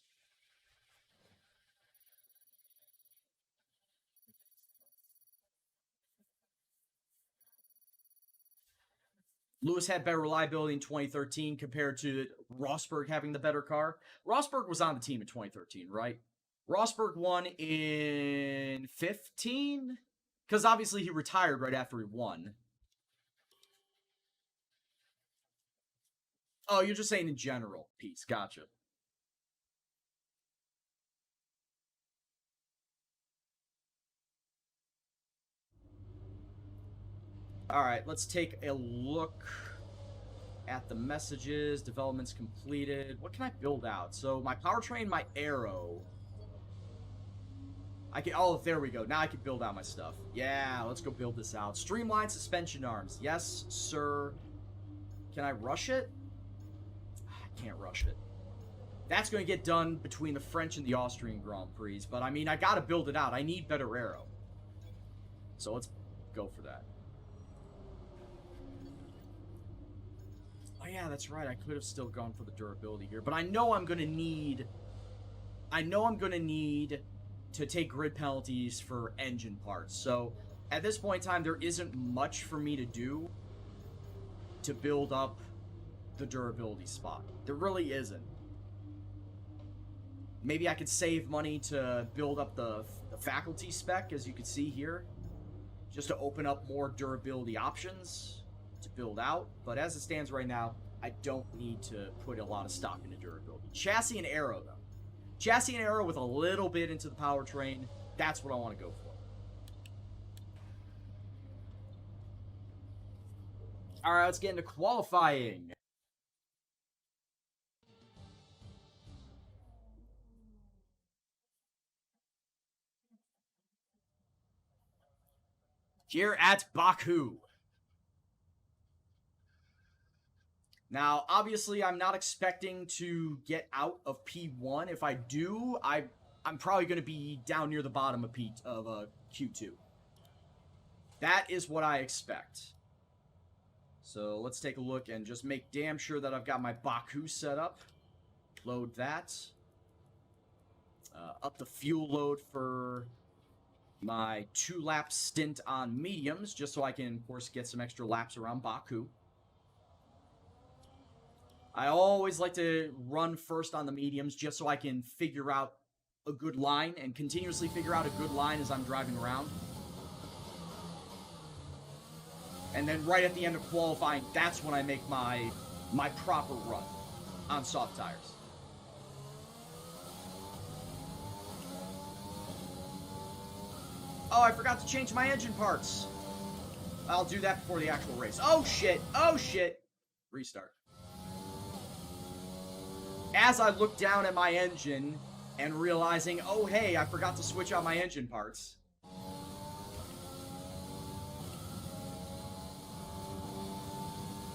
Lewis had better reliability in 2013 compared to Rosberg having the better car. Rosberg was on the team in 2013, right? Rosberg won in 15? Because obviously he retired right after he won. Oh, you're just saying in general. Peace. Gotcha. All right, let's take a look at the messages. Developments completed. What can I build out? So my powertrain, my aero. I can. Oh, there we go. Now I can build out my stuff. Yeah, let's go build this out. Streamlined suspension arms. Yes, sir. Can I rush it? I can't rush it. That's going to get done between the French and the Austrian Grand Prix. But I mean, I got to build it out. I need better aero. So let's go for that. Oh yeah, that's right. I could have still gone for the durability here, but I know I'm gonna need to take grid penalties for engine parts. So at this point in time, there isn't much for me to do to build up the durability spot. There really isn't. Maybe I could save money to build up the faculty spec, as you can see here, just to open up more durability options to build out, but as it stands right now, I don't need to put a lot of stock into durability. Chassis and aero, though. Chassis and aero with a little bit into the powertrain, that's what I want to go for. All right, let's get into qualifying. Here at Baku. Now, obviously, I'm not expecting to get out of P1. If I do, I'm probably going to be down near the bottom of Q2. That is what I expect. So let's take a look and just make damn sure that I've got my Baku set up. Load that. Up the fuel load for my 2-lap stint on mediums, just so I can, of course, get some extra laps around Baku. I always like to run first on the mediums just so I can figure out a good line and continuously figure out a good line as I'm driving around. And then right at the end of qualifying, that's when I make my proper run on soft tires. Oh, I forgot to change my engine parts. I'll do that before the actual race. Oh, shit. Oh, shit. Restart. As I look down at my engine and realizing, oh, hey, I forgot to switch out my engine parts.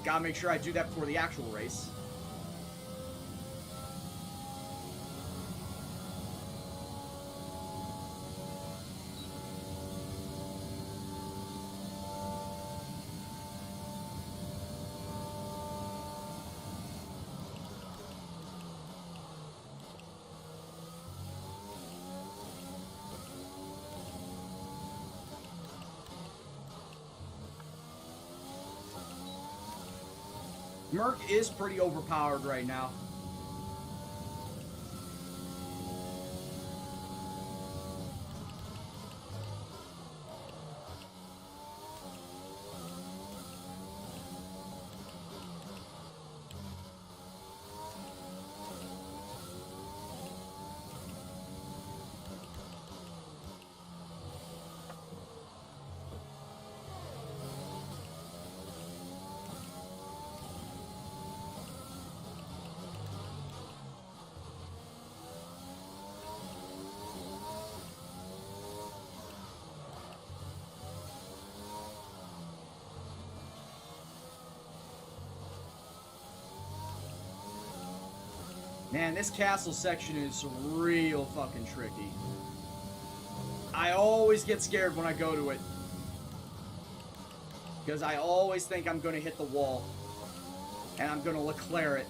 Gotta make sure I do that before the actual race. Merc is pretty overpowered right now. Man, this castle section is real fucking tricky. I always get scared when I go to it. Because I always think I'm going to hit the wall. And I'm going to Leclerc it.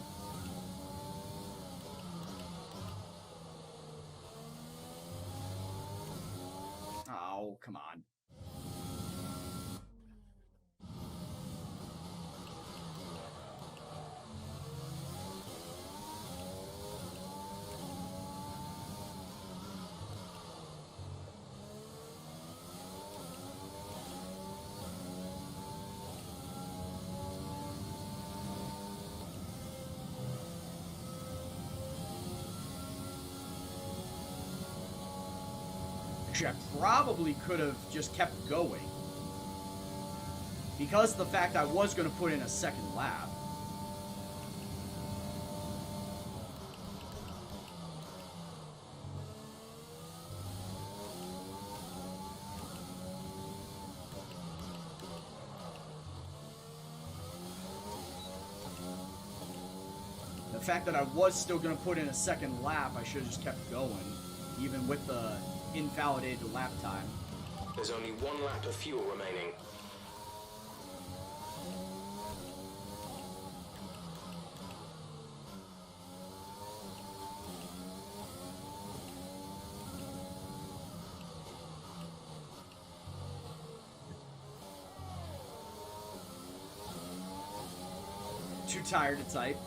Oh, come on. I probably could have just kept going. Because of the fact I was going to put in a second lap. The fact that I was still going to put in a second lap, I should have just kept going. Even with the invalidated lap time. There's only one lap of fuel remaining. Too tired to type.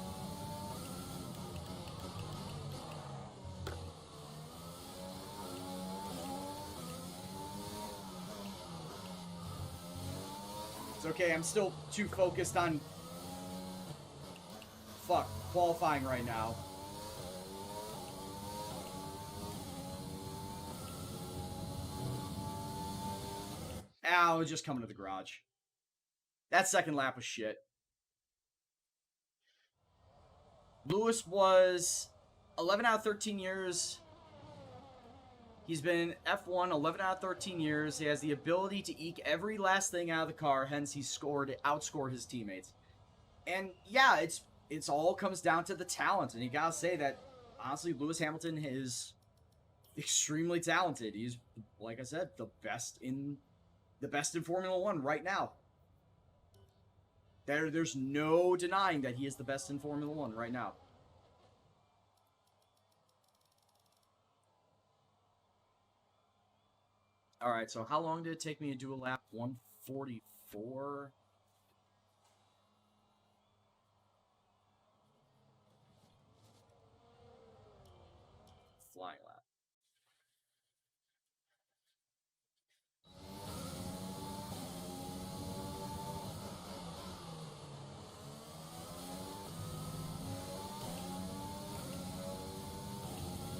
It's okay, I'm still too focused on qualifying right now. Ow, I was just coming to the garage. That second lap was shit. Lewis was 11 out of 13 years. He's been F1 11 out of 13 years. He has the ability to eke every last thing out of the car, hence he outscored his teammates. And yeah, it's all comes down to the talent, and you gotta say that honestly, Lewis Hamilton is extremely talented. He's, like I said, the best in Formula One right now. There's no denying that he is the best in Formula One right now. Alright, so how long did it take me to do a lap? 144? Flying lap.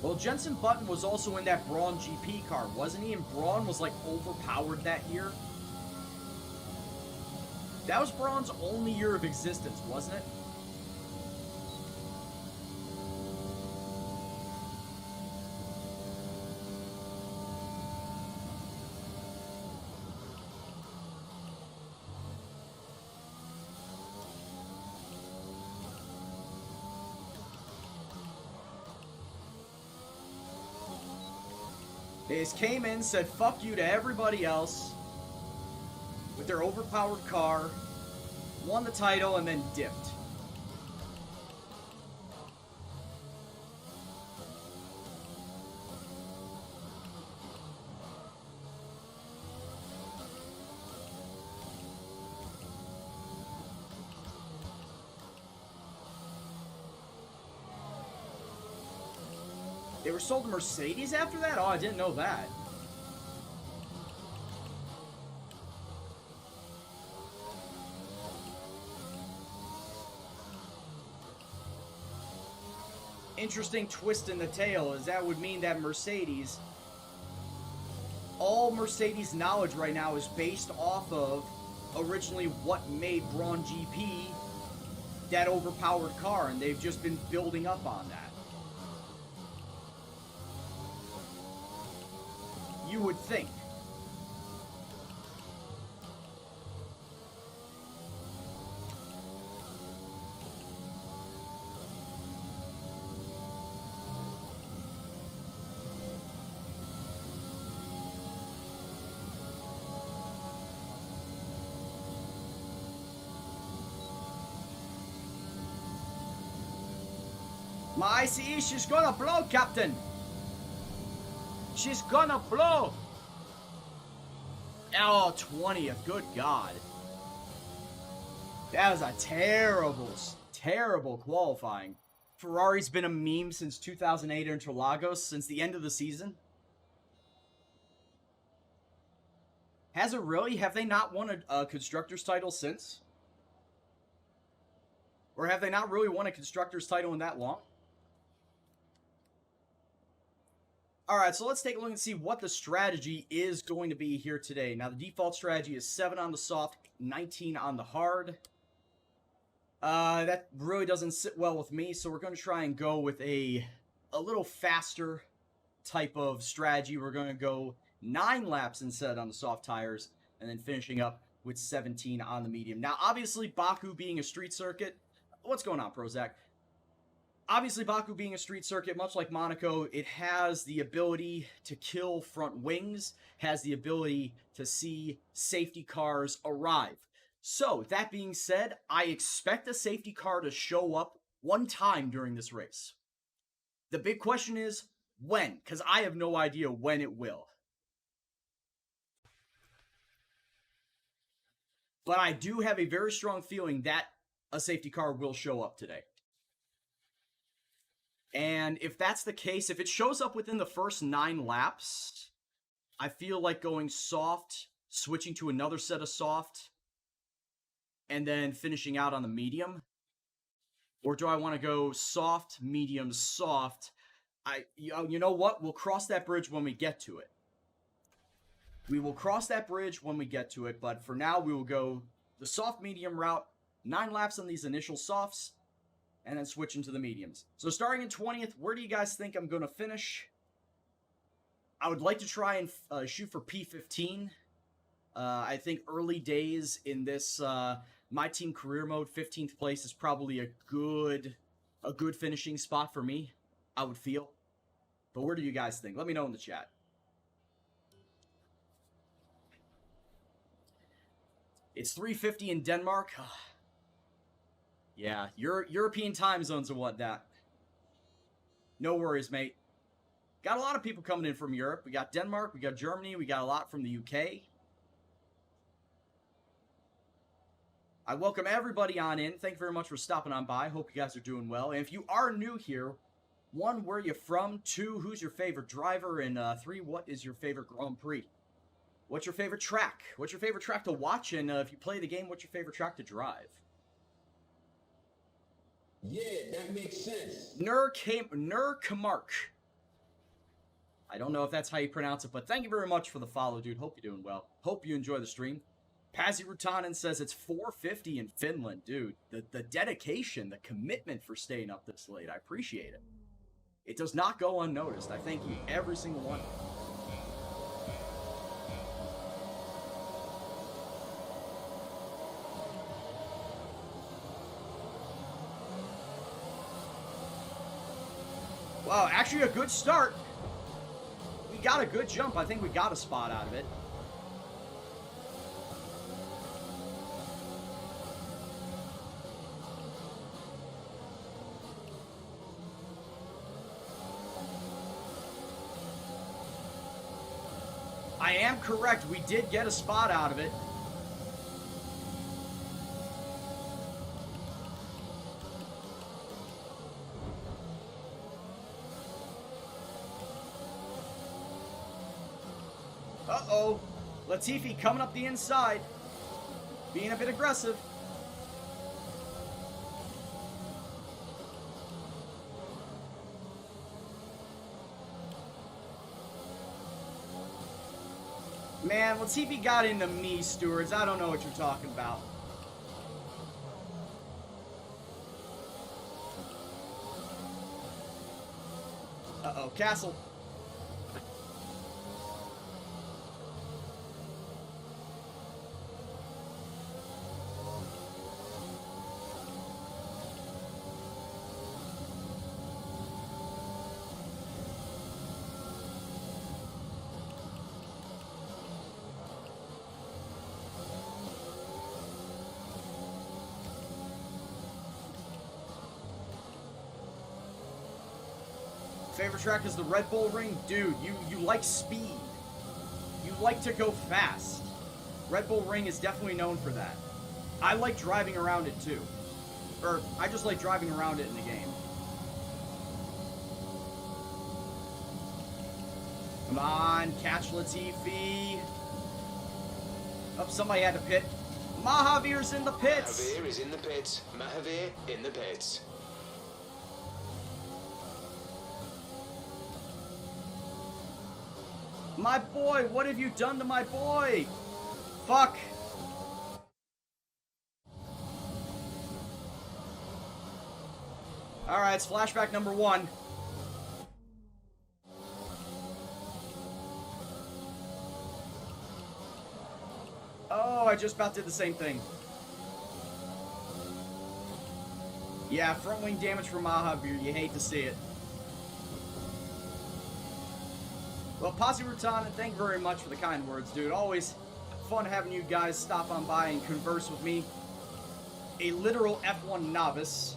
Well, Jenson Button was also in that Braun GP car, wasn't he? And Braun was, like, overpowered that year. That was Braun's only year of existence, wasn't it? They just came in, said fuck you to everybody else with their overpowered car, won the title, and then dipped. They were sold to Mercedes after that? Oh, I didn't know that. Interesting twist in the tale is that would mean that Mercedes, all Mercedes knowledge right now is based off of originally what made Braun GP that overpowered car, and they've just been building up on that. You would think. My ICE, she's gonna blow, Captain. She's gonna blow. Oh, 20th. Good God. That was a terrible, terrible qualifying. Ferrari's been a meme since 2008 Interlagos, since the end of the season. Has it really? Have they not won a Constructors title since? Or have they not really won a Constructors title in that long? Alright, so let's take a look and see what the strategy is going to be here today. Now, the default strategy is 7 on the soft, 19 on the hard. That really doesn't sit well with me, so we're going to try and go with a little faster type of strategy. We're going to go 9 laps instead on the soft tires, and then finishing up with 17 on the medium. Now, obviously, Baku being a street circuit... What's going on, Prozac? Obviously, Baku being a street circuit, much like Monaco, it has the ability to kill front wings, has the ability to see safety cars arrive. So, that being said, I expect a safety car to show up one time during this race. The big question is, when? Because I have no idea when it will. But I do have a very strong feeling that a safety car will show up today. And if that's the case, if it shows up within the first 9 laps, I feel like going soft, switching to another set of soft, and then finishing out on the medium. Or do I want to go soft, medium, soft? You know what? We'll cross that bridge when we get to it. We will cross that bridge when we get to it, but for now we will go the soft, medium route, 9 laps on these initial softs, and then switch into the mediums. So starting in 20th, where do you guys think I'm going to finish? I would like to try and shoot for P15. I think early days in this My Team career mode, 15th place is probably a good finishing spot for me, I would feel. But where do you guys think? Let me know in the chat. It's 3:50 in Denmark. Yeah, European time zones and whatnot. No worries, mate. Got a lot of people coming in from Europe. We got Denmark, we got Germany, we got a lot from the UK. I welcome everybody on in. Thank you very much for stopping on by. Hope you guys are doing well. And if you are new here, 1, where are you from? 2, who's your favorite driver? And 3, what is your favorite Grand Prix? What's your favorite track? What's your favorite track to watch? And if you play the game, what's your favorite track to drive? Yeah, that makes sense. Nurkamark. I don't know if that's how you pronounce it, but thank you very much for the follow, dude. Hope you're doing well. Hope you enjoy the stream. Pazzi Rutanen says it's 4:50 in Finland. Dude, the dedication, the commitment for staying up this late. I appreciate it. It does not go unnoticed. I thank you, every single one. Wow, actually a good start. We got a good jump. I think we got a spot out of it. I am correct. We did get a spot out of it. Uh-oh. Latifi coming up the inside. Being a bit aggressive. Man, Latifi got into me, stewards. I don't know what you're talking about. Uh-oh, Castle. Favorite track is the Red Bull Ring? Dude, you like speed. You like to go fast. Red Bull Ring is definitely known for that. I like driving around it too. Or, I just like driving around it in the game. Come on, catch Latifi. Oh, somebody had to pit. Mahavir's in the pits. Mahavir is in the pits. Mahavir in the pits. My boy, what have you done to my boy? Fuck. Alright, it's flashback number 1. Oh, I just about did the same thing. Yeah, front wing damage from Mahavir. You hate to see it. Well, Posse Rutan, thank you very much for the kind words, dude. Always fun having you guys stop on by and converse with me. A literal F1 novice.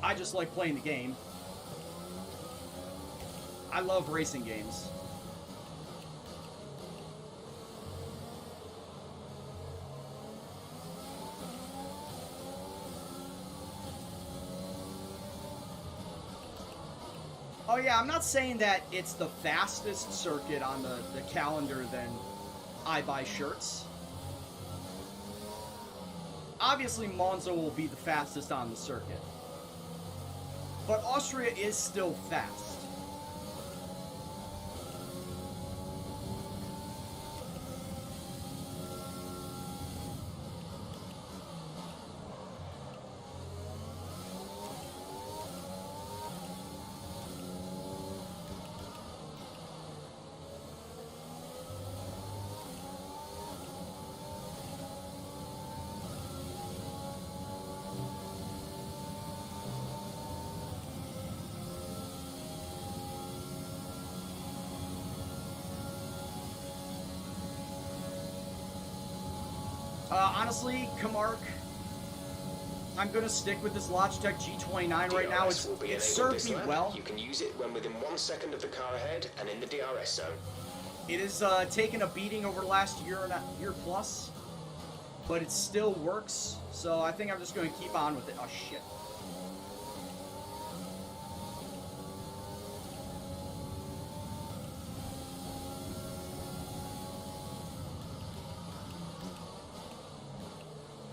I just like playing the game. I love racing games. Oh yeah, I'm not saying that it's the fastest circuit on the calendar than I buy shirts. Obviously, Monza will be the fastest on the circuit. But Austria is still fast. Honestly, Kamark, I'm gonna stick with this Logitech G29 right now. It served me well. You can use it when within 1 second of the car ahead and in the DRS zone. It has taken a beating over the last year plus, but it still works. So I think I'm just gonna keep on with it. Oh shit.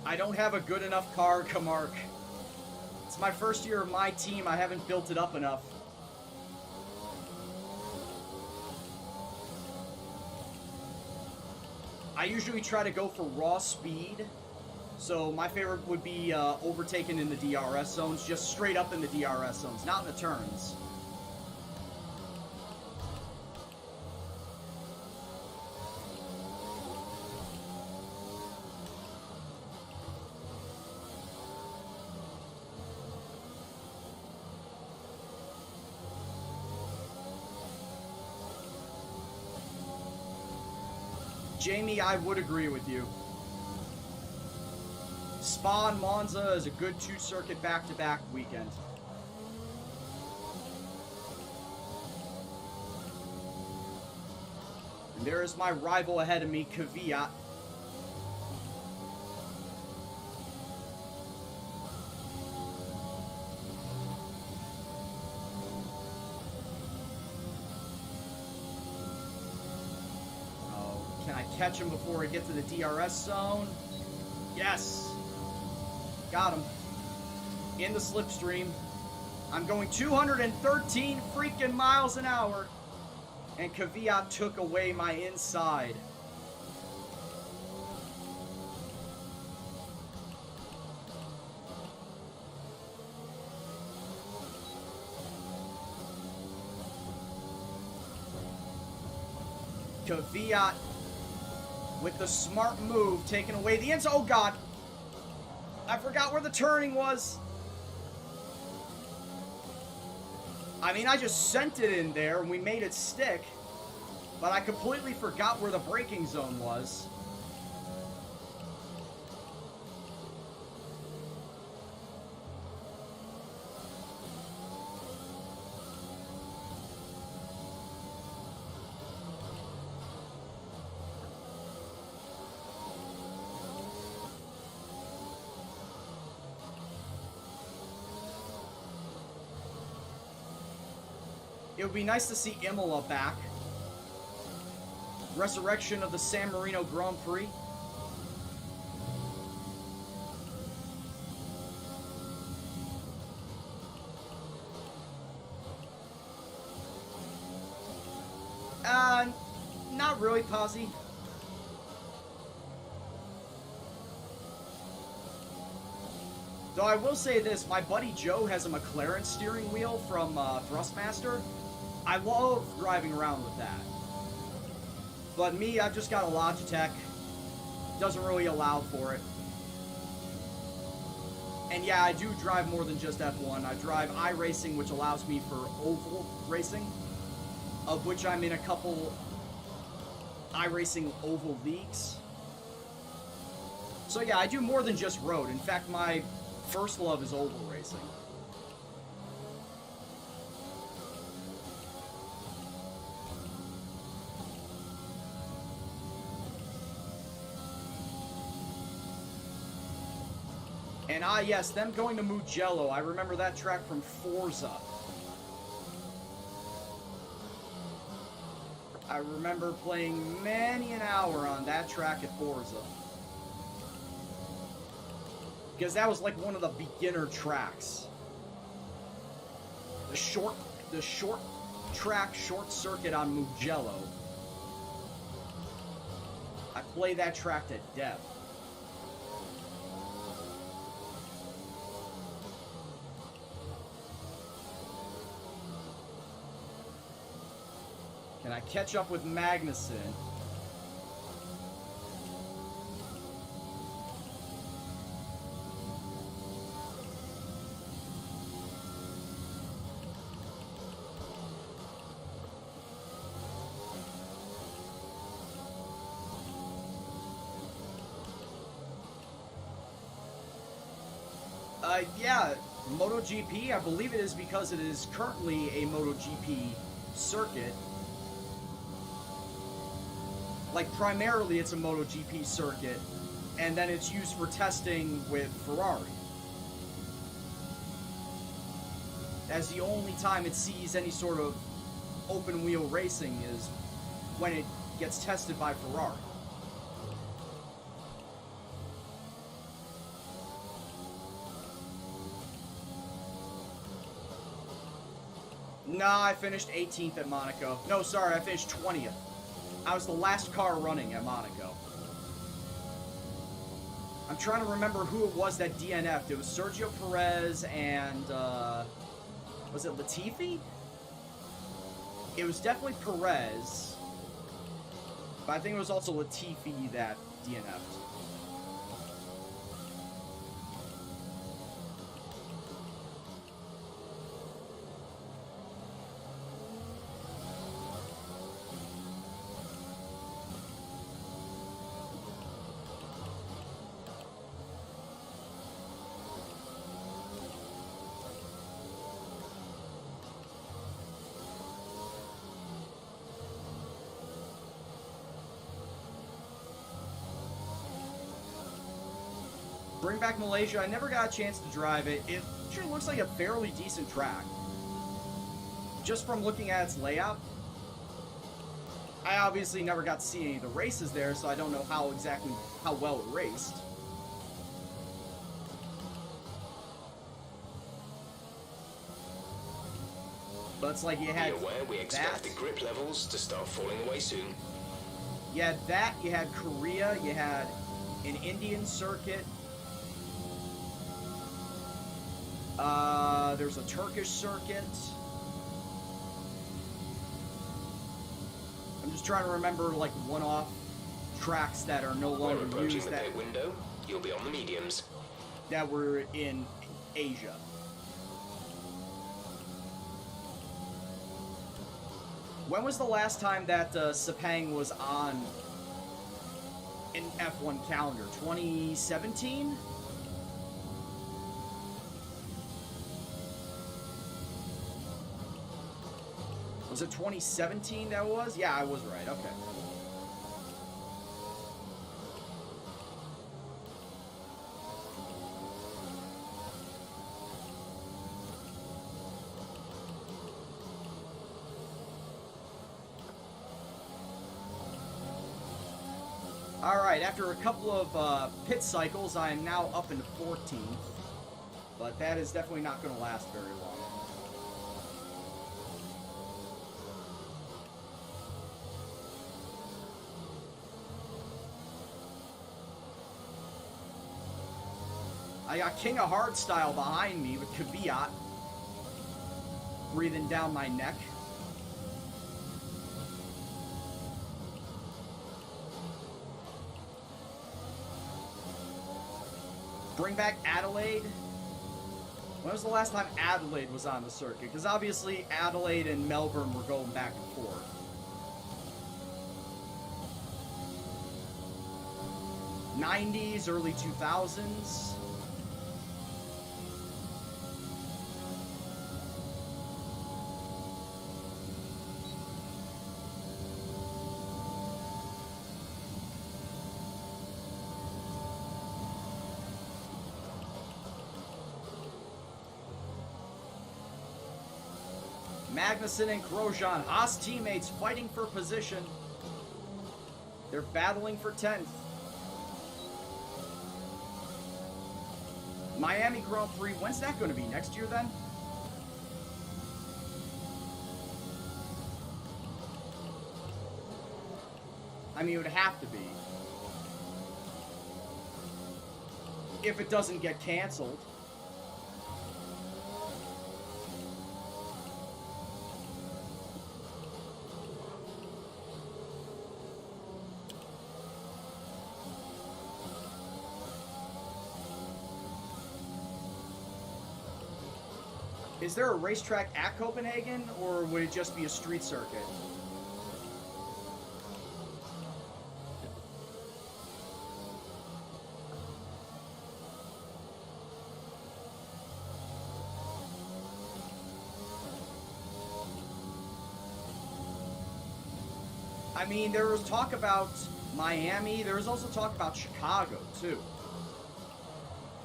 I don't have a good enough car, Kamark. It's my first year of my team. I haven't built it up enough. I usually try to go for raw speed. So my favorite would be overtaken in the DRS zones, just straight up in the DRS zones, not in the turns. Jamie, I would agree with you. Spa and Monza is a good two-circuit back-to-back weekend. And there is my rival ahead of me, Kvyat. Can I catch him before I get to the DRS zone? Yes. Got him. In the slipstream. I'm going 213 freaking miles an hour. And Kvyat took away my inside. Kvyat with the smart move, taking away the inside. Oh, God. I forgot where the turning was. I mean, I just sent it in there and we made it stick. But I completely forgot where the braking zone was. It would be nice to see Imola back. Resurrection of the San Marino Grand Prix. Not really, Posy. Though I will say this, my buddy Joe has a McLaren steering wheel from Thrustmaster. I love driving around with that. But me, I've just got a Logitech. Doesn't really allow for it. And yeah, I do drive more than just F1. I drive iRacing, which allows me for oval racing, of which I'm in a couple iRacing oval leagues. So yeah, I do more than just road. In fact, my first love is oval racing. And yes, them going to Mugello, I remember that track from Forza. I remember playing many an hour on that track at Forza. Because that was like one of the beginner tracks. The short track, short circuit on Mugello. I play that track to death. Can I catch up with Magnussen? Yeah, MotoGP, I believe it is because it is currently a MotoGP circuit. Like, primarily it's a MotoGP circuit, and then it's used for testing with Ferrari. As the only time it sees any sort of open-wheel racing is when it gets tested by Ferrari. Nah, I finished 18th at Monaco. No, sorry, I finished 20th. I was the last car running at Monaco. I'm trying to remember who it was that DNF'd. It was Sergio Perez and, was it Latifi? It was definitely Perez. But I think it was also Latifi that DNF'd. Bring back Malaysia. I never got a chance to drive it. It sure looks like a fairly decent track. Just from looking at its layout. I obviously never got to see any of the races there, so I don't know how well it raced. But it's like you had Be aware we expect that. the grip levels to start falling away soon. You had that, you had Korea, you had an Indian circuit. There's a Turkish circuit. I'm just trying to remember, like, one-off tracks that are no We're longer approaching used the that, pit window. You'll be on the mediums. that were in Asia. When was the last time that Sepang was on an F1 calendar? 2017? Was it 2017 that was? Yeah, I was right. Okay. Alright, after a couple of pit cycles, I am now up into 14th. But that is definitely not going to last very long. I got King of Hardstyle behind me with Kvyat breathing down my neck. Bring back Adelaide. When was the last time Adelaide was on the circuit? Because obviously Adelaide and Melbourne were going back and forth. '90s, early 2000s. Magnussen and Grosjean, Haas teammates fighting for position. They're battling for 10th. Miami Grand Prix, when's that going to be? Next year then? I mean, it would have to be. If it doesn't get canceled. Is there a racetrack at Copenhagen, or would it just be a street circuit? I mean, there was talk about Miami. There was also talk about Chicago, too.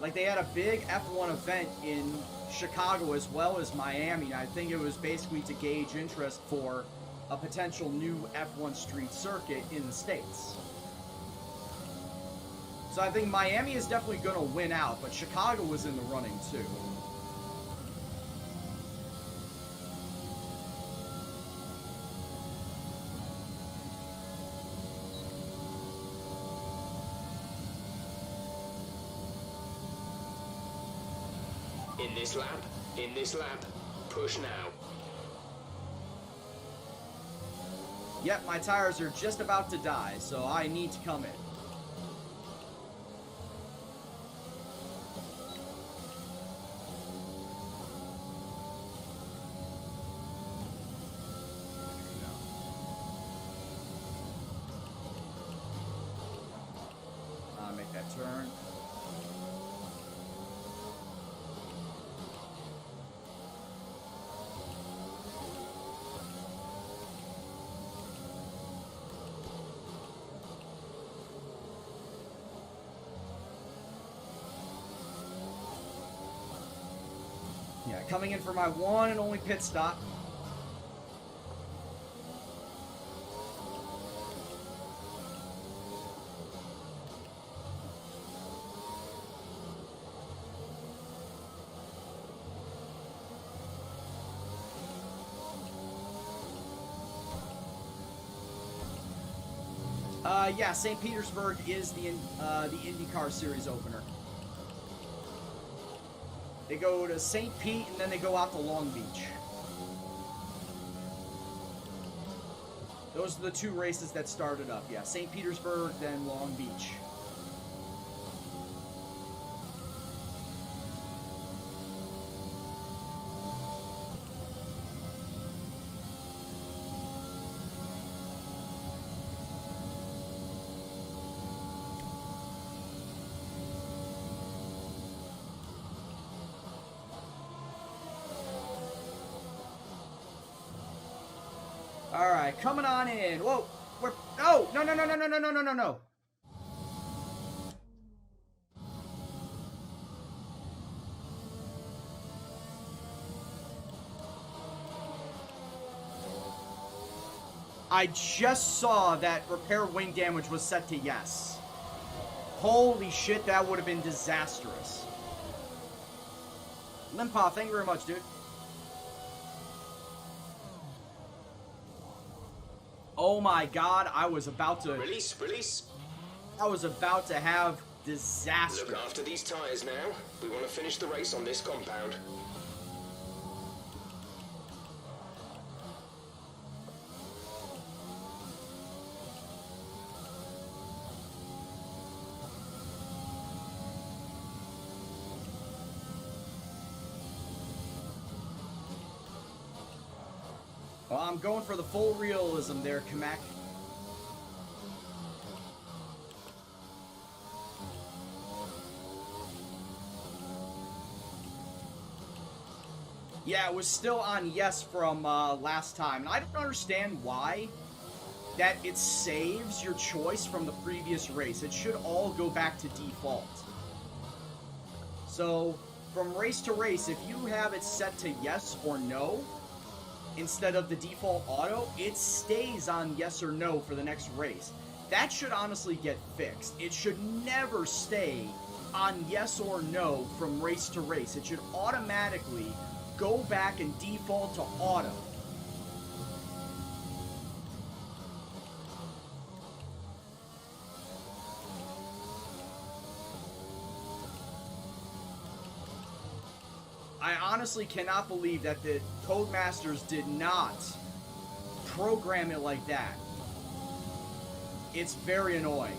Like, they had a big F1 event in Chicago as well as Miami, and I think it was basically to gauge interest for a potential new F1 street circuit in the States. So I think Miami is definitely going to win out, but Chicago was in the running too. In this lap, push now. Yep, my tires are just about to die, so I need to come in. Make that turn. Yeah, coming in for my one and only pit stop. Yeah, St. Petersburg is the IndyCar Series opener. They go to St. Pete, and then they go out to Long Beach. Those are the two races that started up. Yeah, St. Petersburg, then Long Beach. All right, coming on in. Whoa, we're no. I just saw that repair wing damage was set to yes. Holy shit, that would have been disastrous. Limpa, thank you very much, dude. Oh my god, I was about to... Release. I was about to have disaster. Look after these tires now. We want to finish the race on this compound. Well, I'm going for the full realism there, Kamek. Yeah, it was still on yes from last time. And I don't understand why that it saves your choice from the previous race. It should all go back to default. So, from race to race, if you have it set to yes or no, instead of the default auto, it stays on yes or no for the next race. That should honestly get fixed. It should never stay on yes or no from race to race. It should automatically go back and default to auto. I honestly cannot believe that the Codemasters did not program it like that. It's very annoying.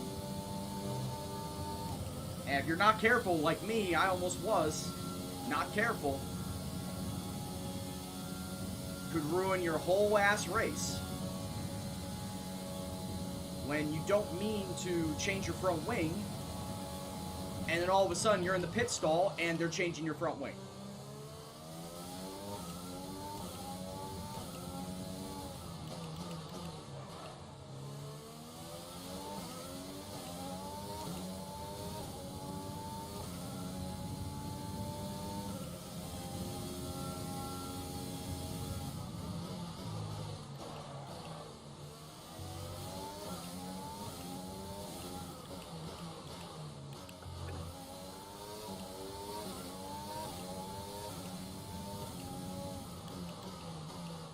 And if you're not careful, like me, I almost was, not careful, could ruin your whole ass race. When you don't mean to change your front wing, and then all of a sudden you're in the pit stall and they're changing your front wing.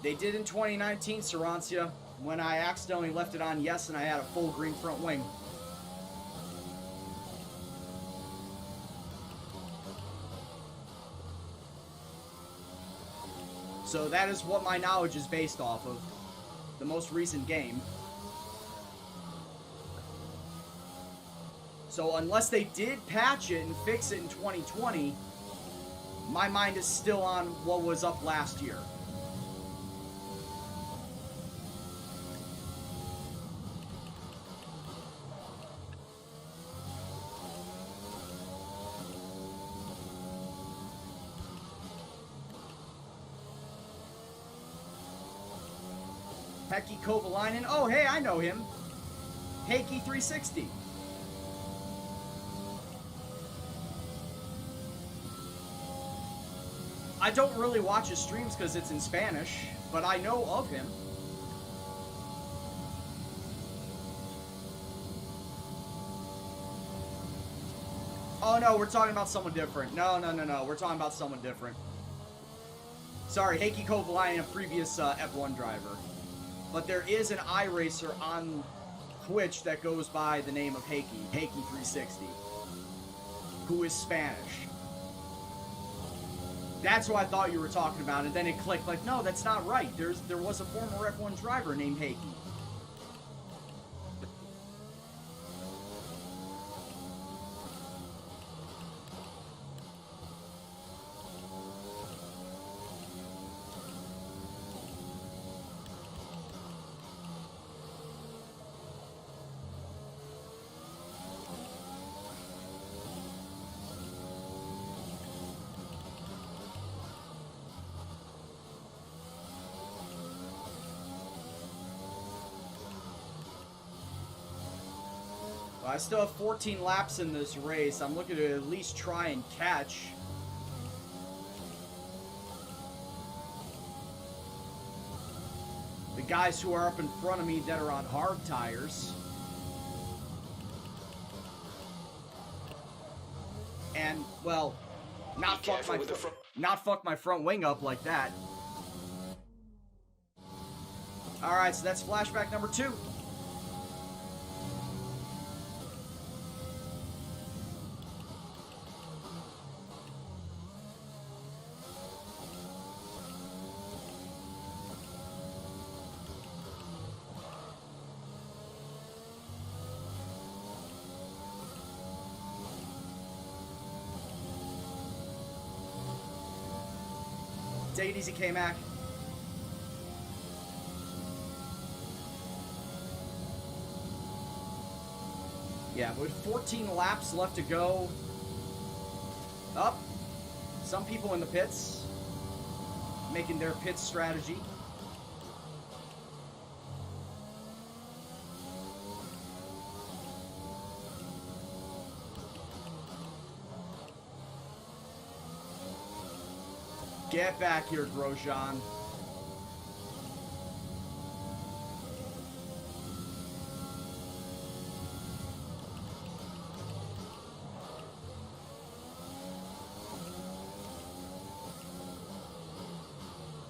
They did in 2019, Sarancia, when I accidentally left it on yes and I had a full green front wing. So that is what my knowledge is based off of. The most recent game. So unless they did patch it and fix it in 2020, my mind is still on what was up last year. Heikki Kovalainen. Oh, hey, I know him. Heikki 360. I don't really watch his streams because it's in Spanish, but I know of him. Oh, no, we're talking about someone different. No. We're talking about someone different. Sorry, Heikki Kovalainen, a previous F1 driver. But there is an iRacer on Twitch that goes by the name of Heikki 360, who is Spanish. That's what I thought you were talking about, and then it clicked like, no, that's not right. There was a former F1 driver named Heikki. I still have 14 laps in this race. I'm looking to at least try and catch. the guys who are up in front of me that are on hard tires. And, well, not fuck my front wing up like that. Alright, so that's flashback number 2. Take it easy, K-Mac. Yeah, with 14 laps left to go. Up. Some people in the pits. Making their pit strategy. Get back here, Grosjean.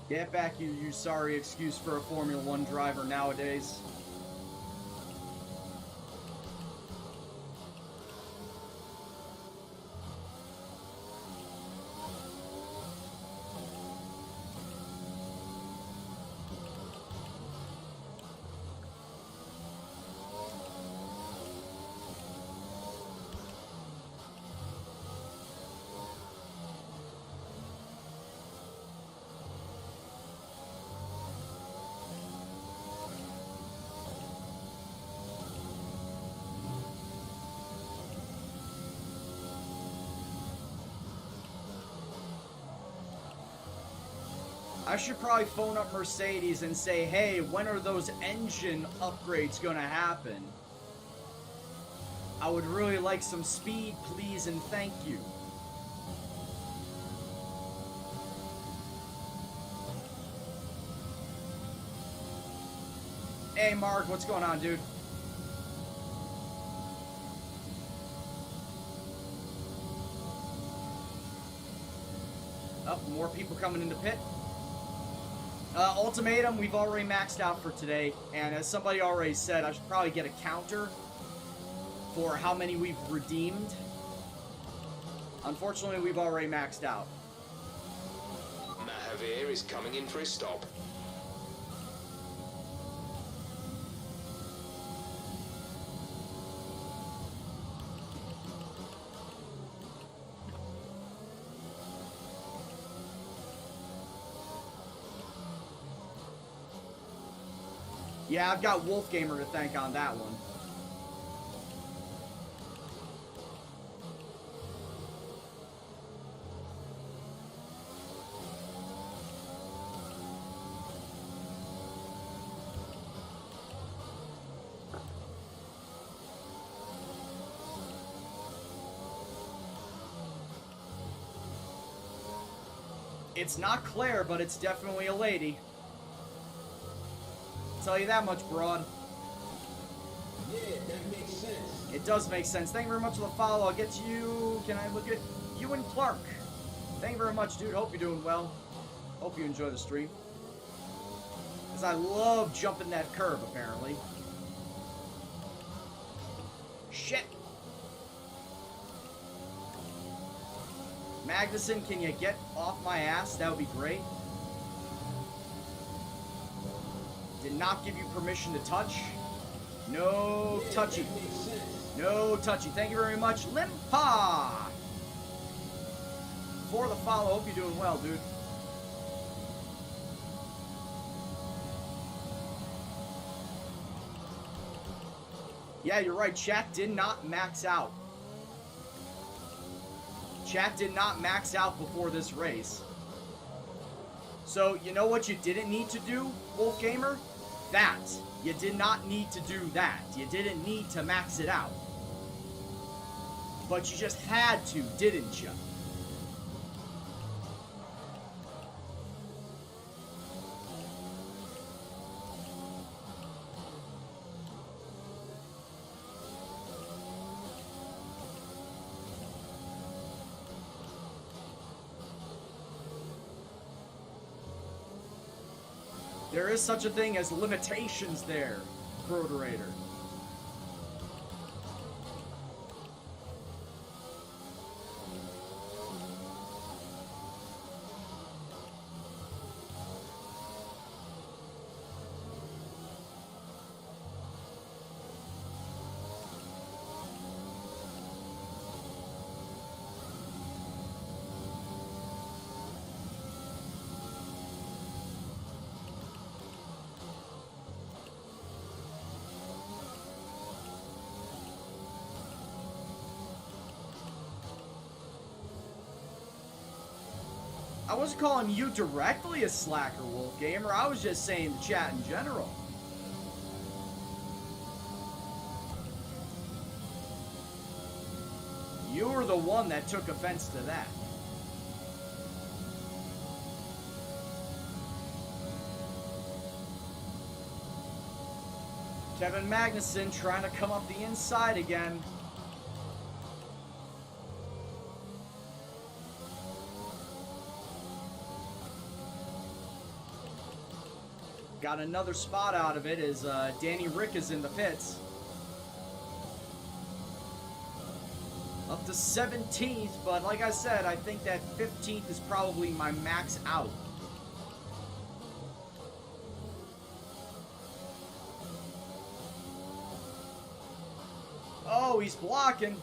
Get back, you sorry excuse for a Formula 1 driver nowadays. I should probably phone up Mercedes and say, hey, when are those engine upgrades gonna happen? I would really like some speed, please, and thank you. Hey, Mark, what's going on, dude? Up, more people coming into pit. Ultimatum, we've already maxed out for today, and as somebody already said, I should probably get a counter for how many we've redeemed. Unfortunately, we've already maxed out. Mahavir is coming in for his stop. Yeah, I've got Wolfgamer to thank on that one. It's not Claire, but it's definitely a lady. Tell you that much, broad. Yeah, that makes sense. It does make sense. Thank you very much for the follow. I'll get to you. Can I look at you and Clark? Thank you very much, dude. Hope you're doing well. Hope you enjoy the stream. Because I love jumping that curb, apparently. Shit. Magnuson, can you get off my ass? That would be great. Did not give you permission to touch. No touchy. No touchy. Thank you very much, Limpa. For the follow. Hope you're doing well, dude. Yeah, you're right. Chat did not max out. Chat did not max out before this race. So, you know what you didn't need to do, Wolfgamer? That. You did not need to do that. You didn't need to max it out. But you just had to, didn't you? there is such a thing as limitations there, Proterator. I wasn't calling you directly a slacker, Wolf Gamer. I was just saying the chat in general. You were the one that took offense to that. Kevin Magnuson trying to come up the inside again. Got another spot out of it as Danny Rick is in the pits. Up to 17th, but like I said, I think that 15th is probably my max out. Oh, he's blocking.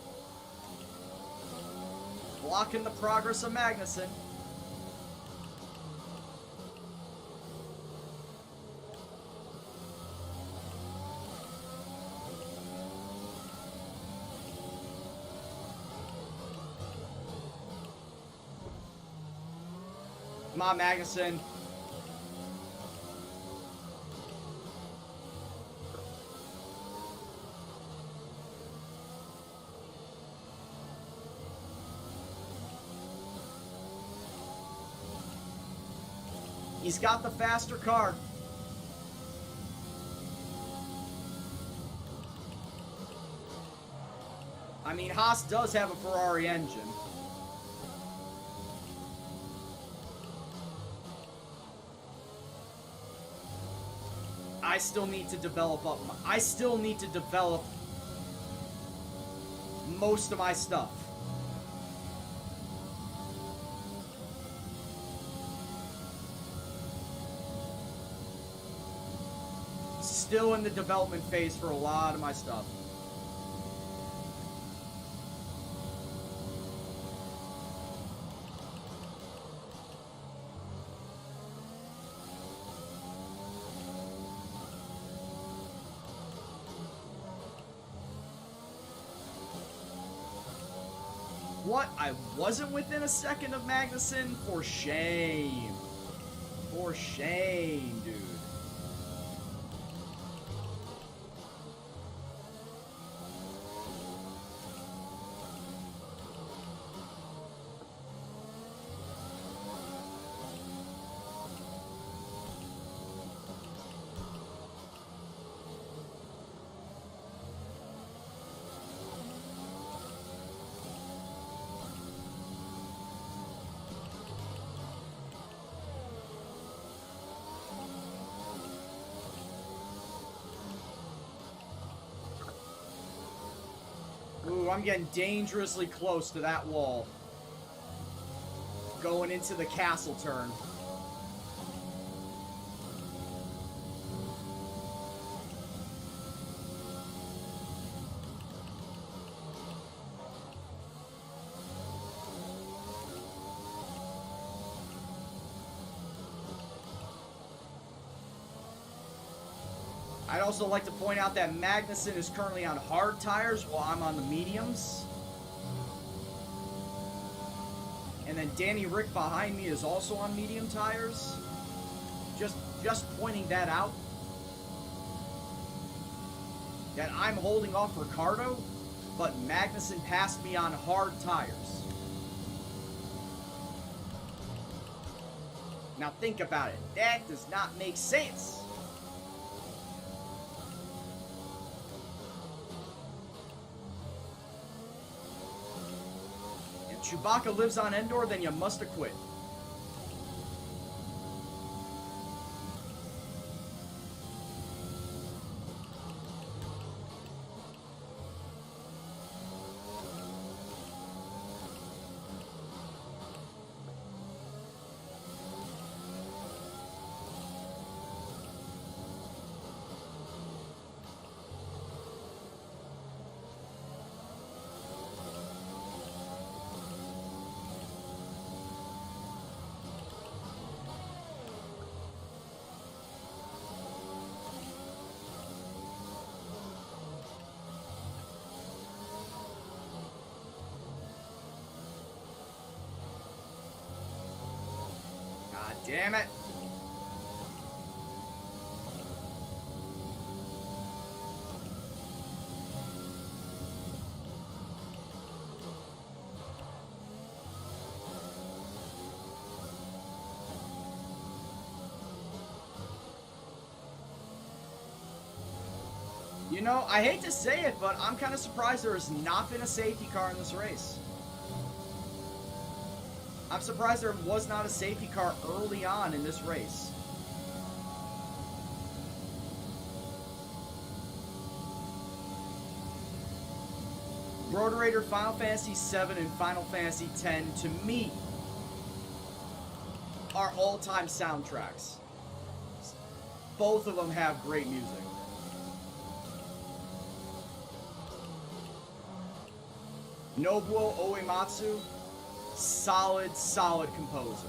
Blocking the progress of Magnuson. Come on, Magnuson. He's got the faster car. I mean, Haas does have a Ferrari engine. I still need to develop most of my stuff. Still in the development phase for a lot of my stuff. What? I wasn't within a second of Magnuson? For shame. For shame, dude. Ooh, I'm getting dangerously close to that wall. Going into the castle turn. I'd also like to point out that Magnuson is currently on hard tires while I'm on the mediums. And then Danny Rick behind me is also on medium tires. Just pointing that out. That I'm holding off Ricardo, but Magnuson passed me on hard tires. Now think about it. That does not make sense. Chewbacca lives on Endor, then you must have quit. Damn it. You know, I hate to say it, but I'm kind of surprised there has not been a safety car in this race. I'm surprised there was not a safety car early on in this race. Rotarator, Final Fantasy VII, and Final Fantasy X, to me, are all-time soundtracks. Both of them have great music. Nobuo Uematsu, solid composer.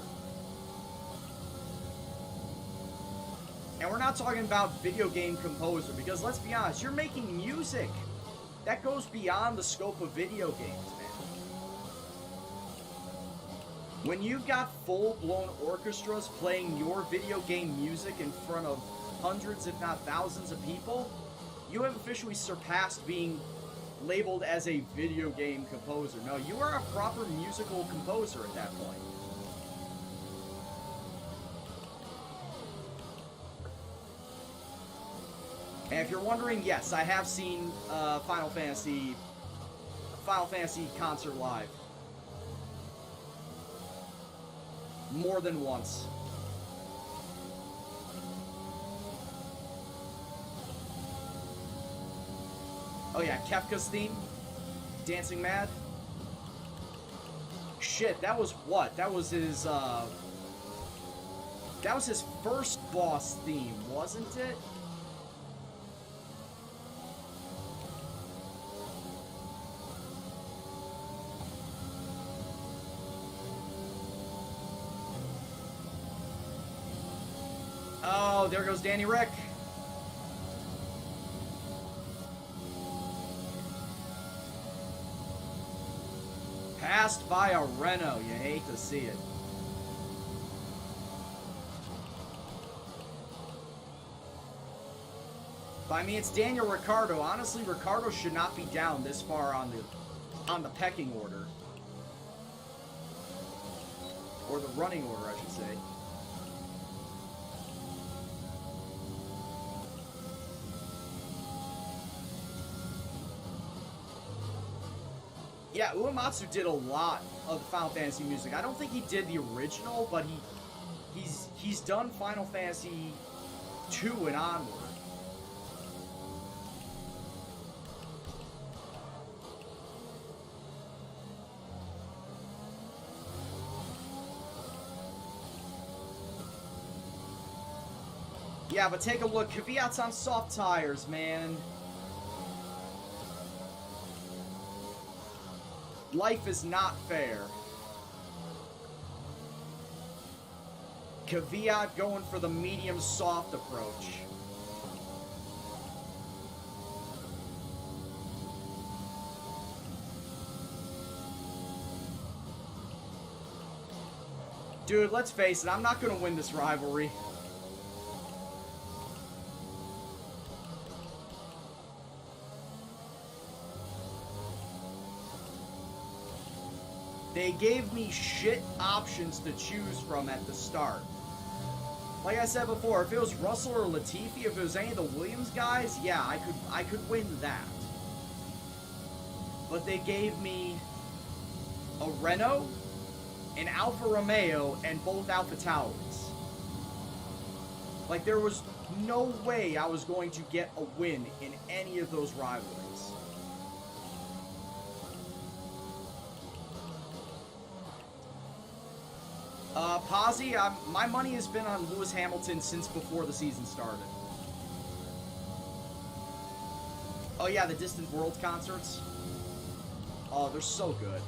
And we're not talking about video game composer, because let's be honest, you're making music. That goes beyond the scope of video games, man. When you've got full-blown orchestras playing your video game music in front of hundreds, if not thousands of people, you have officially surpassed being labeled as a video game composer. No, you are a proper musical composer at that point. And if you're wondering, yes, I have seen Final Fantasy concert live. More than once. Oh yeah, Kefka's theme, Dancing Mad. Shit, that was what? That was his first boss theme, wasn't it? Oh, there goes Danny Rick. Passed by a Renault. You hate to see it. By me, it's Daniel Ricciardo. Honestly, Ricciardo should not be down this far on the pecking order. Or the running order, I should say. Yeah, Uematsu did a lot of Final Fantasy music. I don't think he did the original, but he's done Final Fantasy 2 and onward. Yeah, but take a look. Kvyat's on soft tires, man. Life is not fair. Kvyat going for the medium soft approach. Dude, let's face it, I'm not gonna win this rivalry. They gave me shit options to choose from at the start. Like I said before, if it was Russell or Latifi, if it was any of the Williams guys, yeah, I could win that. But they gave me a Renault, an Alfa Romeo, and both Alfa Tauris. Like, there was no way I was going to get a win in any of those rivalries. Posy, my money has been on Lewis Hamilton since before the season started. Oh yeah, the Distant World concerts. Oh, they're so good.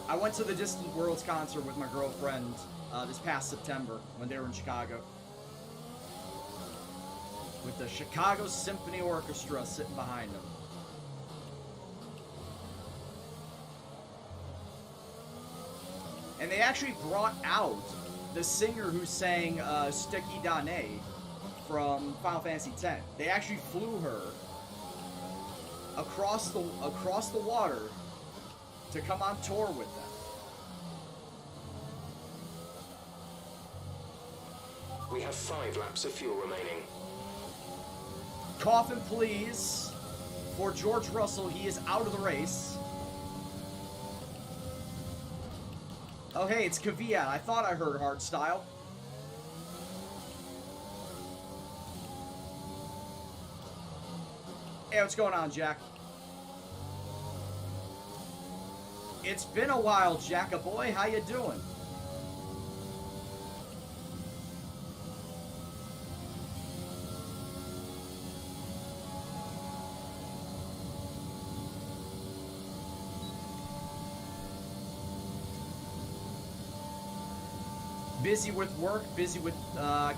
I went to the Distant Worlds concert with my girlfriend this past September when they were in Chicago. With the Chicago Symphony Orchestra sitting behind them. they actually brought out the singer who sang Sticky Dane from Final Fantasy X. They actually flew her across the water to come on tour with them. We have 5 laps of fuel remaining. Coffin, please. For George Russell, he is out of the race. Oh, hey, it's Kvyat. I thought I heard hardstyle. Hey, what's going on, Jack? It's been a while, Jacka-boy. How you doing? Busy with work, busy with,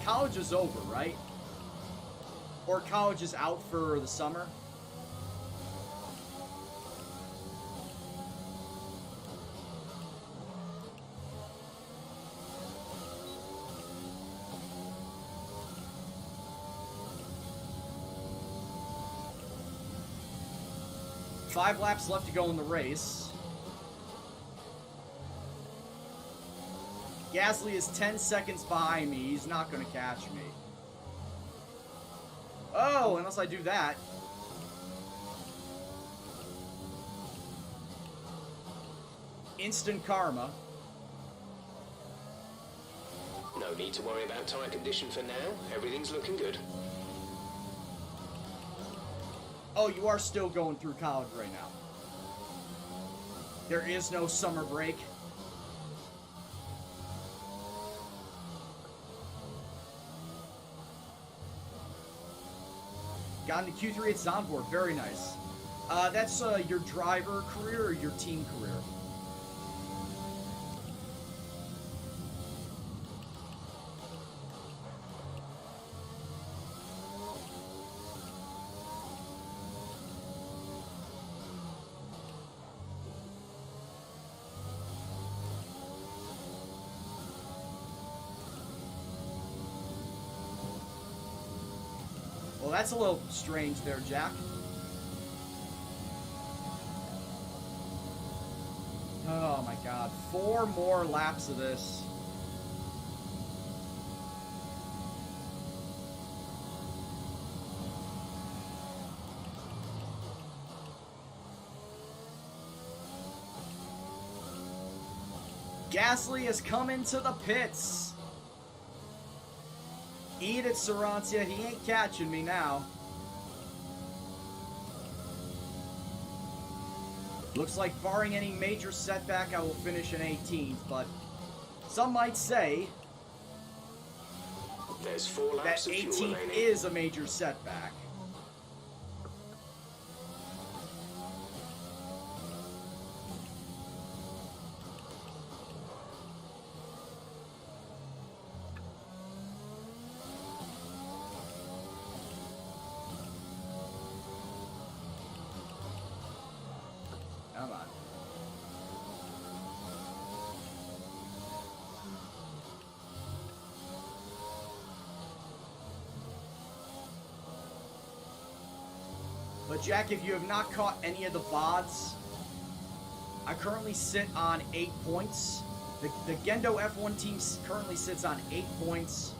college is over, right? Or college is out for the summer. Five laps left to go in the race. Gasly is 10 seconds behind me. He's not going to catch me. Oh, unless I do that. Instant karma. No need to worry about tyre condition for now. Everything's looking good. Oh, you are still going through college right now. There is no summer break. Got into Q3 at Zandvoort. Very nice. That's your driver career or your team career? Well, that's a little strange there, Jack. Oh my god. 4 more laps of this. Gasly has come into the pits. Eat it, Sarantia. He ain't catching me now. Looks like barring any major setback, I will finish in 18th, but some might say There's 4 that laps of fuel 18th remaining. is a major setback. Come on. But Jack, if you have not caught any of the VODs, I currently sit on 8 points. The Gendo F1 team currently sits on 8 points.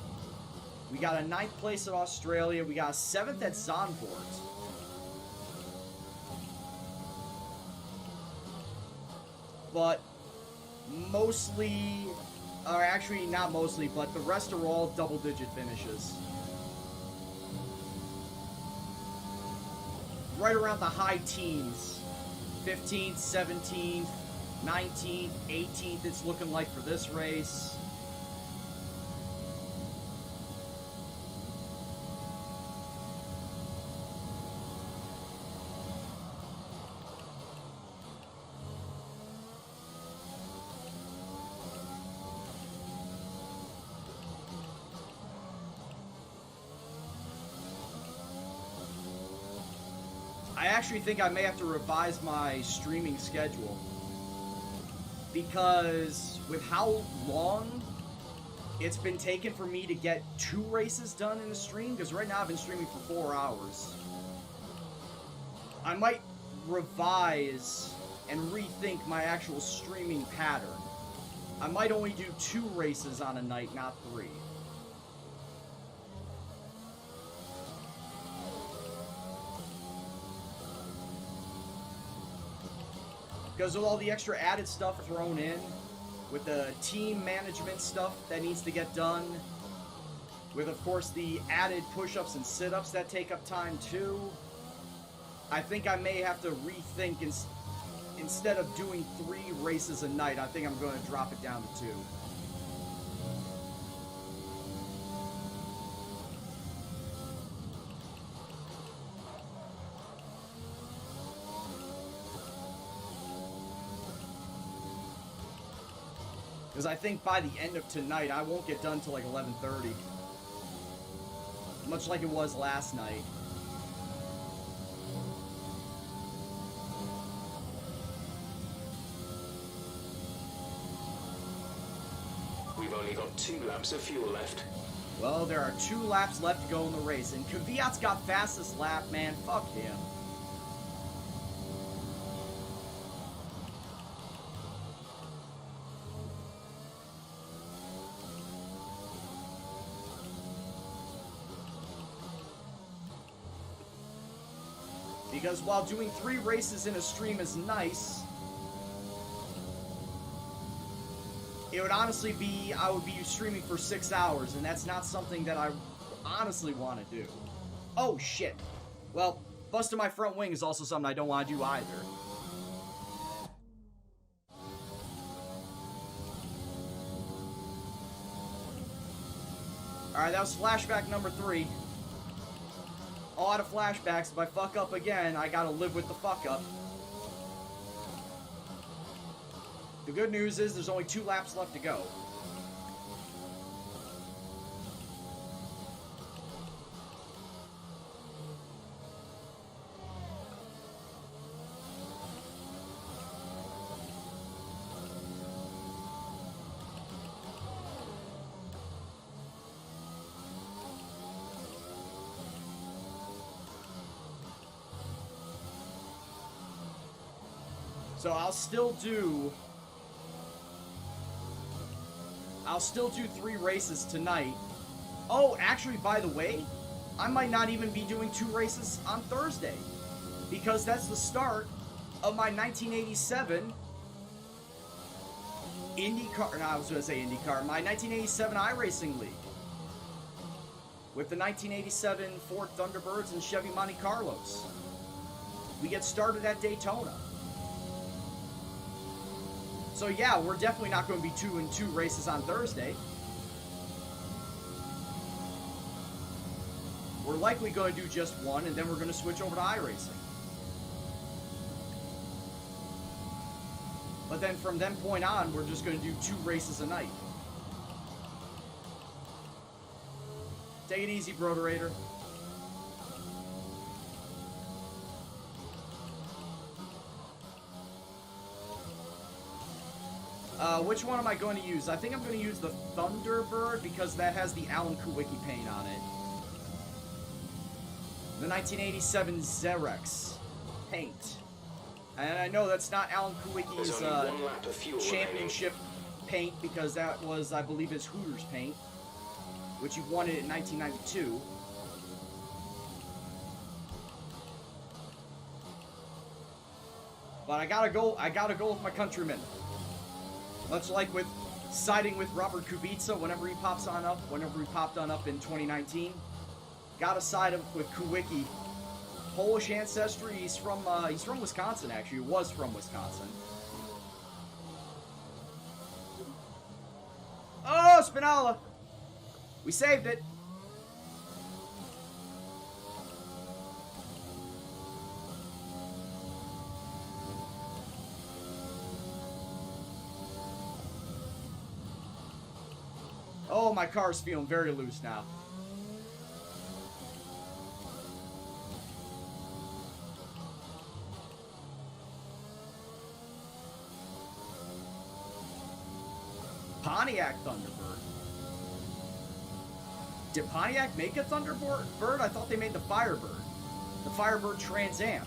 We got a 9th place at Australia. We got a 7th at Zandvoort. But mostly, or actually not mostly, but the rest are all double-digit finishes. Right around the high teens. 15th, 17th, 19th, 18th it's looking like for this race. I actually think I may have to revise my streaming schedule because with how long it's been taken for me to get 2 races done in a stream, because right now I've been streaming for 4 hours, I might revise and rethink my actual streaming pattern. I might only do 2 races on a night, not 3. Because with all the extra added stuff thrown in, with the team management stuff that needs to get done, with, of course, the added push-ups and sit-ups that take up time, too, I think I may have to rethink, instead of doing 3 races a night, I think I'm going to drop it down to 2. Because I think by the end of tonight, I won't get done till like 11:30. Much like it was last night. We've only got 2 laps of fuel left. Well, there are 2 laps left to go in the race, and Kvyat's got fastest lap, man. Fuck him. Because while doing 3 races in a stream is nice, it would honestly be, I would be streaming for 6 hours, and that's not something that I honestly want to do. Oh, shit. Well, busting my front wing is also something I don't want to do either. Alright, that was flashback number 3. A lot of flashbacks. If I fuck up again, I gotta live with the fuck up. The good news is there's only 2 laps left to go. So I'll still do 3 races tonight. Oh, actually, by the way, I might not even be doing 2 races on Thursday, because that's the start of my 1987 IndyCar, no, I was going to say IndyCar, my 1987 iRacing League, with the 1987 Ford Thunderbirds and Chevy Monte Carlos. We get started at Daytona. So yeah, we're definitely not going to be 2 and 2 races on Thursday. We're likely going to do just 1, and then we're going to switch over to iRacing. But then from that point on, we're just going to do 2 races a night. Take it easy, Broderator. Which one am I going to use? I think I'm going to use the Thunderbird because that has the Alan Kulwicki paint on it. The 1987 Xerox paint. And I know that's not Alan Kulwicki's championship paint, because that was, I believe, his Hooters paint, which he won it in 1992. But I gotta go with my countrymen. Much like with siding with Robert Kubica whenever he popped on up in 2019. Gotta side up with Kulwicki. Polish ancestry, he's from Wisconsin, actually. He was from Wisconsin. Oh, Spinella! We saved it. Oh, my car's feeling very loose now. Pontiac Thunderbird. Did Pontiac make a Thunderbird? I thought they made the Firebird. The Firebird Trans Am.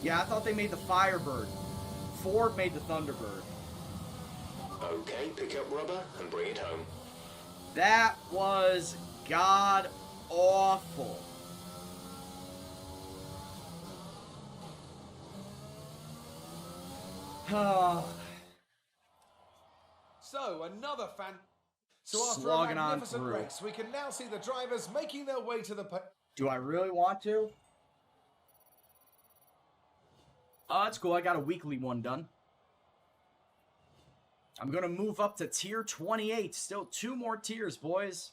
Yeah, I thought they made the Firebird. Ford made the Thunderbird. Okay, pick up rubber and bring it home. That was god awful. So, another fan. So after Slogging a on magnificent through. race, we can now see the drivers making their way to the... Do I really want to? Oh, that's cool. I got a weekly one done. I'm going to move up to tier 28. Still 2 more tiers, boys.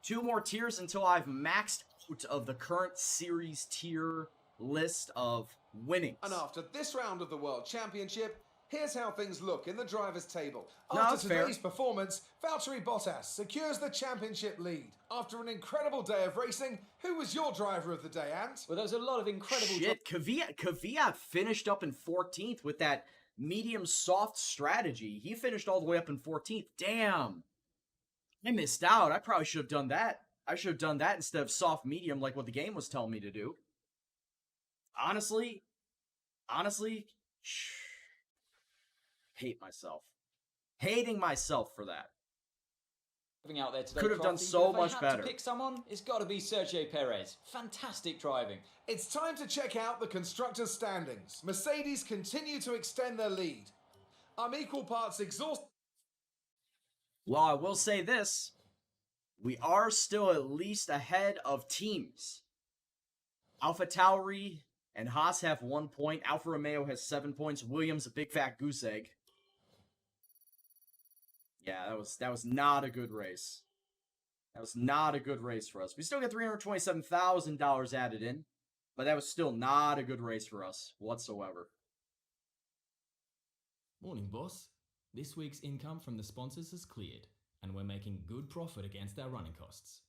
2 more tiers until I've maxed out of the current series tier list of winnings. And after this round of the World Championship, here's how things look in the drivers' table. No, After that's fair. today's performance, Valtteri Bottas secures the championship lead. After an incredible day of racing, who was your driver of the day, Ant? Well, there was a lot of incredible... Shit, Kvyat finished up in 14th with that medium-soft strategy. He finished all the way up in 14th. Damn. I missed out. I probably should have done that. I should have done that instead of soft-medium like what the game was telling me to do. Honestly, hate myself. Hating myself for that. out there today. Could have done Crofty, so but if I much had better. To pick someone, it's got to be Sergio Perez. Fantastic driving. It's time to check out the constructors' standings. Mercedes continue to extend their lead. I'm equal parts exhausted. Well, I will say this. We are still at least ahead of teams. AlphaTauri and Haas have 1 point. Alfa Romeo has 7 points. Williams, a big fat goose egg. Yeah, that was not a good race. That was not a good race for us. We still get $327,000 added in, but that was still not a good race for us whatsoever. Morning, boss. This week's income from the sponsors has cleared, and we're making good profit against our running costs.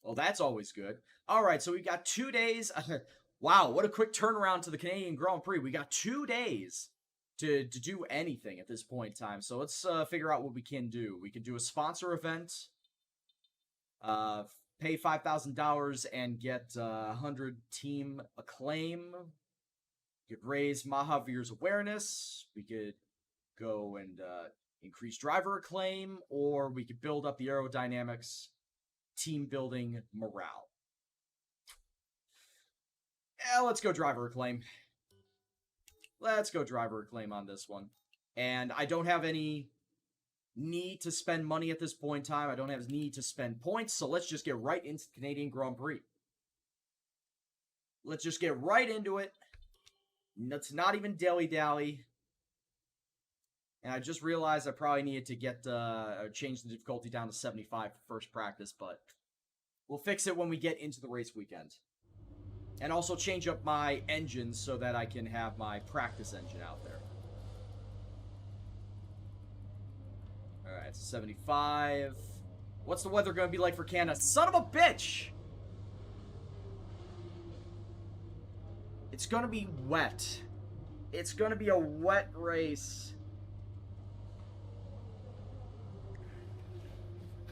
Well, that's always good. All right, so we got 2 days. Wow, what a quick turnaround to the Canadian Grand Prix. We got 2 days to do anything at this point in time. So let's figure out what we can do. We could do a sponsor event, pay $5,000 and get 100 team acclaim. We could raise Mahavir's awareness. We could go and increase driver acclaim, or we could build up the aerodynamics, team building, morale. Yeah, let's go driver acclaim. Let's go driver acclaim on this one. And I don't have any need to spend money at this point in time. I don't have need to spend points, so let's just get right into the Canadian Grand Prix. Let's just get right into it. Let's not even dilly-dally. And I just realized I probably needed to get change the difficulty down to 75 for first practice, but we'll fix it when we get into the race weekend. And also change up my engines so that I can have my practice engine out there. Alright, 75. What's the weather going to be like for Canada? Son of a bitch! It's going to be wet. It's going to be a wet race.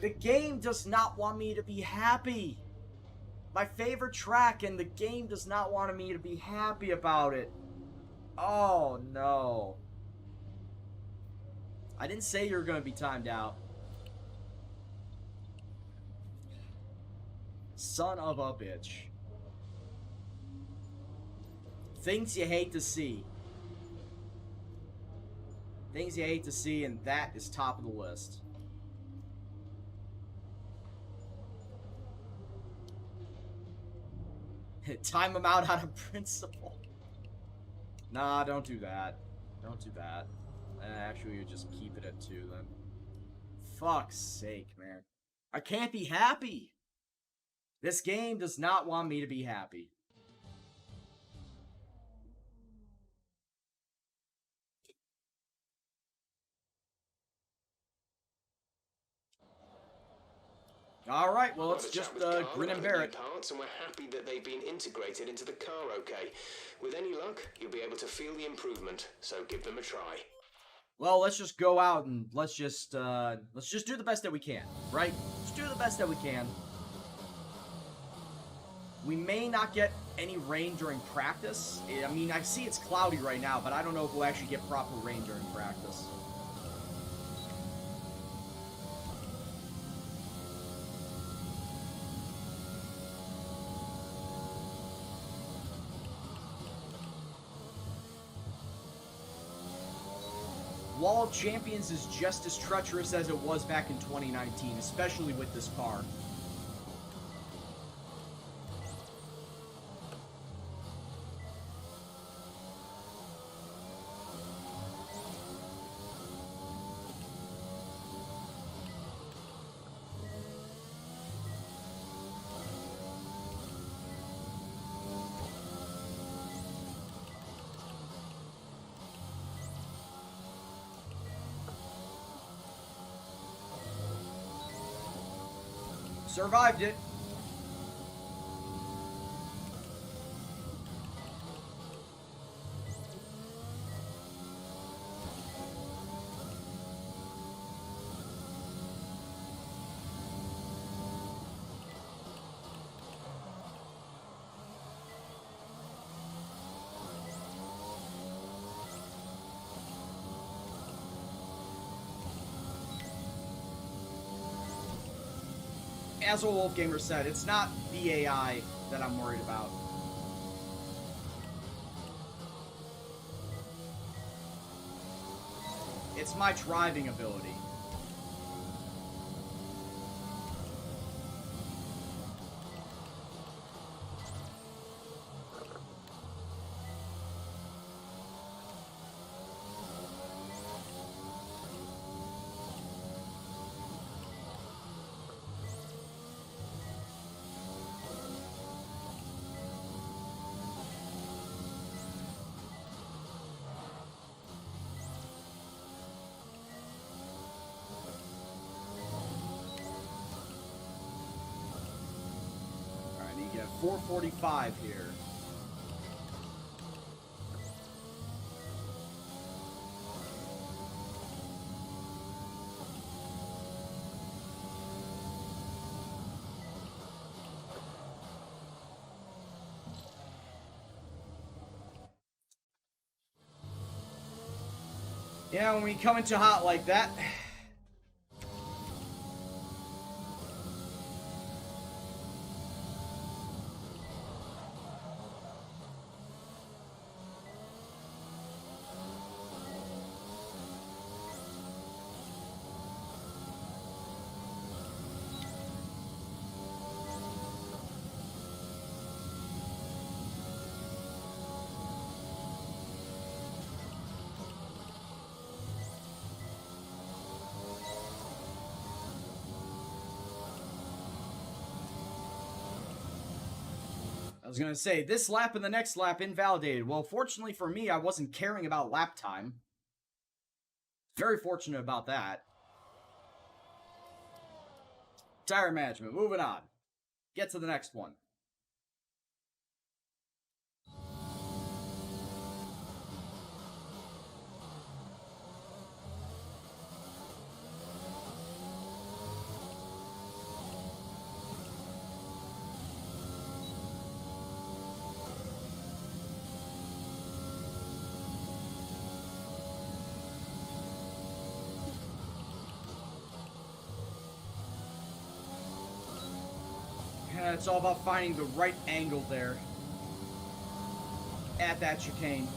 The game does not want me to be happy. My favorite track, and the game does not want me to be happy about it. Oh, no. I didn't say you were going to be timed out. Son of a bitch. Things you hate to see. Things you hate to see, and that is top of the list. Time them out of principle. Nah, don't do that. Don't do that. Actually, you just keep it at 2 then. Fuck's sake, man. I can't be happy. This game does not want me to be happy. All right, well, We'll have let's a chat just with Carl grin and about the bear new it. parts, and we're happy that they've been integrated into the car okay. With any luck, you'll be able to feel the improvement, so give them a try. Well, let's just go out and let's just do the best that we can, right? Just do the best that we can. We may not get any rain during practice. I mean, I see it's cloudy right now, but I don't know if we'll actually get proper rain during practice. Wall of Champions is just as treacherous as it was back in 2019, especially with this car. Survived it. As a Wolfgamer said, it's not the AI that I'm worried about. It's my driving ability. Alright, you get 445 here. Yeah, when we come into hot like that, I was gonna say, this lap and the next lap invalidated. Well, fortunately for me, I wasn't caring about lap time. Very fortunate about that. Tire management, moving on. Get to the next one. Yeah, it's all about finding the right angle there at that chicane.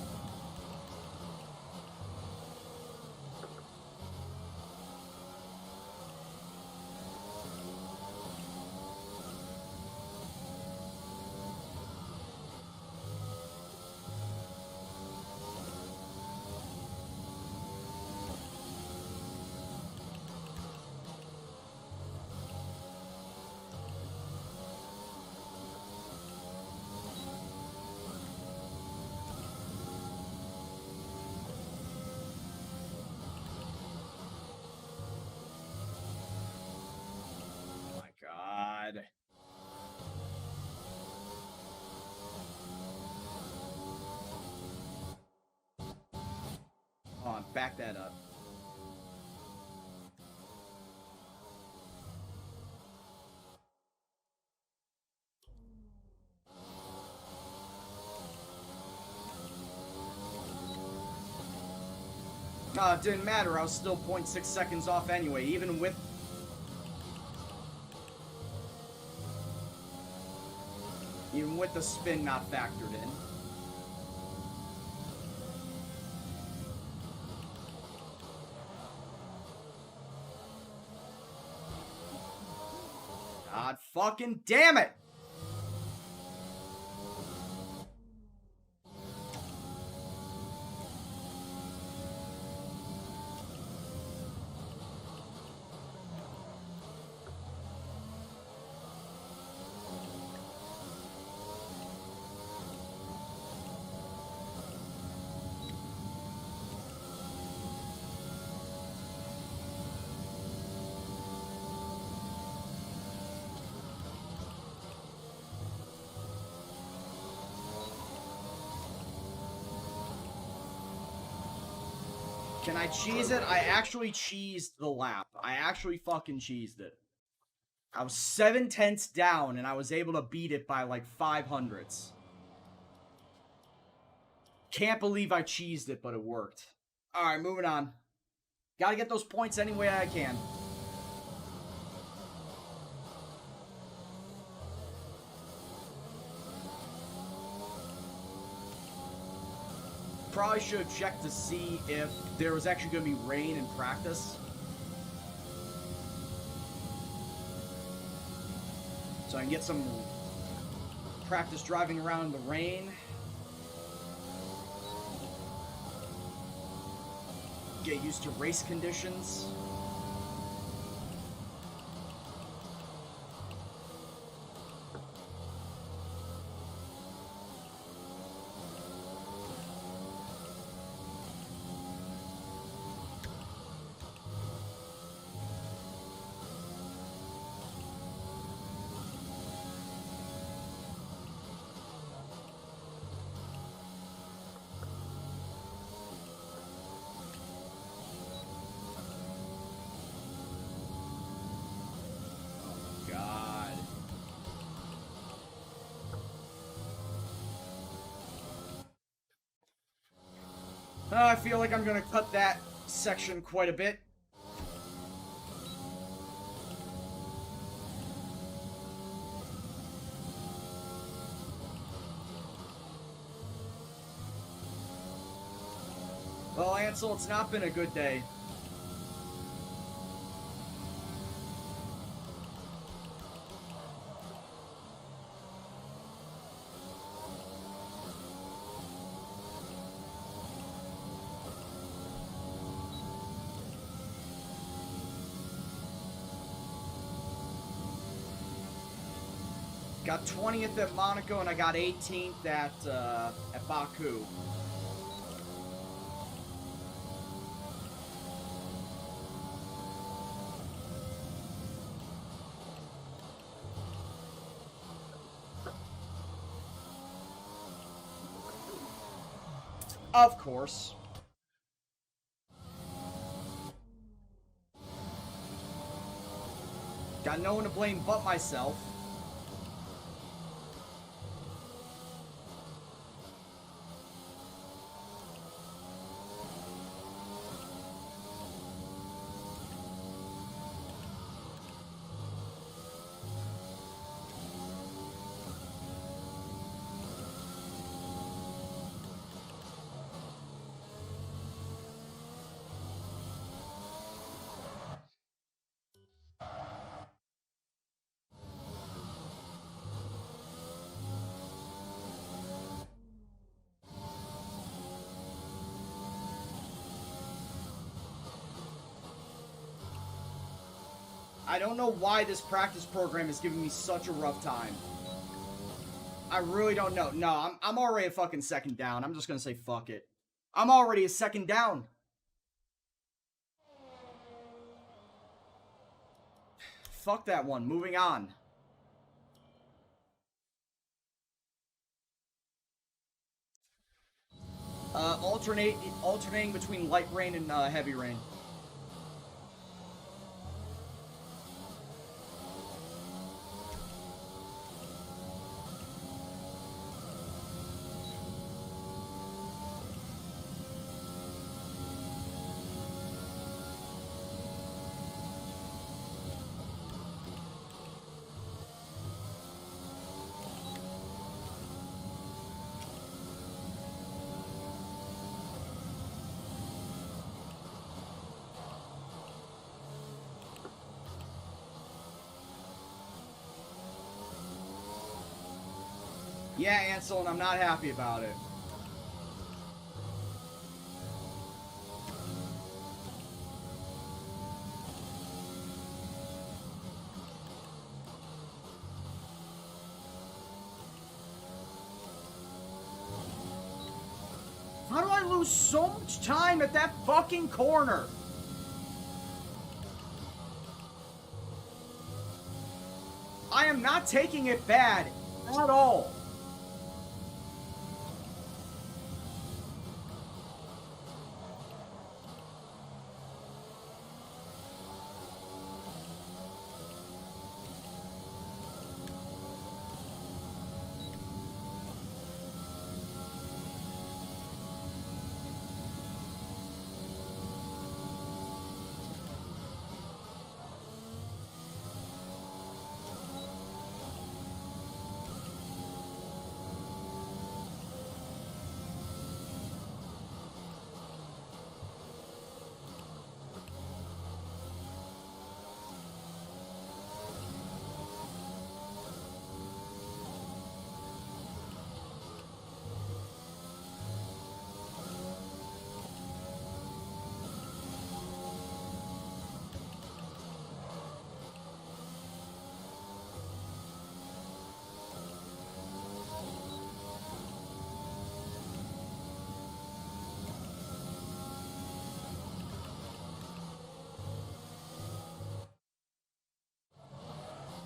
on, back that up. It didn't matter, I was still 0.6 seconds off anyway, even with... Even with the spin not factored in. God fucking damn it! Can I cheese it? I actually cheesed the lap. I actually fucking cheesed it. I was 7/10 down, and I was able to beat it by like 500ths. Can't believe I cheesed it, but it worked. Alright, moving on. Gotta get those points any way I can. Probably should have checked to see if there was actually going to be rain in practice. So I can get some practice driving around in the rain. Get used to race conditions. I feel like I'm gonna cut that section quite a bit. Well, Ansel, it's not been a good day. Got 20th at Monaco, and I got 18th at Baku. Of course. Got no one to blame but myself. I don't know why this practice program is giving me such a rough time. I really don't know. No, I'm already a fucking second down. I'm just gonna say fuck it. I'm already a second down. Fuck that one. Moving on. Alternating between light rain and heavy rain. Yeah, Ansel, and I'm not happy about it. How do I lose so much time at that fucking corner? I am not taking it bad at all.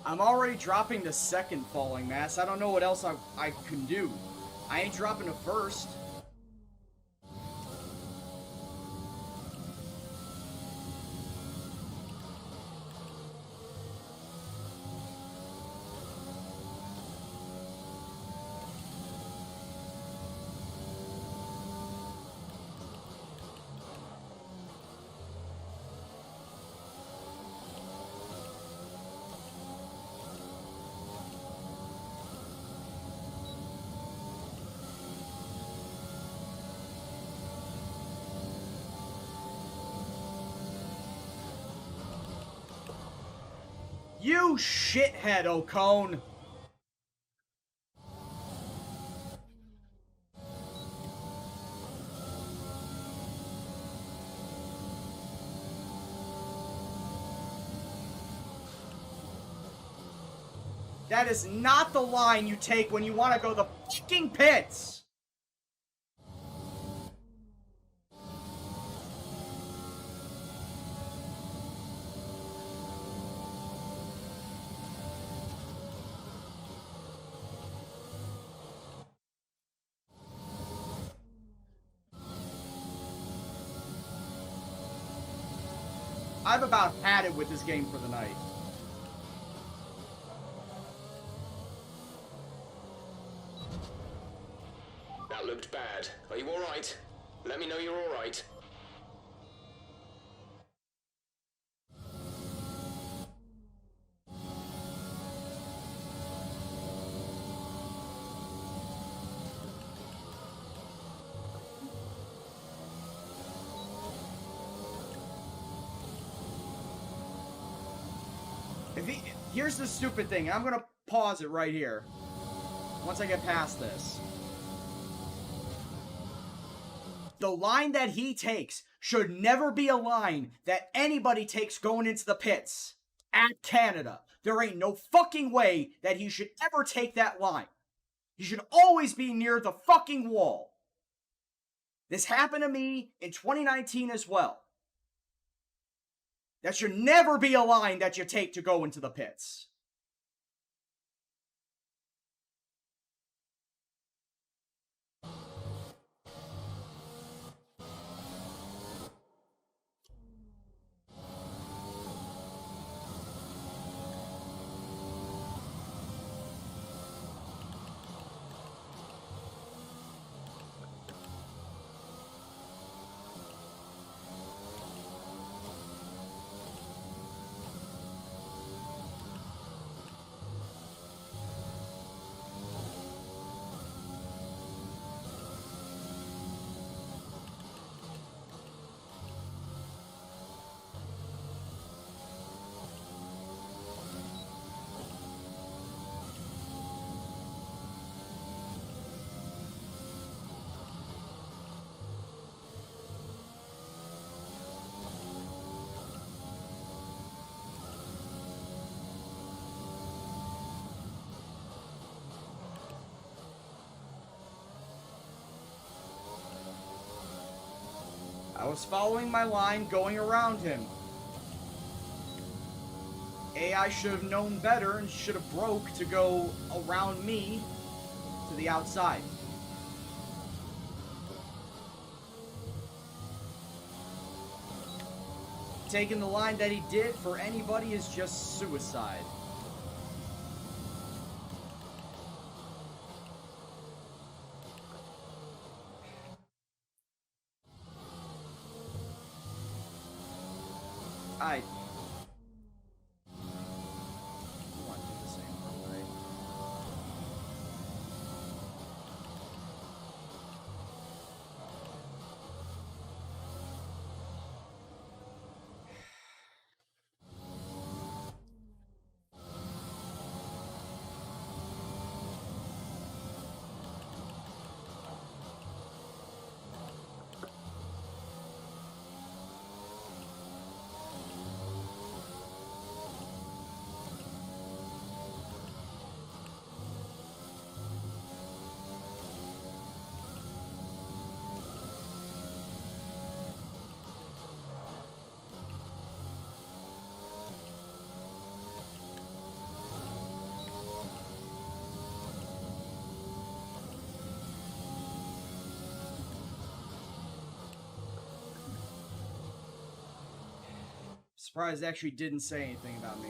I'm already dropping the second falling mass. I don't know what else I can do. I ain't dropping a first. You shithead, Ocone! That is not the line you take when you want to go the fucking pits! I've about had it with this game for the night. That looked bad. Are you alright? Let me know you're alright. Here's the stupid thing. I'm gonna pause it right here. Once I get past this. The line that he takes should never be a line that anybody takes going into the pits at Canada. There ain't no fucking way that he should ever take that line. He should always be near the fucking wall. This happened to me in 2019 as well. That should never be a line that you take to go into the pits. I was following my line, going around him. AI should have known better and should have broke to go around me to the outside. Taking the line that he did for anybody is just suicide. I want to do the same one, surprised it actually didn't say anything about me.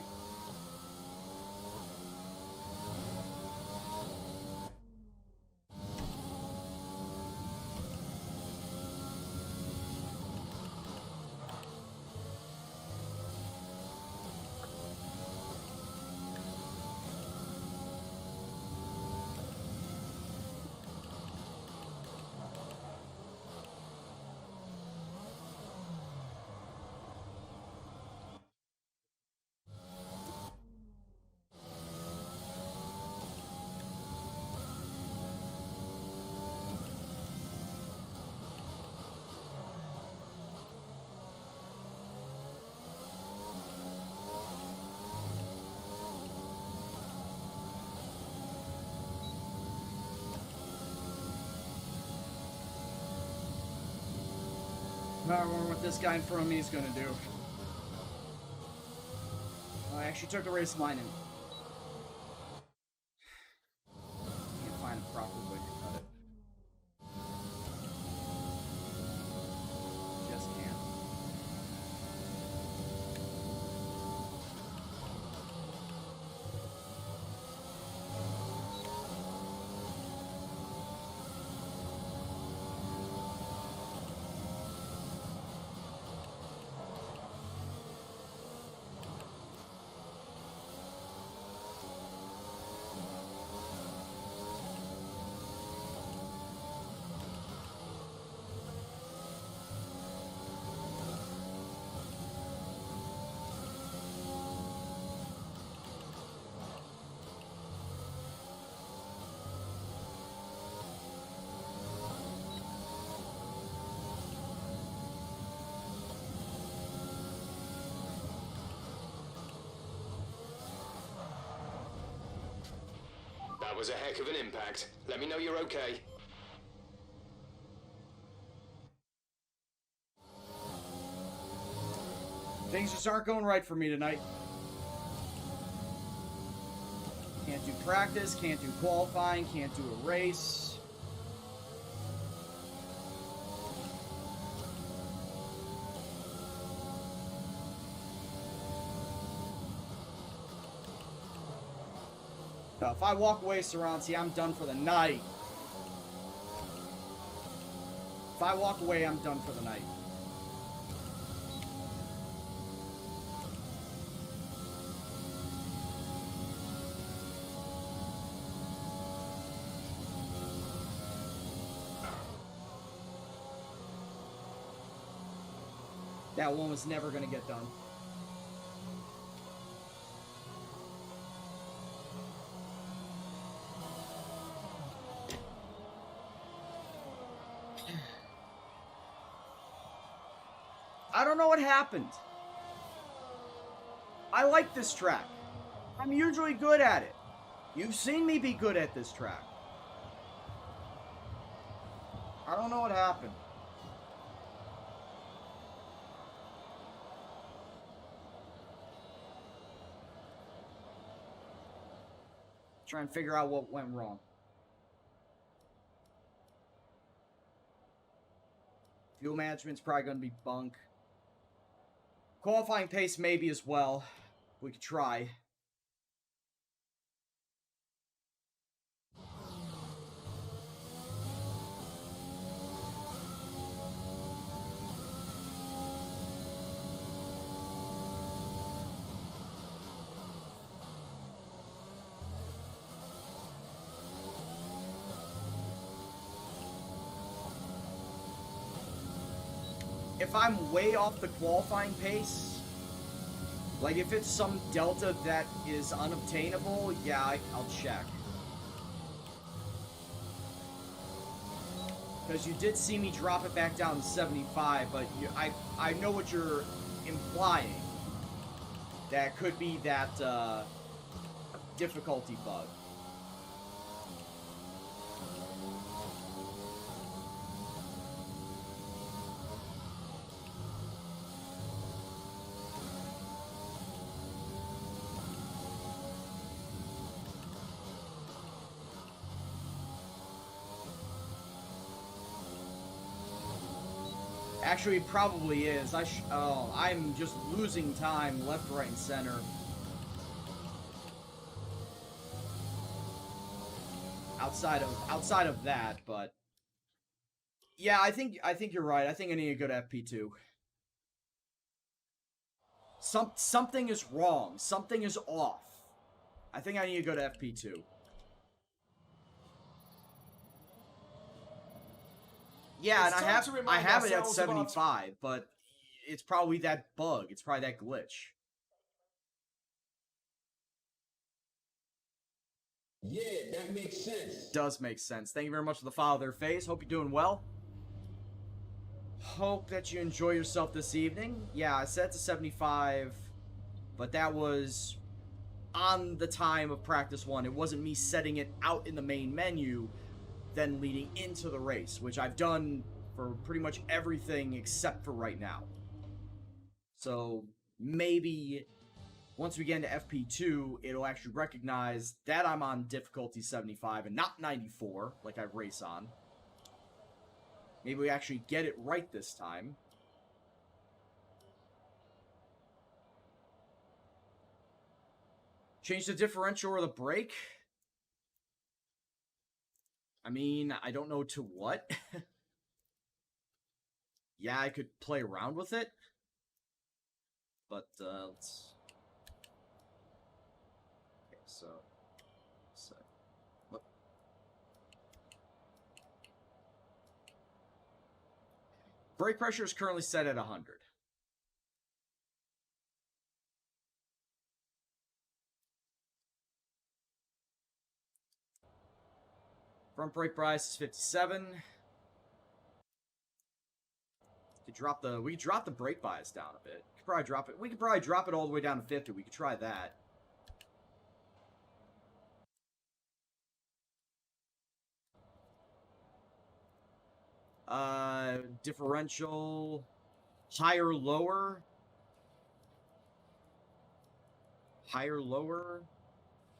I wonder what this guy in front of me is gonna do. Oh, I actually took the race line in. Can't find a proper way to cut it. Just can't. That was a heck of an impact. Let me know you're okay. Things just aren't going right for me tonight. Can't do practice, can't do qualifying, can't do a race. If I walk away, Saransi, I'm done for the night. If I walk away, I'm done for the night. That one was never going to get done. I don't know what happened. I like this track. I'm usually good at it. You've seen me be good at this track. I don't know what happened. Try and figure out what went wrong. Fuel management's probably going to be bunk. Qualifying pace maybe as well. We could try. If I'm way off the qualifying pace, like if it's some delta that is unobtainable, yeah, I'll check. Because you did see me drop it back down to 75, but I know what you're implying. That could be that difficulty bug. Actually, it probably is. I'm just losing time left, right, and center. Outside of that, but yeah, I think you're right. I think I need a good FP2. Something is wrong. Something is off. I think I need a good FP2. Yeah, and I have it at 75, but it's probably that bug. It's probably that glitch. Yeah, that makes sense. Does make sense. Thank you very much for the follow there, Phase. Hope you're doing well. Hope that you enjoy yourself this evening. Yeah, I set it to 75, but that was on the time of practice 1. It wasn't me setting it out in the main menu, then leading into the race, which I've done for pretty much everything except for right now. So maybe once we get into FP2, it'll actually recognize that I'm on difficulty 75 and not 94, like I race on. Maybe we actually get it right this time. Change the differential or the brake? I mean, I don't know to what. Yeah, I could play around with it. But, let's... Okay, so... Look. Brake pressure is currently set at 100. Front brake bias is 57. We could drop the brake bias down a bit. We could probably drop it all the way down to 50. We could try that. Differential higher, lower. Higher, lower.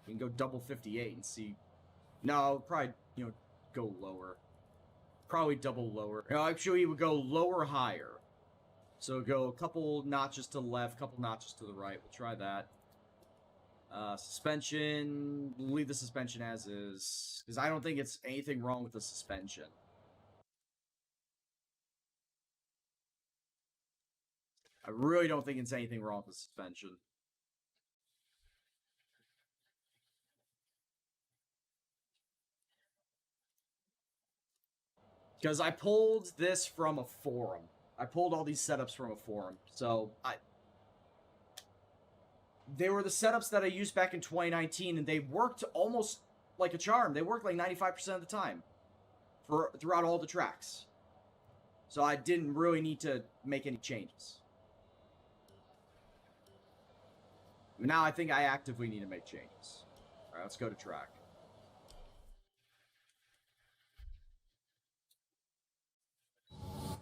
We can go double 58 and see. No, probably, go lower. Probably double lower. No, actually, we would go lower, higher. So go a couple notches to the left, couple notches to the right. We'll try that. Suspension. We'll leave the suspension as is. Because I don't think it's anything wrong with the suspension. I really don't think it's anything wrong with the suspension. Because I pulled this from a forum. I pulled all these setups from a forum. So, they were the setups that I used back in 2019, and they worked almost like a charm. They worked like 95% of the time. Throughout all the tracks. So I didn't really need to make any changes. Now I think I actively need to make changes. Alright, let's go to track.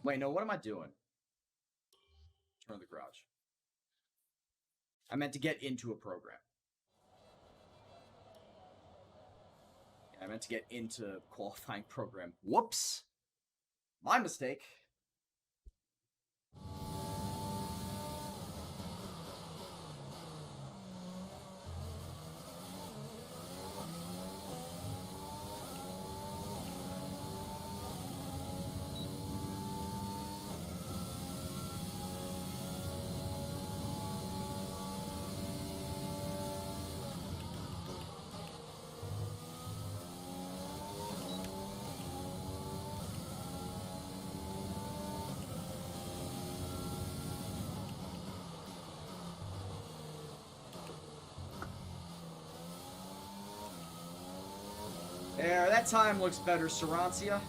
Wait, no, what am I doing? Turn the garage. I meant to get into a program. I meant to get into qualifying program. Whoops. My mistake. There, that time looks better, Sarancia.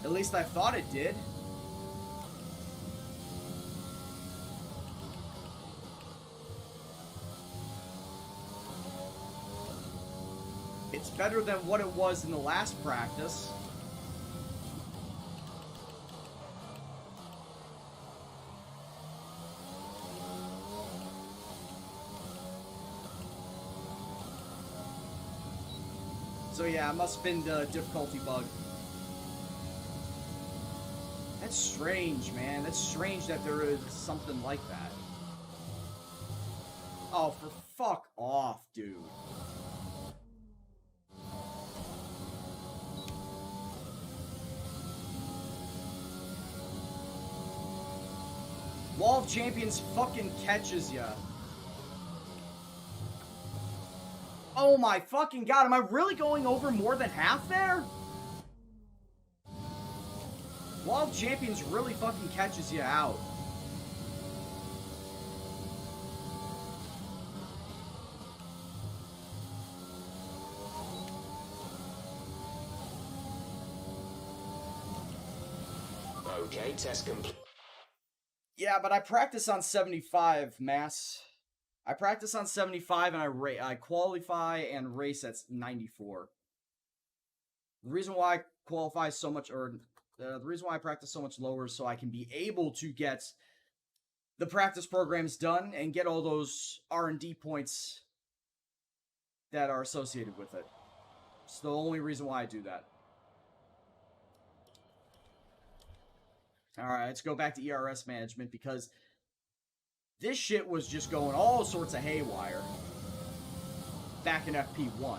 At least I thought it did. It's better than what it was in the last practice. So yeah, it must have been the difficulty bug. That's strange, man. That's strange that there is something like that. Oh, for fuck off, dude. Wall of Champions fucking catches ya. Oh my fucking god, am I really going over more than half there? Wall of Champions really fucking catches you out. Okay, test complete. Yeah, but I practice on 75, Mass. I practice on 75 and I qualify and race at 94. The reason why I qualify so much, or the reason why I practice so much lower is so I can be able to get the practice programs done and get all those R&D points that are associated with it. It's the only reason why I do that. Alright, let's go back to ERS management because this shit was just going all sorts of haywire back in FP1.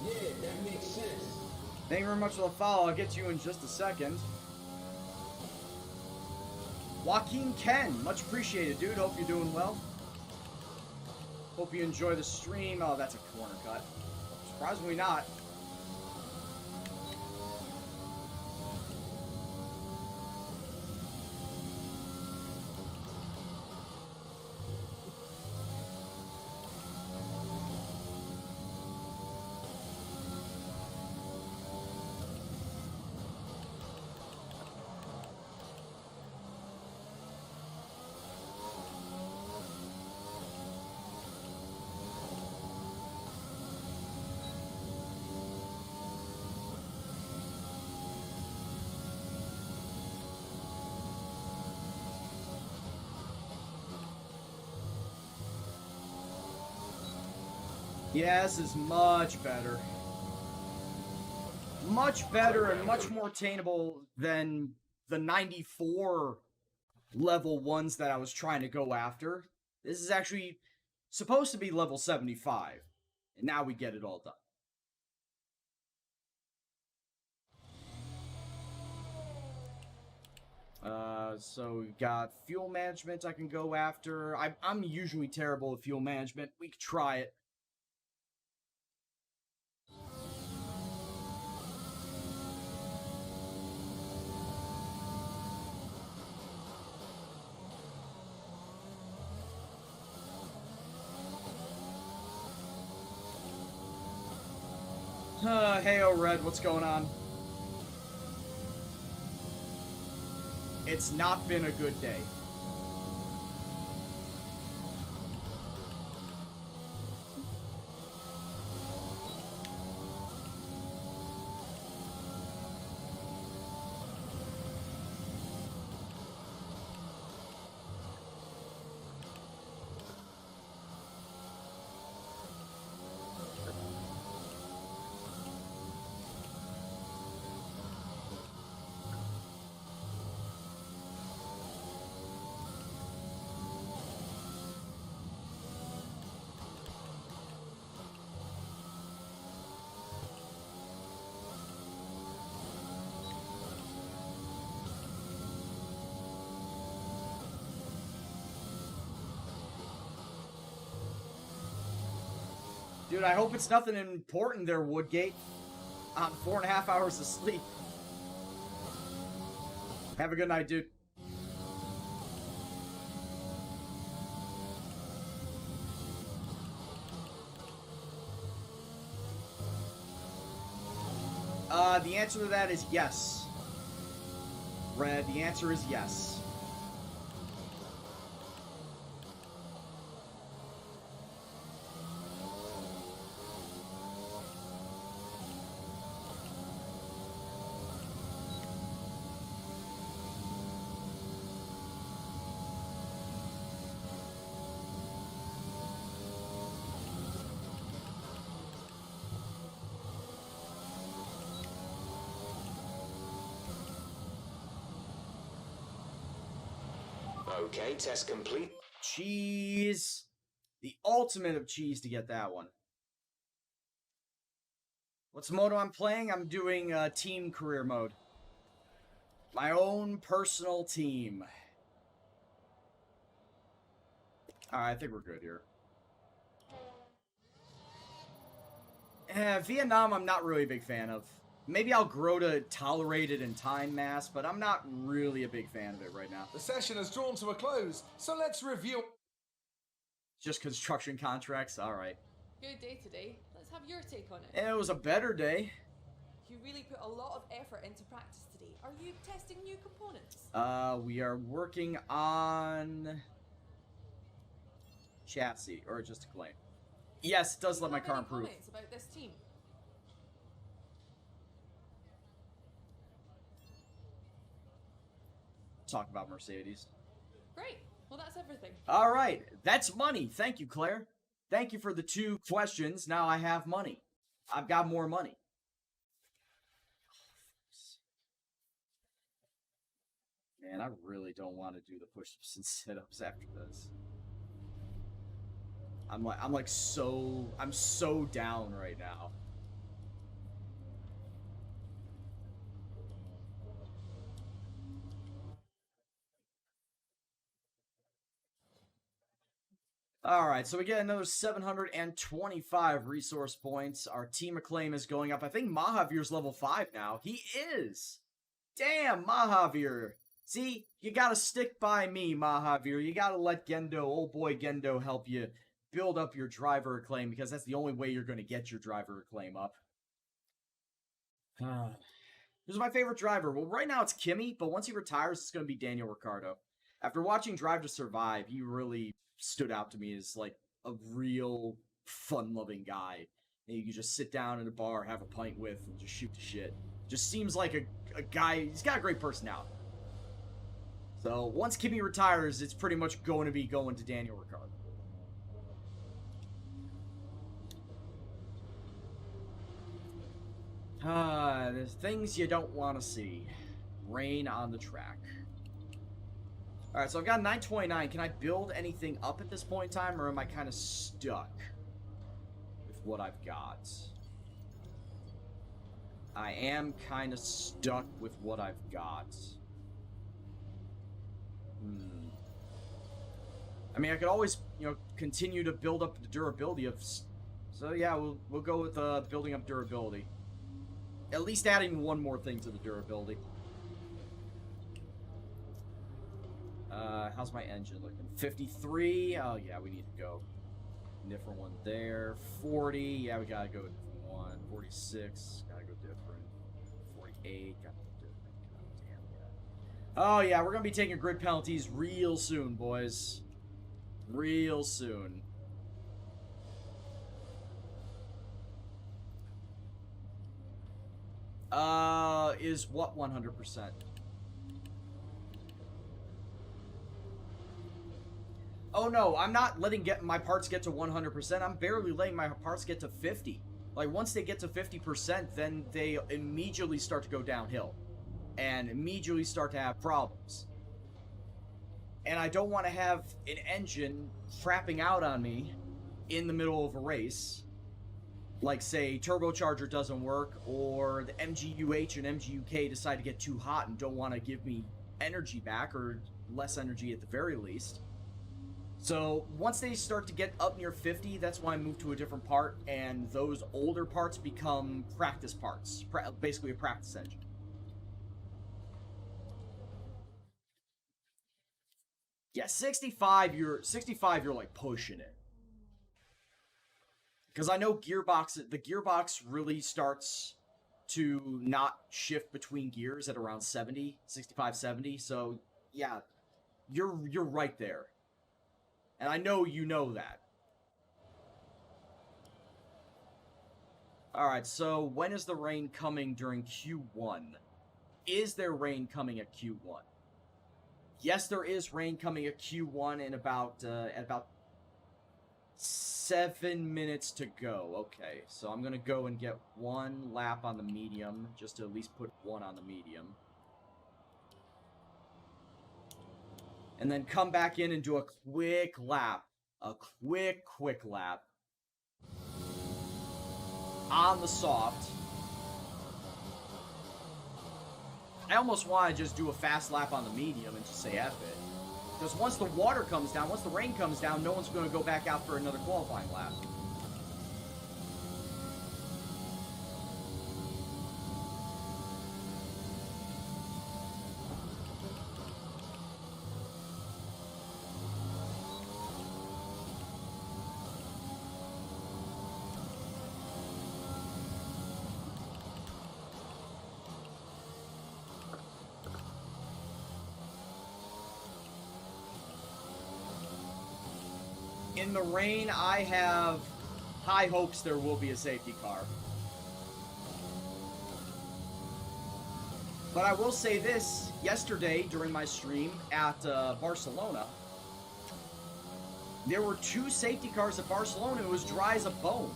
Yeah, that makes sense. Thank you very much for the follow. I'll get to you in just a second. Joaquin Ken, much appreciated, dude. Hope you're doing well. Hope you enjoy the stream. Oh, that's a corner cut. Surprisingly not. Yeah, this is much better. Much better and much more attainable than the 94 level ones that I was trying to go after. This is actually supposed to be level 75. And now we get it all done. So we've got fuel management I can go after. I'm usually terrible at fuel management. We could try it. Hey, Red, what's going on? It's not been a good day. Dude, I hope it's nothing important there, Woodgate. I'm 4.5 hours of sleep. Have a good night, dude. The answer to that is yes. Red, the answer is yes. Okay, test complete. Cheese. The ultimate of cheese to get that one. What's the mode I'm playing? I'm doing team career mode. My own personal team. Alright, I think we're good here. Vietnam, I'm not really a big fan of. Maybe I'll grow to tolerate it in time, Mass, but I'm not really a big fan of it right now. The session has drawn to a close, so let's review. Just construction contracts? Alright. Good day today. Let's have your take on it. It was a better day. You really put a lot of effort into practice today. Are you testing new components? We are working on chassis, or just a claim. Yes, it does let my car improve. Comments about this team? Talk about Mercedes. Great. Well, that's everything. All right, that's money. Thank you, Claire. Thank you for the 2 questions. Now I have money. I've got more money. Man, I really don't want to do the push-ups and sit-ups after this. I'm so down right now. Alright, so we get another 725 resource points. Our team acclaim is going up. I think Mahavir's level 5 now. He is! Damn, Mahavir! See, you gotta stick by me, Mahavir. You gotta let Gendo, old boy Gendo, help you build up your driver acclaim, because that's the only way you're gonna get your driver acclaim up. Who's my favorite driver? Well, right now it's Kimi, but once he retires, it's gonna be Daniel Ricciardo. After watching Drive to Survive, he really stood out to me as, like, a real fun-loving guy. And you can just sit down in a bar, have a pint with, and just shoot the shit. Just seems like a guy, he's got a great personality. So, once Kimi retires, it's pretty much going to be going to Daniel Ricciardo. There's things you don't want to see. Rain on the track. Alright, so I've got 929. Can I build anything up at this point in time, or am I kind of stuck with what I've got? I am kind of stuck with what I've got. I mean, I could always, you know, continue to build up the durability of... So, yeah, we'll go with building up durability. At least adding one more thing to the durability. How's my engine looking? 53? Oh, yeah, we need to go. Different one there. 40. Yeah, we gotta go a different one. 46. Gotta go different. 48. Gotta go different. God damn, yeah. Oh, yeah, we're gonna be taking grid penalties real soon, boys. Real soon. Is what 100%? Oh no, I'm not letting my parts get to 100%. I'm barely letting my parts get to 50. Like, once they get to 50%, then they immediately start to go downhill. And immediately start to have problems. And I don't want to have an engine crapping out on me in the middle of a race. Like, say, turbocharger doesn't work, or the MGUH and MGUK decide to get too hot and don't want to give me energy back, or less energy at the very least. So, once they start to get up near 50, that's when I move to a different part, and those older parts become practice parts. Basically a practice engine. Yeah, 65, you're like pushing it. Because I know the gearbox really starts to not shift between gears at around 70, 65, 70. So, yeah, you're right there. And I know you know that. Alright, so when is the rain coming during Q1? Is there rain coming at Q1? Yes, there is rain coming at Q1 in about 7 minutes to go. Okay, so I'm gonna go and get one lap on the medium, just to at least put one on the medium. And then come back in and do a quick lap. A quick lap. On the soft. I almost want to just do a fast lap on the medium and just say F it. Because once the water comes down, once the rain comes down, no one's going to go back out for another qualifying lap. In the rain, I have high hopes there will be a safety car. But I will say this, yesterday during my stream at Barcelona, there were 2 safety cars at Barcelona. It was dry as a bone.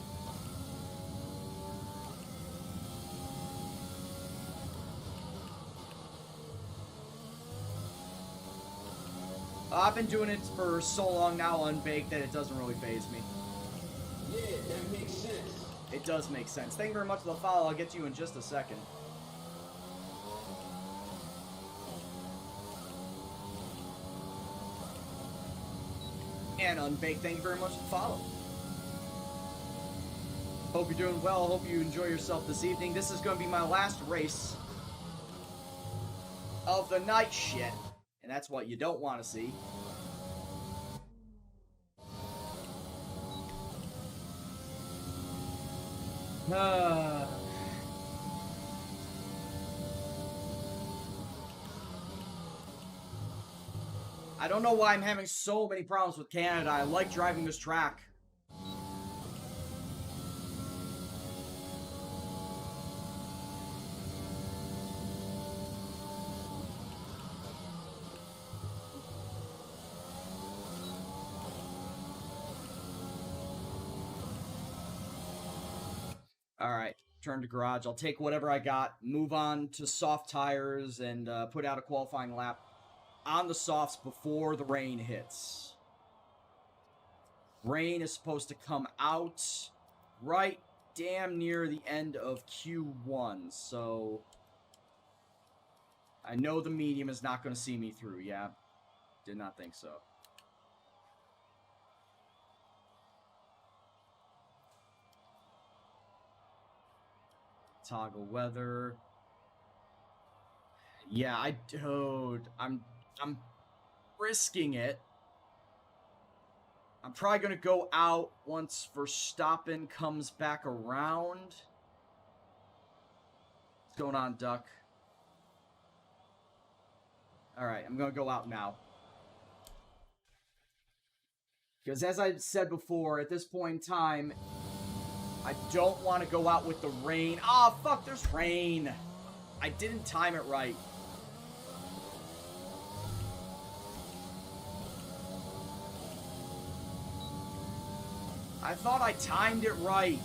I've been doing it for so long now, unbaked, that it doesn't really faze me. Yeah, that makes sense. It does make sense. Thank you very much for the follow. I'll get to you in just a second. And unbaked, thank you very much for the follow. Hope you're doing well. Hope you enjoy yourself this evening. This is going to be my last race of the night shit. And that's what you don't want to see. I don't know why I'm having so many problems with Canada. I like driving this track. Alright, turn to garage. I'll take whatever I got, move on to soft tires, and put out a qualifying lap on the softs before the rain hits. Rain is supposed to come out right damn near the end of Q1, so I know the medium is not going to see me through, yeah. Did not think so. Toggle weather. Yeah, dude, I'm risking it. I'm probably gonna go out once Verstappen comes back around. What's going on, Duck? Alright, I'm gonna go out now. Because as I said before, at this point in time, I don't want to go out with the rain. Ah, oh, fuck, there's rain. I didn't time it right. I thought I timed it right.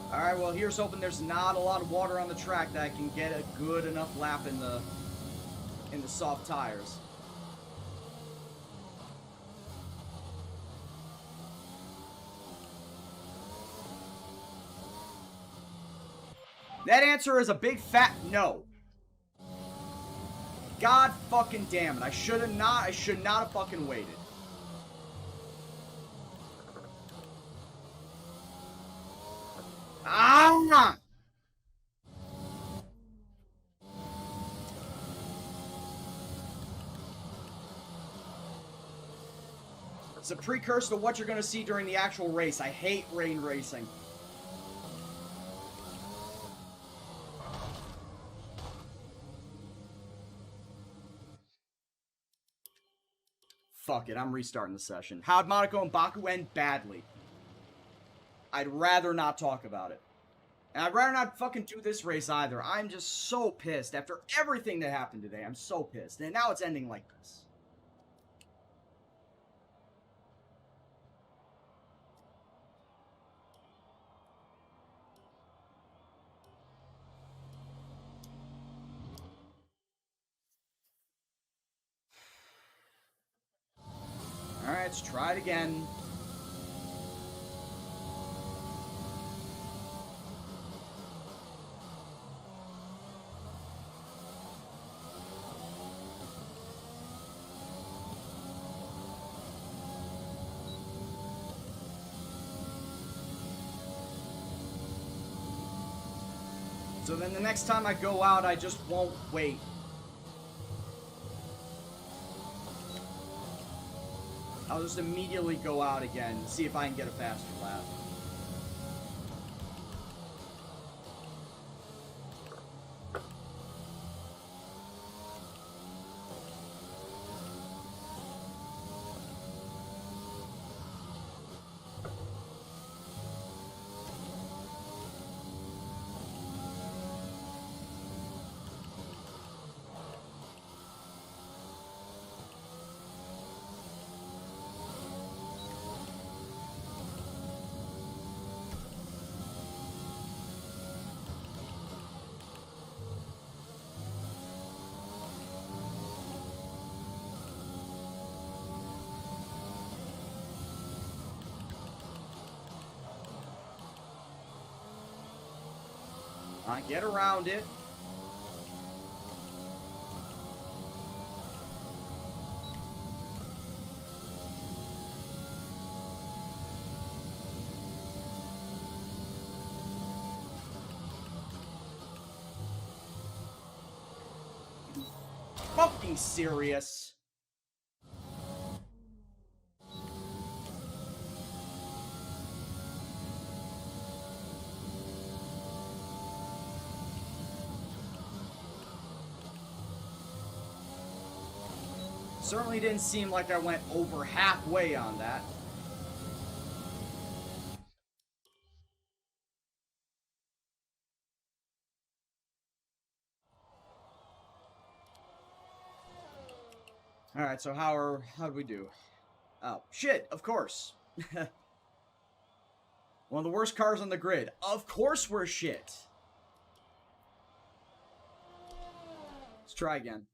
Alright, well, here's hoping there's not a lot of water on the track that I can get a good enough lap in the soft tires. That answer is a big fat no. God fucking damn it. I should not have fucking waited. Ah! It's a precursor to what you're going to see during the actual race. I hate rain racing. Fuck it, I'm restarting the session. How'd Monaco and Baku end? Badly. I'd rather not talk about it. And I'd rather not fucking do this race either. I'm just so pissed. After everything that happened today, I'm so pissed. And now it's ending like this. Alright, let's try it again. So then the next time I go out, I just won't wait. I'll just immediately go out again and see if I can get a faster lap. I get around it. Fucking serious. Certainly didn't seem like I went over halfway on that. Alright, so how'd we do? Oh, shit, of course. One of the worst cars on the grid. Of course we're shit. Let's try again.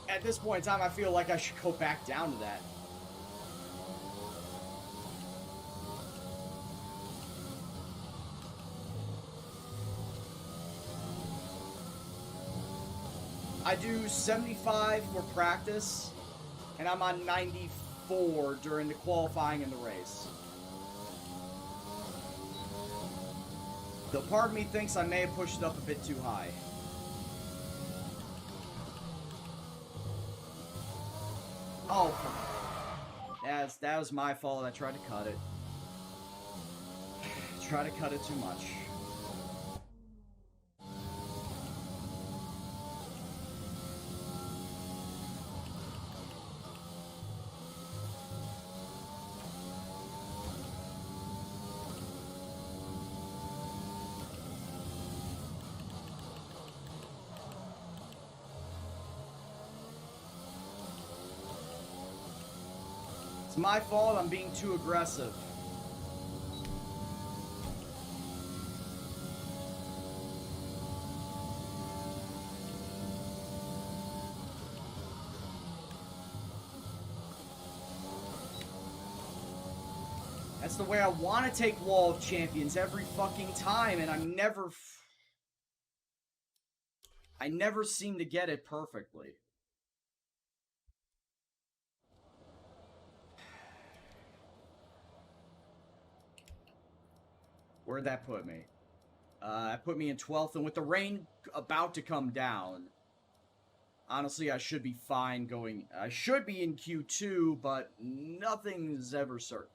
At this point in time, I feel like I should go back down to that. I do 75 for practice, and I'm on 94 during the qualifying and the race. Though part of me thinks I may have pushed it up a bit too high. Oh, that was my fault. I tried to cut it. Try to cut it too much. It's my fault. I'm being too aggressive. That's the way I want to take Wall of Champions every fucking time, and I never seem to get it perfectly. Where'd that put me? That put me in 12th, and with the rain about to come down, honestly, I should be fine going. I should be in Q2, but nothing's ever certain.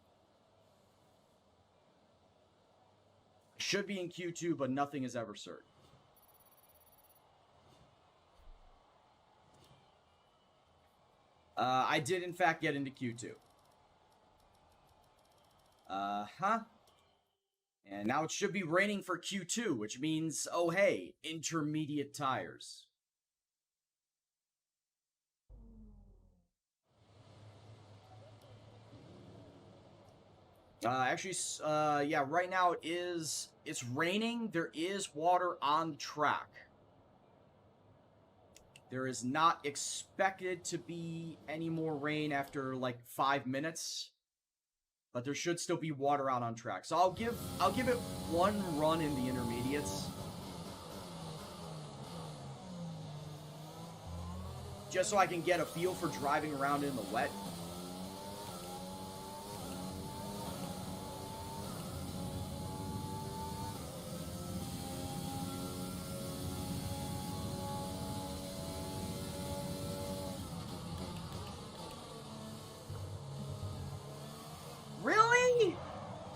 Should be in Q2, but nothing is ever certain. I did, in fact, get into Q2. And now it should be raining for Q2, which means, oh hey, intermediate tires. Yeah, right now it's raining. There is water on the track. There is not expected to be any more rain after like 5 minutes. But there should still be water out on track. So I'll give it one run in the intermediates. Just so I can get a feel for driving around in the wet.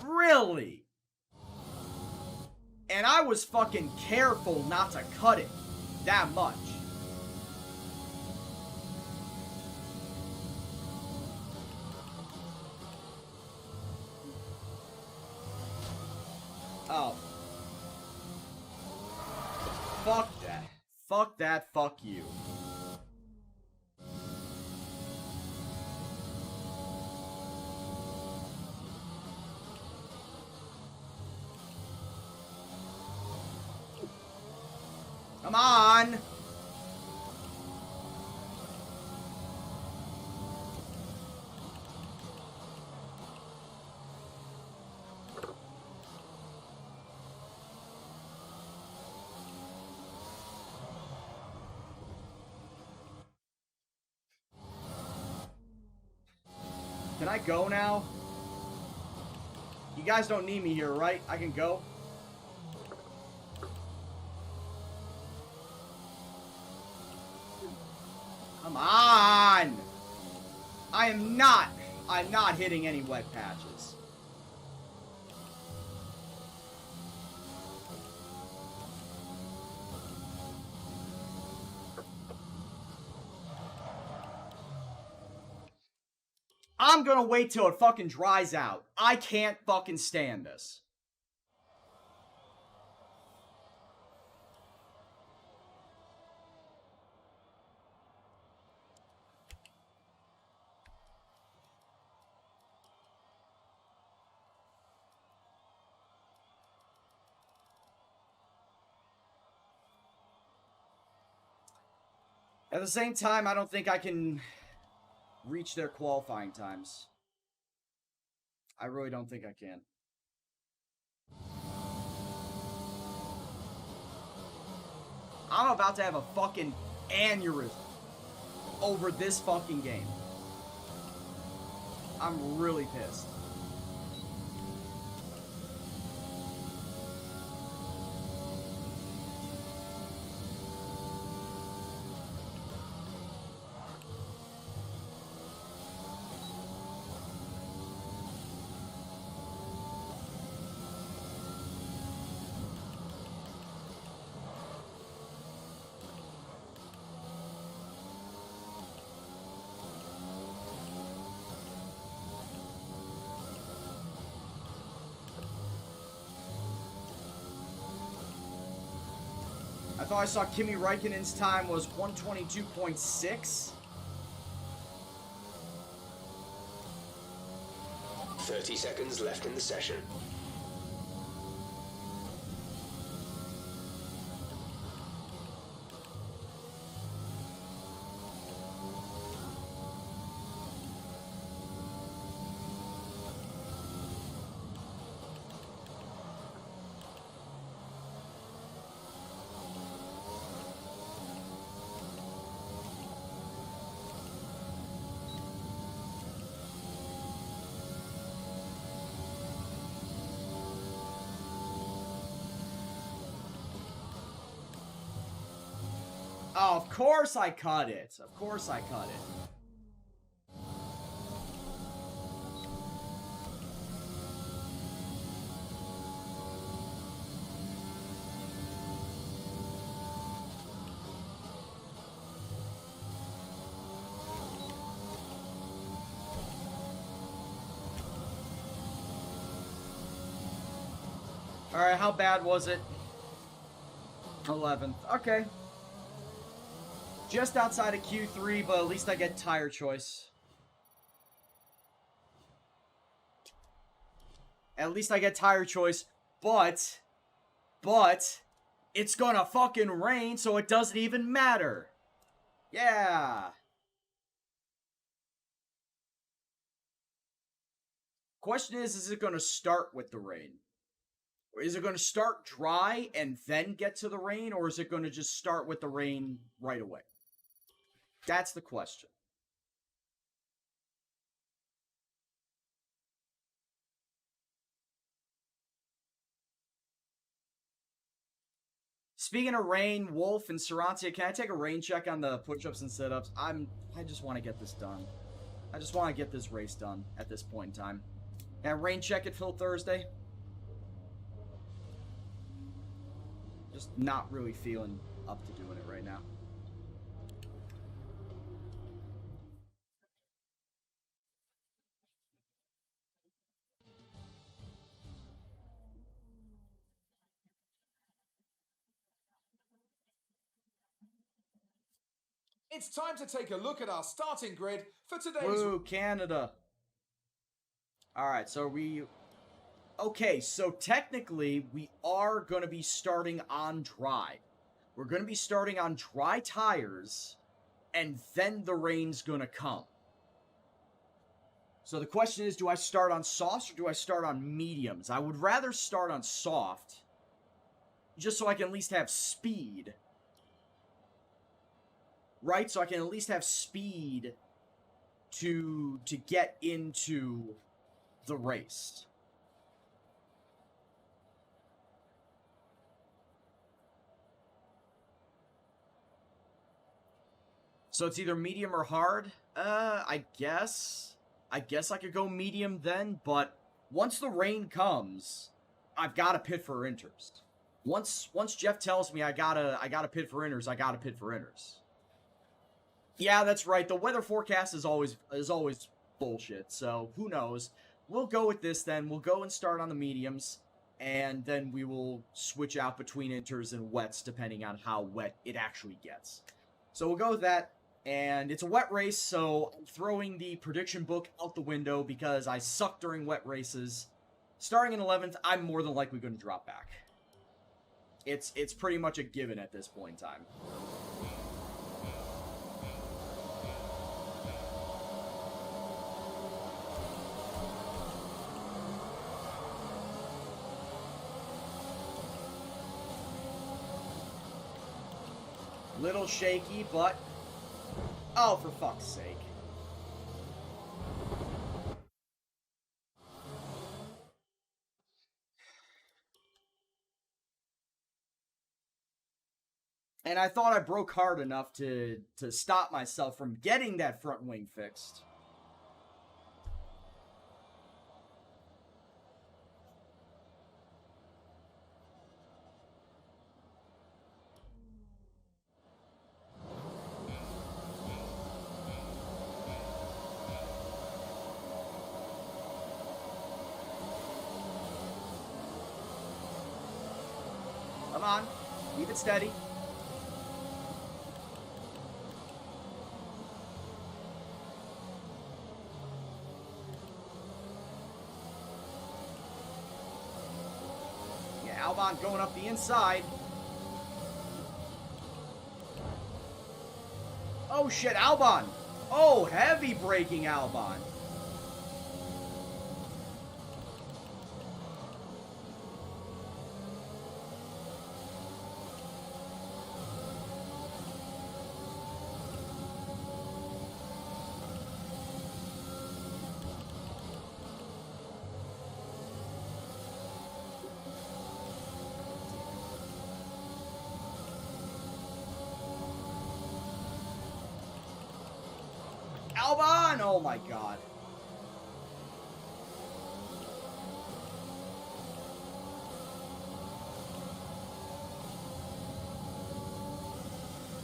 Really? And I was fucking careful not to cut it that much. Oh. Fuck that. Fuck that, fuck you. Come on! Can I go now? You guys don't need me here, right? I can go? Come on! I'm not hitting any wet patches. I'm gonna wait till it fucking dries out. I can't fucking stand this. At the same time, I don't think I can reach their qualifying times. I really don't think I can. I'm about to have a fucking aneurysm over this fucking game. I'm really pissed. I thought I saw Kimi Räikkönen's time was 122.6. 30 seconds left in the session. Oh, of course I cut it. Of course I cut it. Alright, how bad was it? 11th. Okay. Just outside of Q3, but at least I get tire choice. At least I get tire choice, but it's gonna fucking rain, so it doesn't even matter. Yeah. Question is it gonna start with the rain? Or is it gonna start dry and then get to the rain, or is it gonna just start with the rain right away? That's the question. Speaking of rain, Wolf and Sarantia, can I take a rain check on the push-ups and sit-ups? I just want to get this done. I just want to get this race done at this point in time. Can I rain check it Phil Thursday? Just not really feeling up to doing it right now. It's time to take a look at our starting grid for today's... Woo, Canada. Alright, so okay, so technically, we are going to be starting on dry. We're going to be starting on dry tires, and then the rain's going to come. So the question is, do I start on softs or do I start on mediums? I would rather start on soft, just so I can at least have speed. Right? So I can at least have speed to get into the race. So it's either medium or hard? I guess I could go medium then, but once the rain comes, I've got to pit for inters. Once Jeff tells me I gotta pit for inters, I gotta pit for inters. Yeah, that's right. The weather forecast is always bullshit. So who knows? We'll go with this then. We'll go and start on the mediums, and then we will switch out between inters and wets depending on how wet it actually gets. So we'll go with that. And it's a wet race, so I'm throwing the prediction book out the window because I suck during wet races. Starting in 11th, I'm more than likely going to drop back. It's pretty much a given at this point in time. Little shaky, but... Oh, for fuck's sake. And I thought I broke hard enough to stop myself from getting that front wing fixed. Come on, keep it steady. Yeah, Albon going up the inside. Oh shit, Albon! Oh, heavy braking Albon. Albon! Oh my god.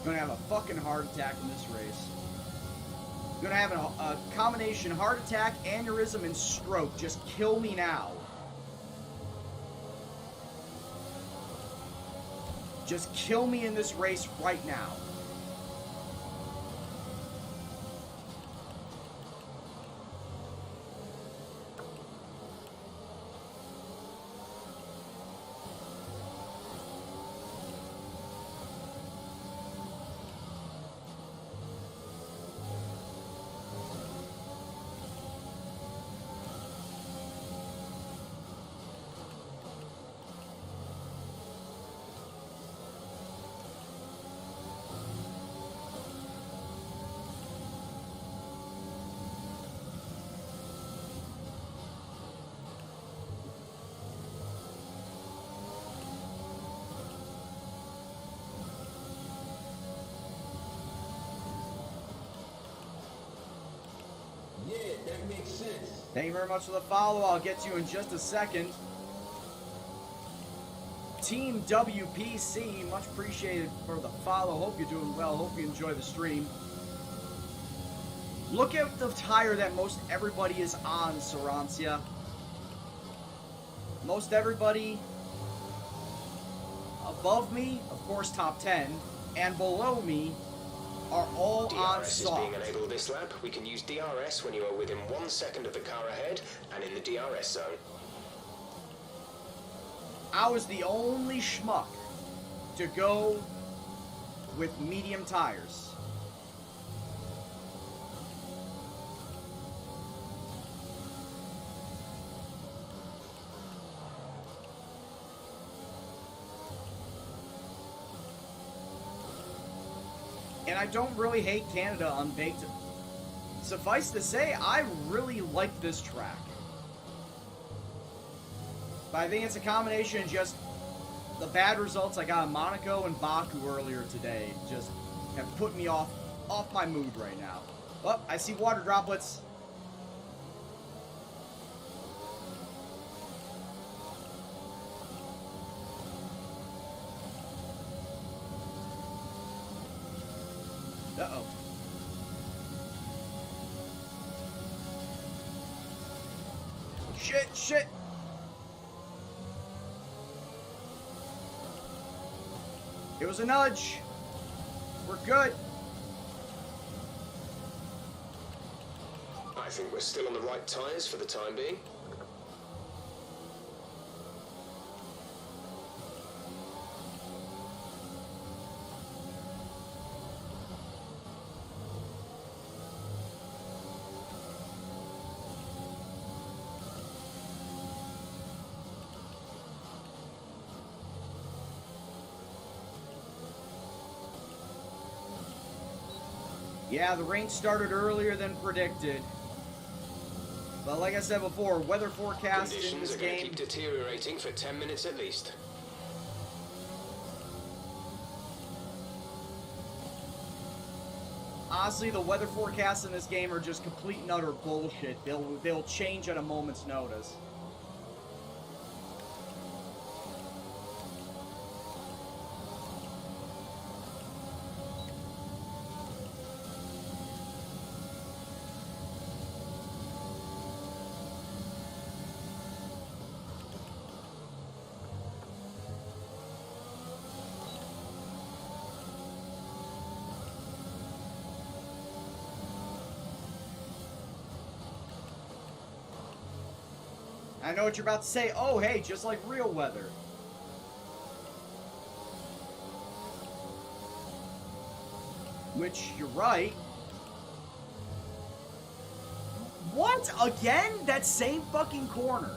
Gonna have a fucking heart attack in this race. Gonna have a combination heart attack, aneurysm, and stroke. Just kill me now. Just kill me in this race right now. Yeah, that makes sense. Thank you very much for the follow. I'll get to you in just a second. Team WPC, much appreciated for the follow. Hope you're doing well. Hope you enjoy the stream. Look at the tire that most everybody is on, Sarancia. Most everybody above me, of course, top 10, and below me are all on DRS is soft. being enabled this lap. We can use DRS when you are within 1 second of the car ahead and in the DRS zone. I was the only schmuck to go with medium tires. And I don't really hate Canada unbaked. Suffice to say, I really like this track. But I think it's a combination of just the bad results I got in Monaco and Baku earlier today. Just have put me off my mood right now. Oh, I see water droplets. Uh-oh. Shit. It was a nudge. We're good. I think we're still on the right tyres for the time being. Yeah, the rain started earlier than predicted. But like I said before, weather forecast in Conditions this are going to game... keep deteriorating for 10 minutes at least. Honestly, the weather forecasts in this game are just complete and utter bullshit. They'll change at a moment's notice. I know what you're about to say. Oh, hey, just like real weather. Which, you're right. What? Again? That same fucking corner.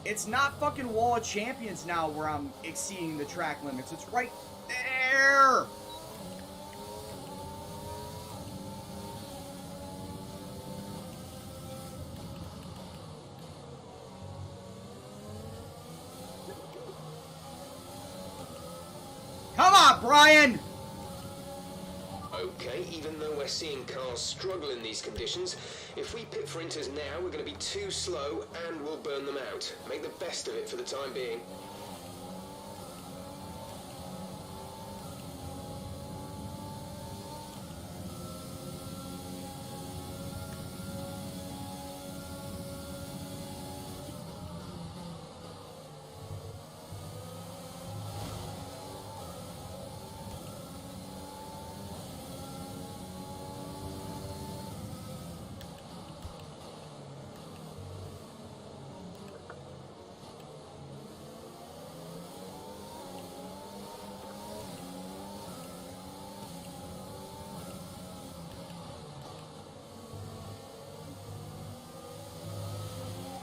It's not fucking Wall of Champions now where I'm exceeding the track limits. It's right there. Come on, Brian! Okay, even though we're seeing cars struggle in these conditions, if we pit for inters now, we're going to be too slow and we'll burn them out. Make the best of it for the time being.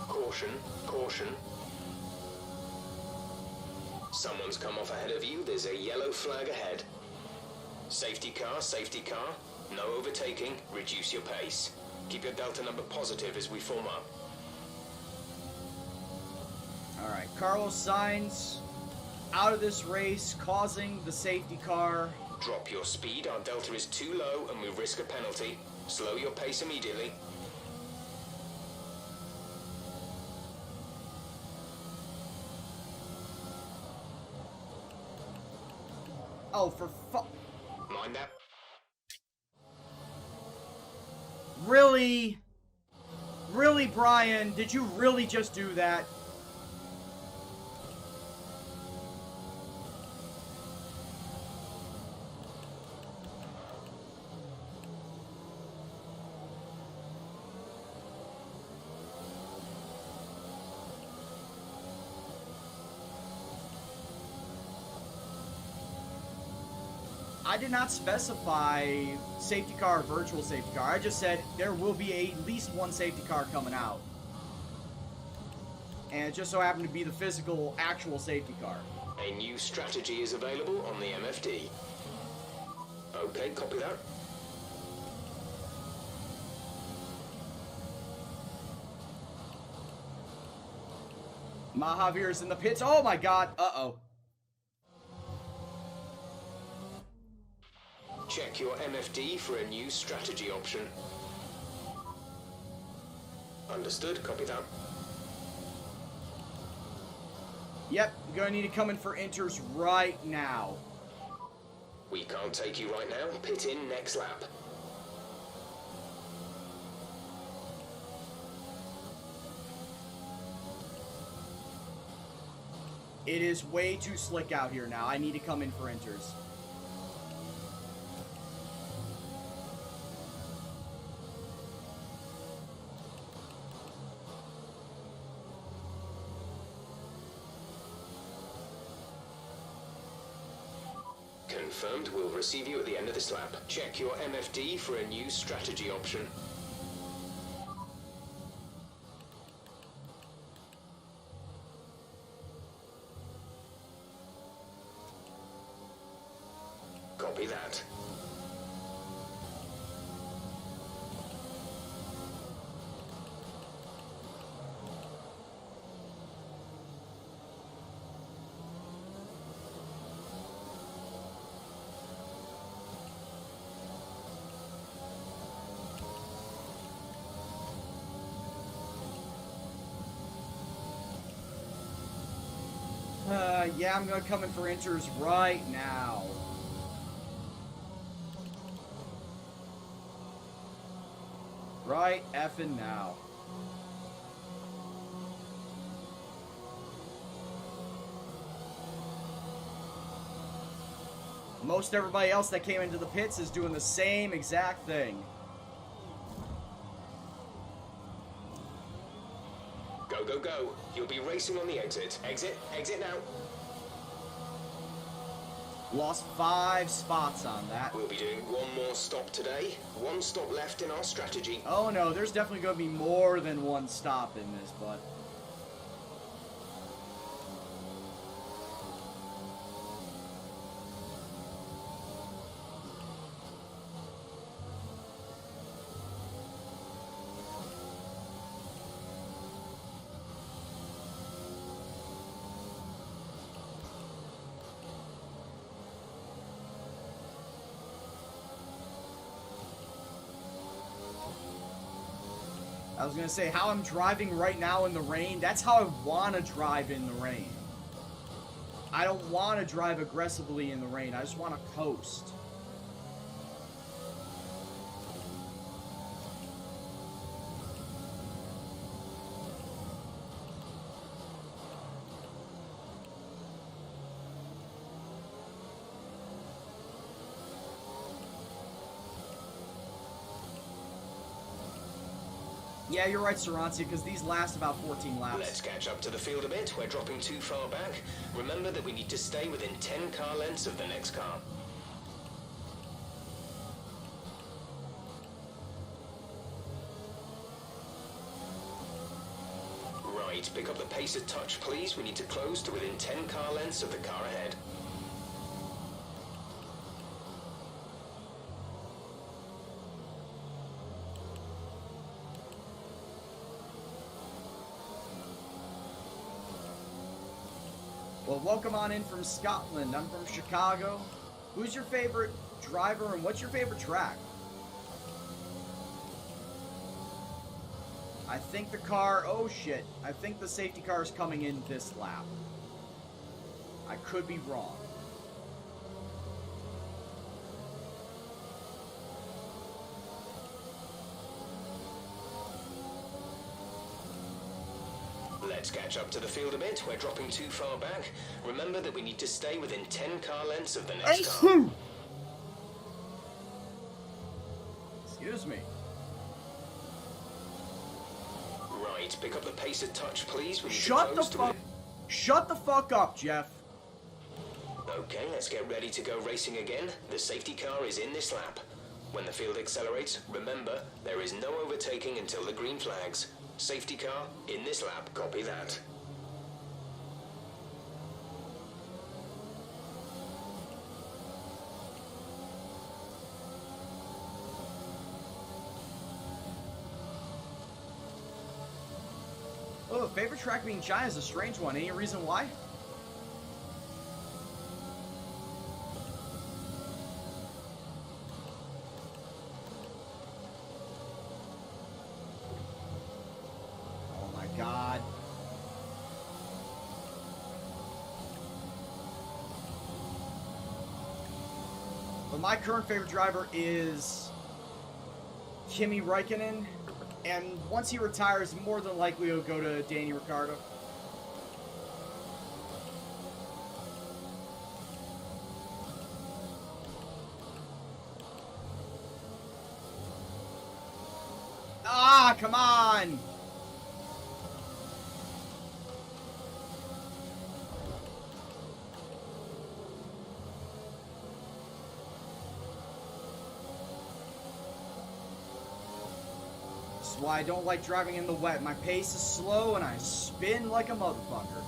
Caution, caution. Someone's come off ahead of you. There's a yellow flag ahead. Safety car, safety car. No overtaking. Reduce your pace. Keep your delta number positive as we form up. Alright, Carlos Sainz out of this race, causing the safety car. Drop your speed. Our delta is too low and we risk a penalty. Slow your pace immediately. Oh, for fuck. Mind that. Really? Really, Brian? Did you really just do that? I did not specify safety car or virtual safety car. I just said there will be at least one safety car coming out. And it just so happened to be the physical, actual safety car. A new strategy is available on the MFD. Okay, copy that. Mahavir's in the pits. Oh my god. Uh-oh. Check your MFD for a new strategy option. Understood, copy that. Yep, gonna need to come in for inters right now. We can't take you right now. Pit in next lap. It is way too slick out here now. I need to come in for inters. Confirmed, we'll receive you at the end of this lap. Check your MFD for a new strategy option. Yeah, I'm gonna come in for inters right now. Right effing now. Most everybody else that came into the pits is doing the same exact thing. Go, go, go. You'll be racing on the exit. Exit, exit now. Lost 5 spots on that. We'll be doing one more stop today. One stop left in our strategy. Oh no, there's definitely going to be more than one stop in this, but... I was going to say, how I'm driving right now in the rain, that's how I want to drive in the rain. I don't want to drive aggressively in the rain. I just want to coast. Yeah, you're right, Saranti, because these last about 14 laps. Let's catch up to the field a bit. We're dropping too far back. Remember that we need to stay within 10 car lengths of the next car. Right, pick up the pace a touch, please. We need to close to within 10 car lengths of the car ahead. Well, welcome on in from Scotland. I'm from Chicago. Who's your favorite driver and what's your favorite track? I think the car... Oh, shit. I think the safety car is coming in this lap. I could be wrong. Let's catch up to the field a bit. We're dropping too far back. Remember that we need to stay within 10 car lengths of the next car. Excuse me. Right, pick up the pace a touch, please. We need Shut to the close to fuck... Shut the fuck up, Jeff. Okay, let's get ready to go racing again. The safety car is in this lap. When the field accelerates, remember, there is no overtaking until the green flags. Safety car in this lap, copy that. Oh, favorite track being China is a strange one. Any reason why? Oh my god. But my current favorite driver is Kimi Räikkönen. And once he retires, more than likely he'll go to Danny Ricciardo. Ah, come on! This is why I don't like driving in the wet. My pace is slow and I spin like a motherfucker.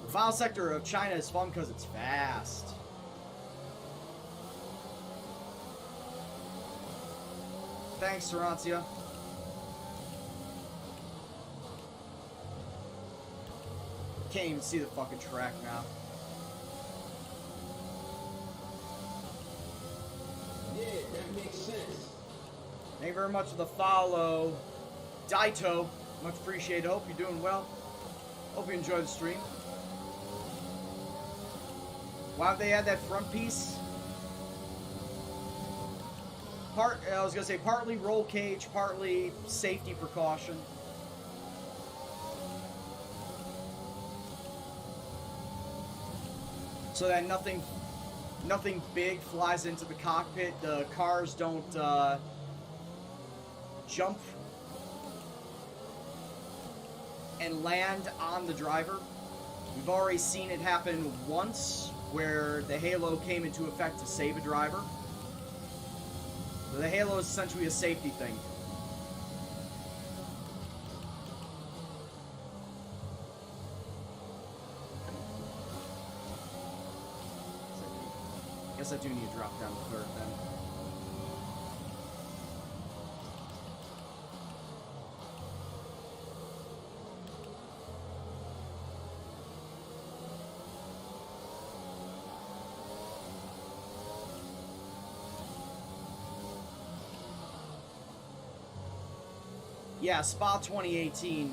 The final sector of China is fun because it's fast. Thanks, Tarantia. Can't even see the fucking track now. Yeah, that makes sense. Thank you very much for the follow. Daito, much appreciated. Hope you're doing well. Hope you enjoy the stream. Why have they had that front piece? I was gonna say partly roll cage, partly safety precaution. So that nothing big flies into the cockpit. The cars don't jump and land on the driver. We've already seen it happen once where the halo came into effect to save a driver. So the halo is essentially a safety thing. Guess I do need to drop down the third then. Yeah, Spa 2018,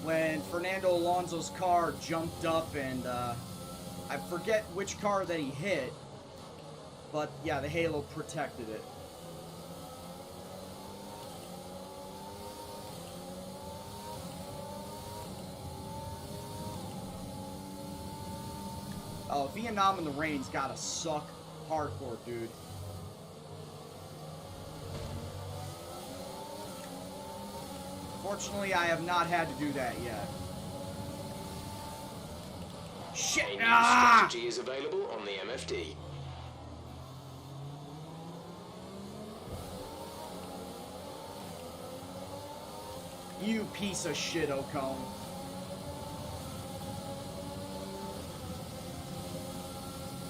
when Fernando Alonso's car jumped up and I forget which car that he hit, but yeah, the halo protected it. Oh, Vietnam in the rain's gotta suck hardcore, dude. Fortunately, I have not had to do that yet. Shit! A new strategy is available on the MFD. You piece of shit, Ocone.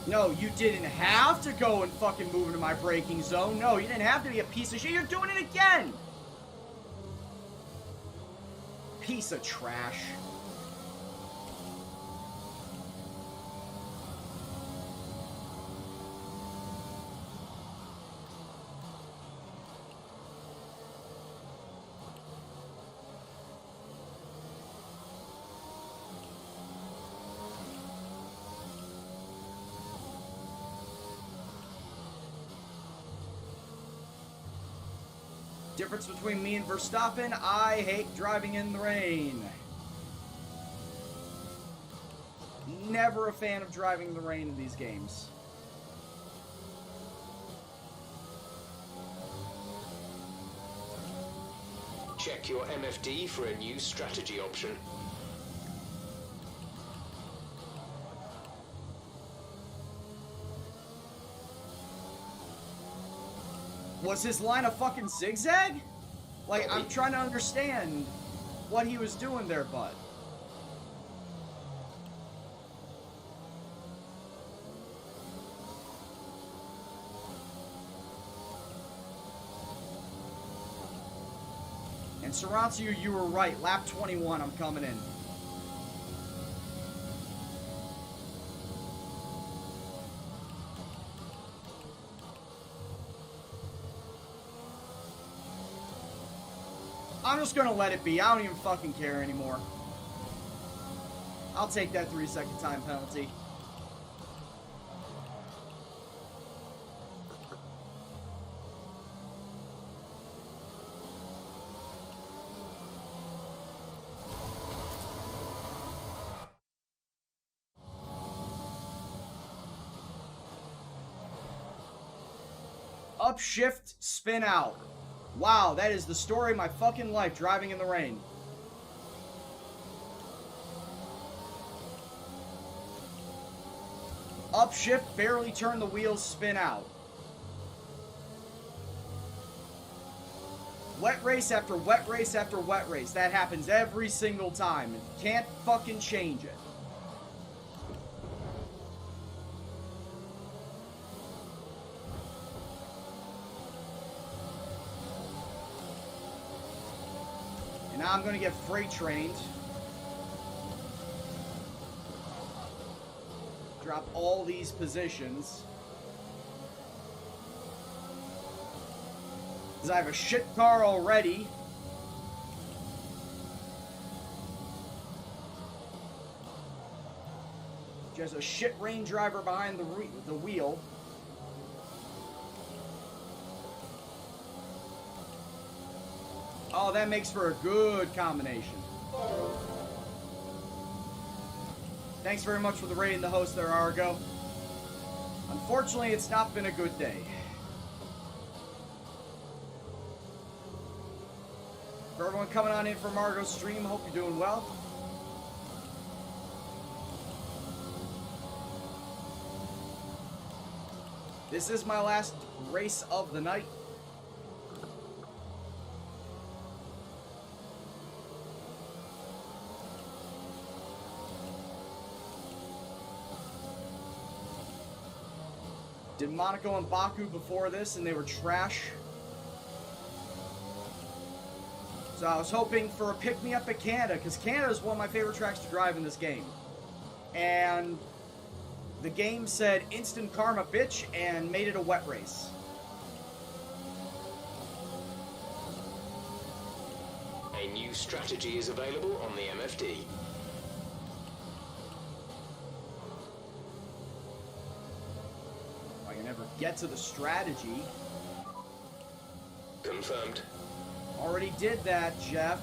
No, you didn't have to go and fucking move into my braking zone. No, you didn't have to be a piece of shit. You're doing it again! Piece of trash. Difference between me and Verstappen, I hate driving in the rain. Never a fan of driving in the rain in these games. Check your MFD for a new strategy option. Was his line a fucking zigzag? Like, I'm trying to understand what he was doing there, bud. And Saransu, you were right. Lap 21, I'm coming in. I'm just gonna let it be. I don't even fucking care anymore. I'll take that 3-second time penalty. Upshift, spin out. Wow, that is the story of my fucking life, driving in the rain. Upshift, barely turn the wheels, spin out. Wet race after wet race after wet race. That happens every single time. Can't fucking change it. Now I'm going to get freight trained. Drop all these positions. Because I have a shit car already. There's a shit rain driver behind the wheel. Oh, that makes for a good combination. Thanks very much for the raid and the host there, Argo. Unfortunately, it's not been a good day. For everyone coming on in from Argo's stream, hope you're doing well. This is my last race of the night. Did Monaco and Baku before this, and they were trash. So I was hoping for a pick-me-up at Canada, because Canada is one of my favorite tracks to drive in this game. And the game said instant karma bitch and made it a wet race. A new strategy is available on the MFD. I can never get to the strategy. Confirmed. Already did that, Jeff.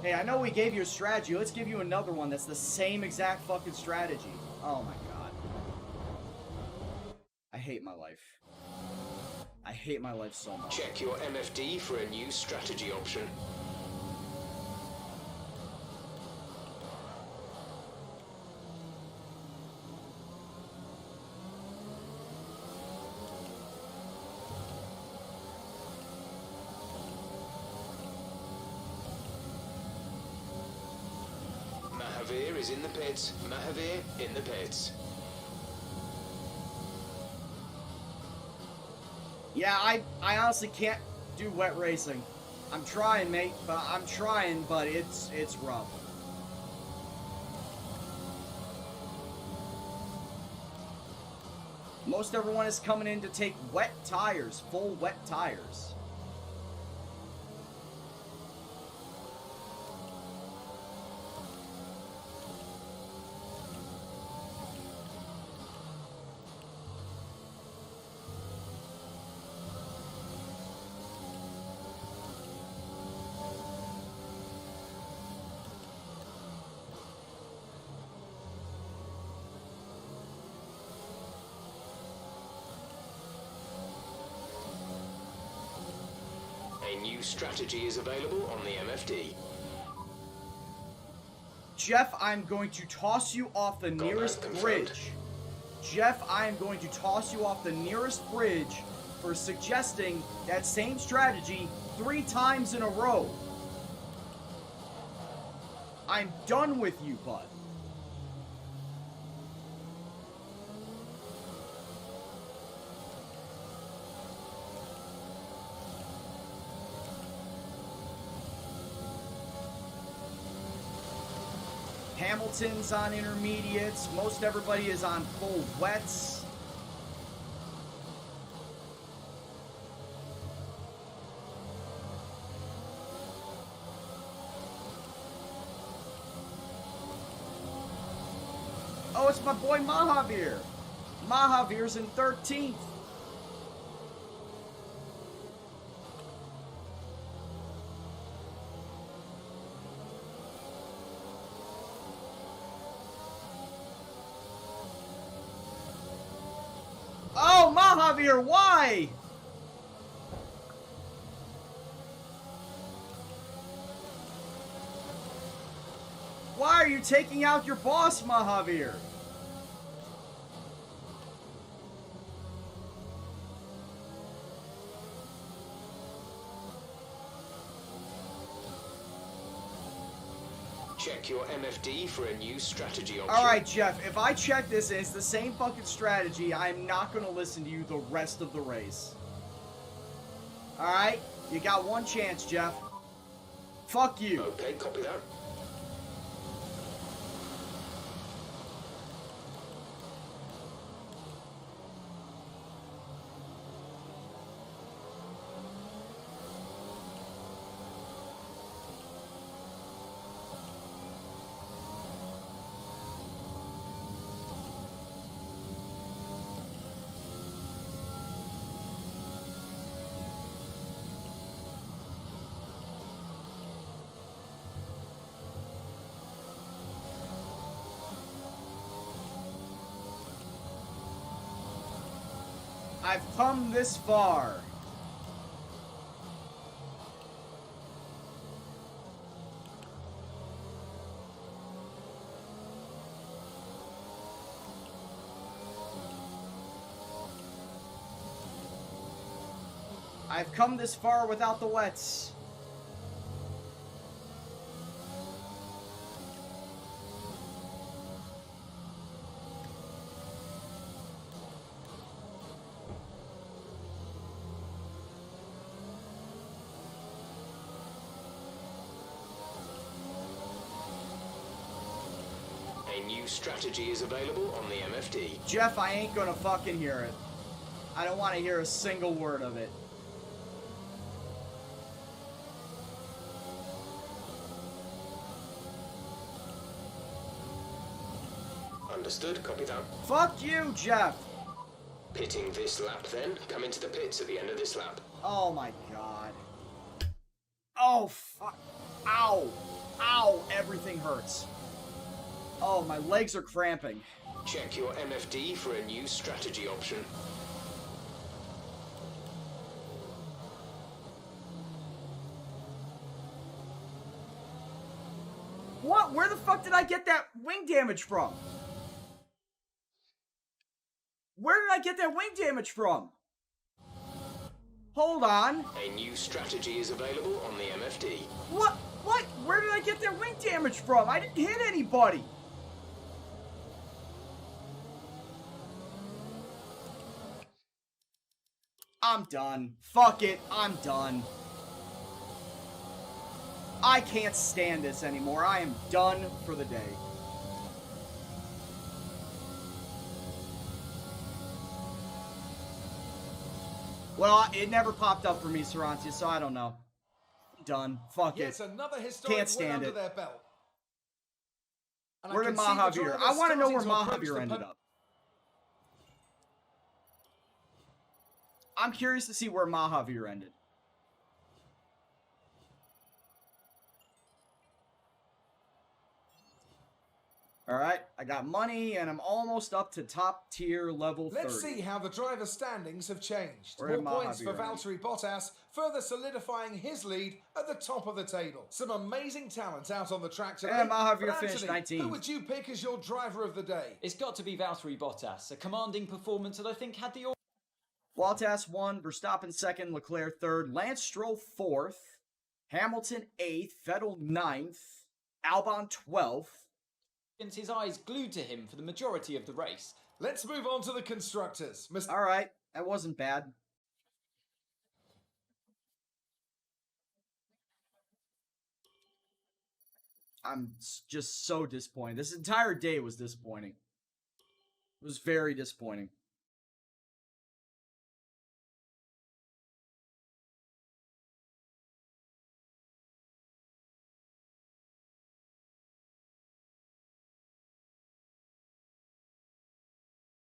Hey, I know we gave you a strategy. Let's give you another one that's the same exact fucking strategy. Oh my god. I hate my life. I hate my life so much. Check your MFD for a new strategy option. Mahavir is in the pits. Mahavir in the pits. Yeah, I honestly can't do wet racing. I'm trying, mate, but it's rough. Most everyone is coming in to take wet tires, full wet tires. A new strategy is available on the MFD. Jeff, I'm going to toss you off the nearest confirmed. bridge. Jeff, I am going to toss you off the nearest bridge for suggesting that same strategy 3 times in a row. I'm done with you, bud. Hamilton's on intermediates. Most everybody is on full wets. Oh, it's my boy Mahavir. Mahavir's in 13th. Oh, Mahavir, why? Why are you taking out your boss, Mahavir? Check your MFD for a new strategy option. Alright, Jeff, if I check this and it's the same fucking strategy, I'm not going to listen to you the rest of the race. Alright? You got one chance, Jeff. Fuck you. Okay, copy that. I've come this far. I've come this far without the wets. A new strategy is available on the MFD. Jeff, I ain't gonna fucking hear it. I don't want to hear a single word of it. Understood, copy that. Fuck you, Jeff. Pitting this lap then. Come into the pits at the end of this lap. Oh my god. Oh, fuck. Ow. Ow. Everything hurts. Oh, my legs are cramping. Check your MFD for a new strategy option. What? Where the fuck did I get that wing damage from? Where did I get that wing damage from? Hold on. A new strategy is available on the MFD. What? What? Where did I get that wing damage from? I didn't hit anybody. I'm done. Fuck it. I'm done. I can't stand this anymore. I am done for the day. Well, it never popped up for me, Sarantia, so I don't know. Done. Fuck Yes, it. another historic Can't win stand under it. their belt. And I Where did can see the Mahavir? driver I want to know where starting to approach Mahavir the ended up. I'm curious to see where Mahavir ended. Alright, I got money, and I'm almost up to top tier level 30. Let's see how the driver's standings have changed. Where did More points for Mahavir end? Valtteri Bottas, further solidifying his lead at the top of the table. Some amazing talent out on the track today. And Mahavir But finished Anthony, 19th. who would you pick as your driver of the day? It's got to be Valtteri Bottas, a commanding performance that I think had the Bottas 1, Verstappen 2nd, Leclerc 3rd, Lance Stroll 4th, Hamilton 8th, Vettel 9th, Albon 12th. his eyes glued to him for the majority of the race. Let's move on to the constructors. Mr. Alright, that wasn't bad. I'm just so disappointed. This entire day was disappointing. It was very disappointing.